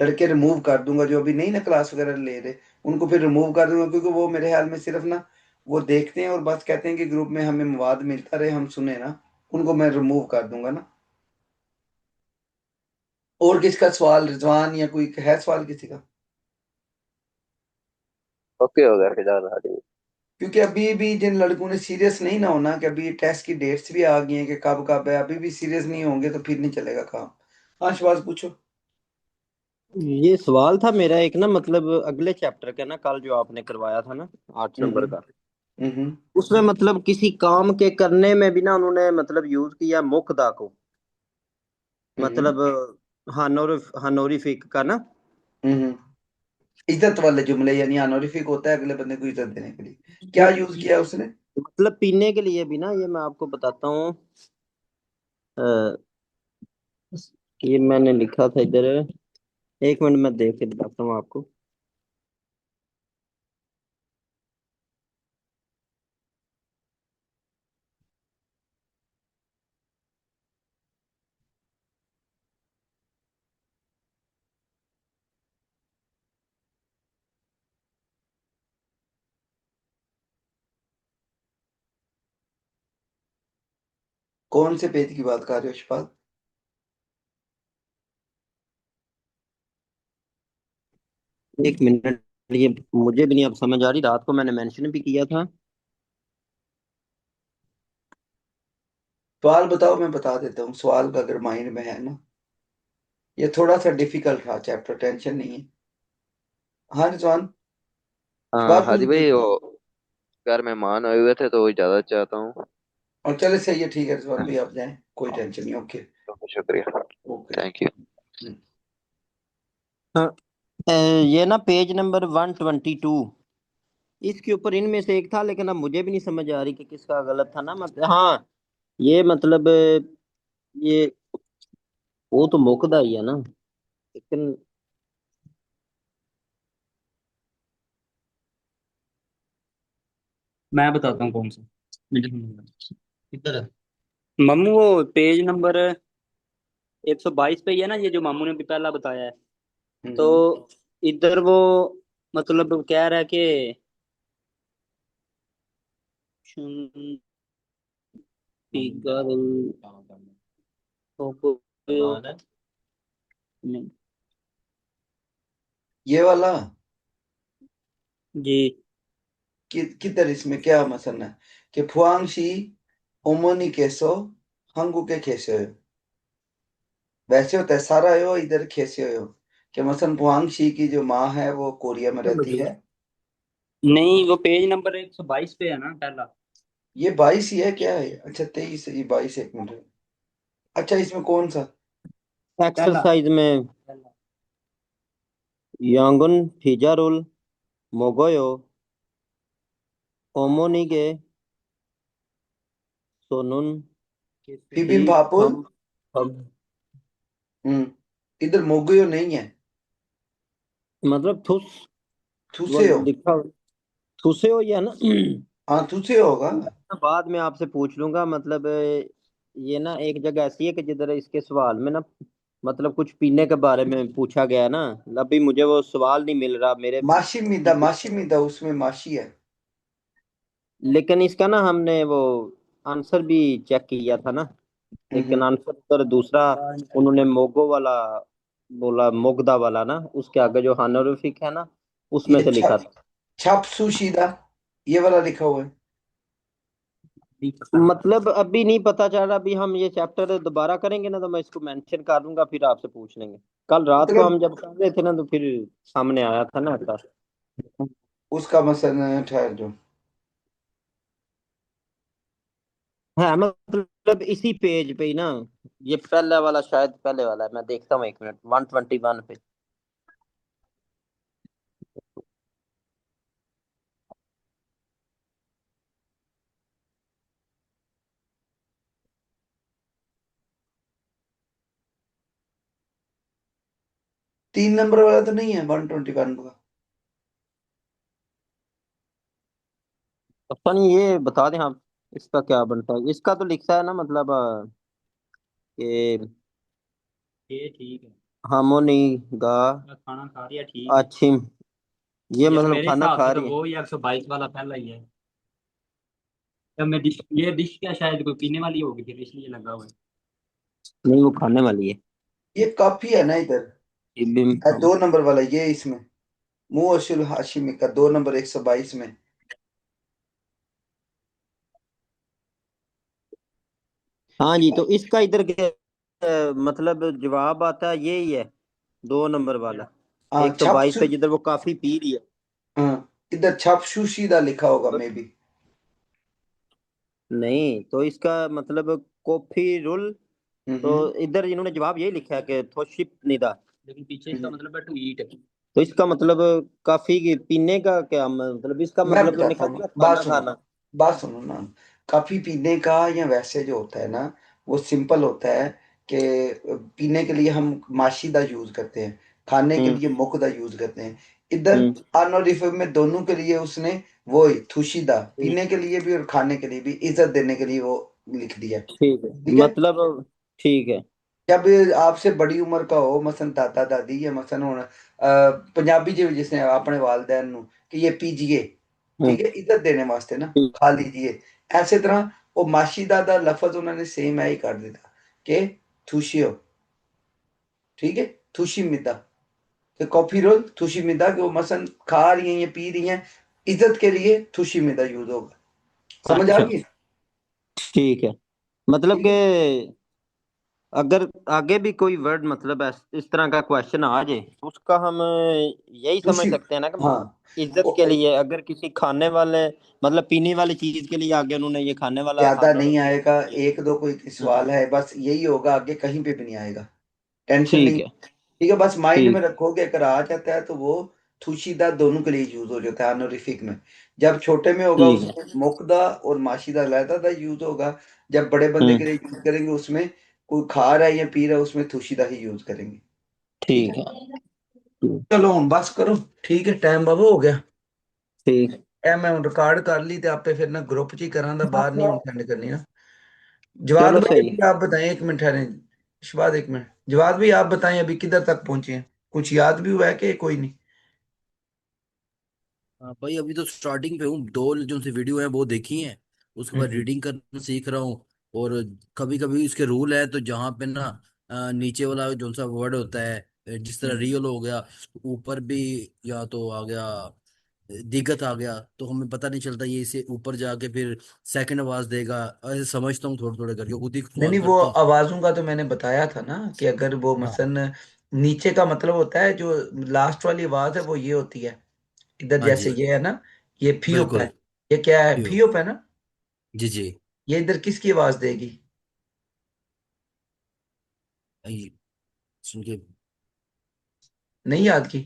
S1: लड़के रिमूव कर दूंगा, जो अभी नहीं ना क्लास वगैरह ले रहे, उनको फिर रिमूव कर दूंगा, क्योंकि वो मेरे ख्याल में सिर्फ ना वो देखते हैं और बस कहते हैं कि ग्रुप में हमें मवाद मिलता रहे, हम सुने ना। उनको मैं रिमूव कर दूंगा ना। और किसका सवाल, रिजवान या कोई है सवाल किसी का?
S3: ओके हो गया फिलहाल हाजिर।
S1: क्योंकि अभी भी जिन लड़कों ने सीरियस नहीं ना होना, कि अभी टेस्ट की डेट्स भी आ गई हैं कि कब कब है, अभी भी सीरियस नहीं होंगे तो फिर नहीं चलेगा काम। हाँ शबाज पूछो।
S2: ये सवाल था मेरा एक ना, मतलब अगले चैप्टर का ना, कल जो आपने करवाया था ना 8 नंबर
S1: हम्म
S2: का,
S1: हम्म
S2: उसमें मतलब किसी काम के करने में भी ना उन्होंने मतलब यूज किया मुकदा को,
S1: हम्म
S2: मतलब हानोरिफिक का ना।
S1: हम्म इज्जत वाले जुमले, यानी ऑनरिफिक होता है अगले बंदे को इज्जत देने के लिए। क्या
S2: वो
S1: यूज किया उसने?
S2: मतलब पीने के लिए भी ना, ये मैं आपको बताता हूँ। अ, ये मैंने लिखा था इधर, 1 मिनट में देख के बताता हूँ आपको।
S1: कौन से पेज की बात कर रहे हो शबाज?
S2: 1 मिनट, ये मुझे भी नहीं अब समझ आ रही, रात को मैंने मेंशन भी किया था।
S1: सवाल बताओ, मैं बता देता हूँ सवाल का अगर माइंड में है ना। ये थोड़ा सा डिफिकल्ट था चैप्टर, टेंशन नहीं है। हाँ रिजवान,
S3: हाँ
S1: सवाल
S3: हादी
S1: पूछ
S3: भाई,
S1: दो।
S3: वो घर मेहमान आए हुए थे तो इजाजत चाहता हूँ।
S1: और चले सही है, ठीक है रिजवान भाई, आप जाएं, कोई टेंशन नहीं। ओके
S3: शुक्रिया।
S1: ओके।
S3: Thank you.
S2: हाँ, ये ना पेज नंबर 122, इसके ऊपर इनमें से एक था, लेकिन अब मुझे भी नहीं समझ आ रही कि किसका गलत था ना, मतलब हाँ, ये मतलब ये वो तो मुकदा ही है ना, लेकिन
S10: मैं बताता हूँ कौन सा। मुझे समझ नहीं आया। किधर है मामू? वो पेज नंबर 122 पे ही है ना, ये जो मामू ने भी पहला बताया है। तो इधर वो मतलब कह रहा है कि फिगर
S1: ये वाला
S10: जी
S1: किधर, इसमें क्या मसला है कि फुआंगशी ओमोनी केसो हंगू के खेसे हो, वैसे होता है सारा हो, इधर खेसे हो कि मसलन फुआंगशी की जो माँ है वो कोरिया में रहती है।
S10: नहीं, वो पेज नंबर 122 पे है ना पहला।
S1: ये 22 ही है क्या है? अच्छा 23, ये 22, एक मिनट। अच्छा इसमें कौन सा?
S10: पहला
S2: एक्सरसाइज में
S10: पहला।
S2: यांगन फिजारुल मोगोयो ओमोनिगे सोनुन ही
S1: फिबिन पापुल।
S2: हम हम
S1: इधर मोगयो नहीं है,
S2: मतलब थुस वो
S1: थुसे हो।
S2: लिखा, थुसे हो या ना।
S1: हाँ थुसे होगा।
S2: बाद में आपसे पूछ लूंगा, मतलब ये ना एक जगह ऐसी है कि जिधर इसके सवाल में ना, मतलब कुछ पीने के बारे में पूछा गया ना, अभी मुझे वो सवाल नहीं मिल रहा मेरे,
S1: माशी मिदा उसमें माशी है।
S2: लेकिन इसका ना हमने वो आंसर भी चेक किया था ना, लेकिन
S1: हम्म,
S2: आंसर पर दूसरा उन्होंने मोगो वाला बोला, मोगदा वाला ना, उसके आगे जो हानोरिफिक है ना, उसमें
S1: ये
S2: से लिखा था।
S1: छप सुशीदा, ये वाला लिखा हुआ है।
S2: मतलब अभी नहीं पता चल रहा, अभी हम ये चैप्टर दोबारा करेंगे ना तो मैं इसको मेंशन कर दूंगा, फिर आपसे पूछ लेंगे। कल रात को
S1: मतलब
S2: हम जब कर रहे थे ना तो फिर सामने आया था ना ऐसा।
S1: उसका मसला ठहर जो।
S2: है मतलब इसी पेज पे ही ना, ये पहले वाला, शायद पहले वाला है, मैं देखता हूँ एक मिनट, 121 पे।
S1: तीन नंबर वाला तो नहीं है 121 का?
S2: अपन ये बता दें हम, इसका क्या बनता है, इसका तो लिखता है ना, मतलब कि
S10: ये ठीक है।
S2: हार्मोनी गा
S10: खाना खा रही है, ठीक है।
S2: अच्छी, ये
S10: यार
S2: मतलब
S10: मेरे
S2: खाना
S10: हिसाब
S2: खा
S10: से तो
S2: रही है।
S10: वो ही 122 वाला पहला ही है। अब मैं डिश, ये डिश क्या शायद कोई पीने वाली होगी फिर इसलिए लगा हुआ है।
S2: नहीं वो खाने वाली है।
S1: ये काफी है ना इधर।
S2: हाँ
S1: 2 नंबर वाला ये इसमें मुअशुल हाशिमी का 2 नंबर 122 में।
S2: हाँ जी, तो इसका इधर मतलब जवाब आता है यही है, 2 नंबर वाला,
S1: हाँ
S2: 122 पे, जिधर वो काफी पी रही है।
S1: हाँ इधर छप सुशीदा लिखा होगा मे बी।
S2: नहीं तो इसका मतलब कॉफी रोल, तो
S1: हम्म
S2: इधर इन्होंने जवाब यही लिखा है कि थोशिप निदा,
S10: लेकिन पीछे इसका मतलब है टू ईट।
S2: तो इसका मतलब काफी पीने का क्या मतलब, इसका
S1: मैं
S2: मतलब तो
S1: बताता
S2: निकल
S1: हूँ,
S2: गया खाना खाना।
S1: बात सुनो ना। काफी पीने का या वैसे जो होता है ना, वो सिंपल होता है कि पीने के लिए हम माशीदा यूज करते हैं, खाने के
S2: हम्म
S1: लिए मुकदा यूज करते हैं। इधर
S2: हम्म
S1: अनोरिफिक में दोनों के लिए उसने वो ही थुशीदा, पीने के लिए भी और खाने के लिए भी इज्जत देने के लिए वो लिख दिया।
S2: ठीक है,
S1: ठीक है।
S2: मतलब ठीक है।
S1: जब आपसे बड़ी उम्र का हो, मसन दादा दादी या मसन ਹੁਣ पंजाबी च भी जिसने अपने वालदैन ਨੂੰ कि ये पीजिए,
S2: हम्म
S1: ठीक है, इज्जत देने वास्ते ना,
S2: ठीक।
S1: खा लीजिए। ऐसे तरह वो माशीदा ਦਾ लफज उन्होंने सेम है ही कर दिया कि थुशियो, ठीक है, थुशी मिदा, कि कॉफी रोल थुशी मिदा, कि वो मसन खा रही हैं या पी रही हैं, इज्जत के लिए थुशी मिदा यूज होगा। समझ आ
S2: अच्छा
S1: गई?
S2: ठीक है। मतलब कि अगर आगे भी कोई वर्ड मतलब इस तरह का क्वेश्चन आ जाए तो उसका हम यही समझ
S1: उसी,
S2: सकते हैं ना कि
S1: हाँ
S2: इज्जत के लिए, अगर किसी खाने वाले मतलब पीने वाली चीज के लिए आगे उन्होंने ये खाने वाला
S1: ज्यादा
S2: खाना
S1: नहीं
S2: यूज
S1: आएगा,
S2: किया।
S1: एक दो कोई
S2: हाँ
S1: सवाल है बस, यही होगा, आगे कहीं पे भी नहीं आएगा, टेंशन
S2: ठीक
S1: नहीं।
S2: है।
S1: ठीक है, बस माइंड में
S2: ठीक
S1: रखोगे, अगर आ जाता है तो वो थुशीदा दोनों के लिए यूज हो जाता है ऑनरिफिक में। जब छोटे में होगा
S2: ठीक है।
S1: उसमें मुक्दा और माशीदा अलहदा यूज होगा, जब बड़े बंदे के लिए यूज करेंगे उसमें कोई खा रहा है या पी रहा है उसमें थुशीदा ही यूज करेंगे। ठीक
S2: ठीक
S1: है,
S2: है।
S1: चलो हम बस करो। ठीक है, टाइम बाबा हो गया।
S2: ठीक
S1: मैं रिकॉर्ड कर ली ते आपे फिर ना ग्रुप च ही करा दा, बाहर नहीं हूं सेंड करनी ना। जवाद
S2: चलो
S1: भाई
S2: सही।
S1: अभी आप बताएं, एक मिनट ठहरें। शबाद एक मिनट, जवाद भाई आप बताएं अभी किधर तक पहुंचे हैं, कुछ याद भी हुआ है कि कोई नहीं?
S7: हाँ भाई, अभी तो स्टार्टिंग पे हूँ। दो जो सी वीडियो है वो देखी है, उसके बाद
S1: हम्म
S7: रीडिंग करना सीख रहा हूँ। और कभी कभी इसके रूल है तो जहाँ पे ना नीचे वाला जो सा वर्ड होता है, जिस तरह
S1: हम्म।
S7: रियल हो गया, ऊपर भी या तो आ गया, दिगत आ गया, तो हमें पता नहीं चलता ये इसे ऊपर जाके फिर सेकंड आवाज देगा। ऐसे समझता हूँ थोड़े थोड़े करके, खुद ही
S1: नहीं
S7: सॉल्व
S1: नहीं, वो
S7: करता हूँ।
S1: आवाजों का तो मैंने बताया था ना कि अगर वो
S7: हाँ
S1: मसलन नीचे का मतलब होता है, जो लास्ट वाली आवाज है वो ये होती है, इधर
S7: हाँ
S1: जैसे
S7: जी,
S1: ये है ना, ये फीओप है।
S7: बिल्कुल।
S1: ये क्या है,
S7: यो,
S1: फीओप है ना?
S7: जी जी।
S1: ये इधर किसकी आवाज देगी?
S7: आई- सुन के,
S1: नहीं याद की?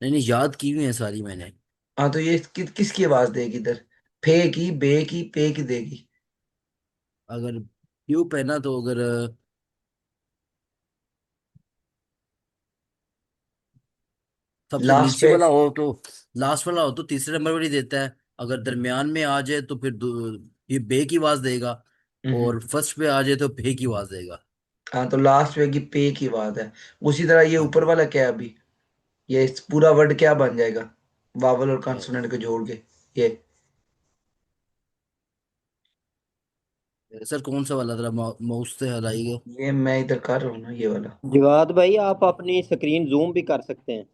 S7: नहीं नहीं, याद की हुई है सारी मैंने।
S1: हाँ तो ये किसकी आवाज देगी इधर? फे की, बे की, पे की देगी?
S7: अगर ट्यूब है ना, तो अगर सबसे
S1: लास्ट
S7: नीचे
S1: पे।
S7: वाला हो तो, लास्ट वाला हो तो तीसरे नंबर पर ही देता है। अगर दरमियान में आ जाए तो फिर ये बे की आवाज देगा।
S1: हम्म।
S7: और फर्स्ट पे आ जाए तो भे की आवाज देगा।
S1: हाँ तो लास्ट पे की पे की आवाज है। उसी तरह ये
S7: हाँ
S1: ऊपर
S7: जी।
S1: वाला क्या है अभी, ये इस पूरा वर्ड क्या बन जाएगा वावल और कॉन्सोनेंट को जोड़ के? ये
S7: सर कौन सा वाला, जरा माउस से हलाइए।
S1: ये मैं इधर कर रहा हूँ ना, ये वाला।
S2: जवाद भाई आप अपनी स्क्रीन जूम भी कर सकते हैं।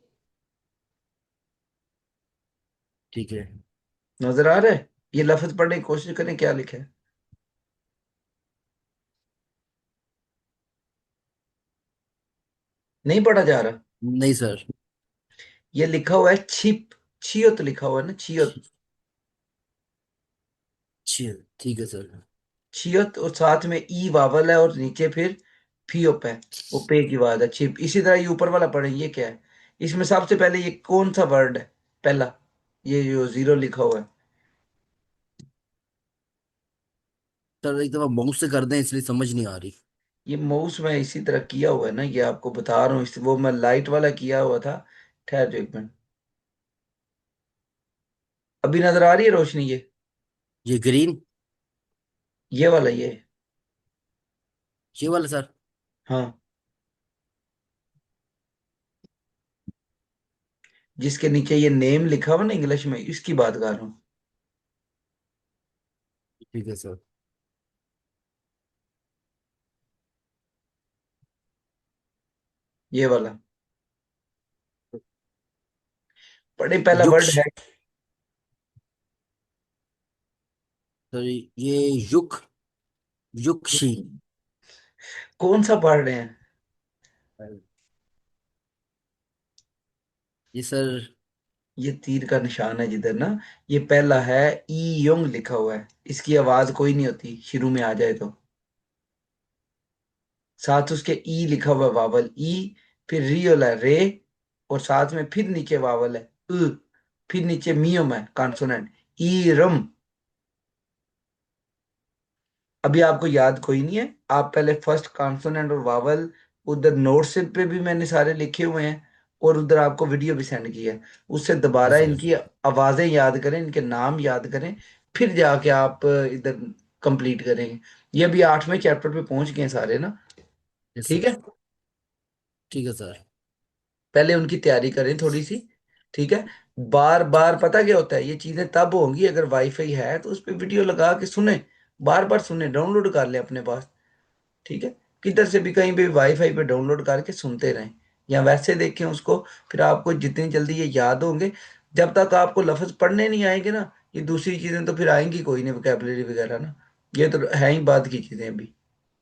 S7: ठीक है।
S1: नजर आ रहा है? ये लफ्ज पढ़ने की कोशिश करें, क्या लिखा है? नहीं पढ़ा जा रहा?
S7: नहीं सर।
S1: ये लिखा हुआ है छिप, छियत लिखा हुआ है ना, छियत।
S7: ठीक है सर।
S1: छियत, और साथ में ई वावल है और नीचे फिर फियोप है, वो पे की आवाज है, छिप। इसी तरह ये ऊपर वाला पढ़ें, ये क्या है? इसमें सबसे पहले ये कौन सा वर्ड है पहला, ये जो जीरो लिखा हुआ है?
S7: सर एक दफा माउस से कर दें, इसलिए समझ नहीं आ रही।
S1: ये माउस में इसी तरह किया हुआ है ना, ये आपको बता रहा हूँ, इस वो मैं लाइट वाला किया हुआ था। ठहर जाओ एक मिनट। अभी नजर आ रही है रोशनी ये?
S7: ये ग्रीन,
S1: ये वाला ये?
S7: ये वाला सर।
S1: हाँ, जिसके नीचे ये नेम लिखा हुआ ना इंग्लिश में, इसकी बात कर रहा हूँ।
S7: ठीक है सर।
S1: ये वाला पढ़े, पहला वर्ड
S7: युक्ष,
S1: है।
S7: सर ये युग, युक्षी।
S1: कौन सा पढ़ रहे हैं?
S7: ये सर,
S1: ये तीर का निशान है जिधर ना, ये पहला है, ई योंग लिखा हुआ है, इसकी आवाज कोई नहीं होती शुरू में आ जाए तो। साथ उसके ई लिखा हुआ है वावल ई, फिर रियल है रे, और साथ में फिर नीचे वावल है उ, फिर नीचे मियम है कॉन्सोनेंट, ई रम। अभी आपको याद कोई नहीं है, आप पहले फर्स्ट कॉन्सोनेंट और वावल, उधर नोट्स पे भी मैंने सारे लिखे हुए हैं, और उधर आपको वीडियो भी सेंड किया है, उससे
S7: जी
S1: दोबारा
S7: सर।
S1: इनकी आवाजें याद करें, इनके नाम याद करें, फिर जाके आप इधर कंप्लीट करेंगे। ये अभी 8वें चैप्टर पे पहुंच गए हैं सारे ना।
S7: यस
S1: ठीक
S7: सर।
S1: है,
S7: ठीक है सर।
S1: पहले उनकी तैयारी करें थोड़ी सी। ठीक है, बार बार पता क्या होता है, ये चीजें तब होंगी अगर वाईफाई है तो उस पर वीडियो लगा के सुने, बार बार सुने, डाउनलोड कर ले अपने पास। ठीक है, किधर से भी कहीं भी वाईफाई पे डाउनलोड करके सुनते रहें, या वैसे देखें उसको, फिर आपको जितनी जल्दी ये याद होंगे। जब तक आपको लफ्ज पढ़ने नहीं आएंगे ना, ये दूसरी चीजें तो फिर आएंगी कोई नहीं, वोकैबलरी वगैरह ना, ये तो है ही बात की चीजें अभी।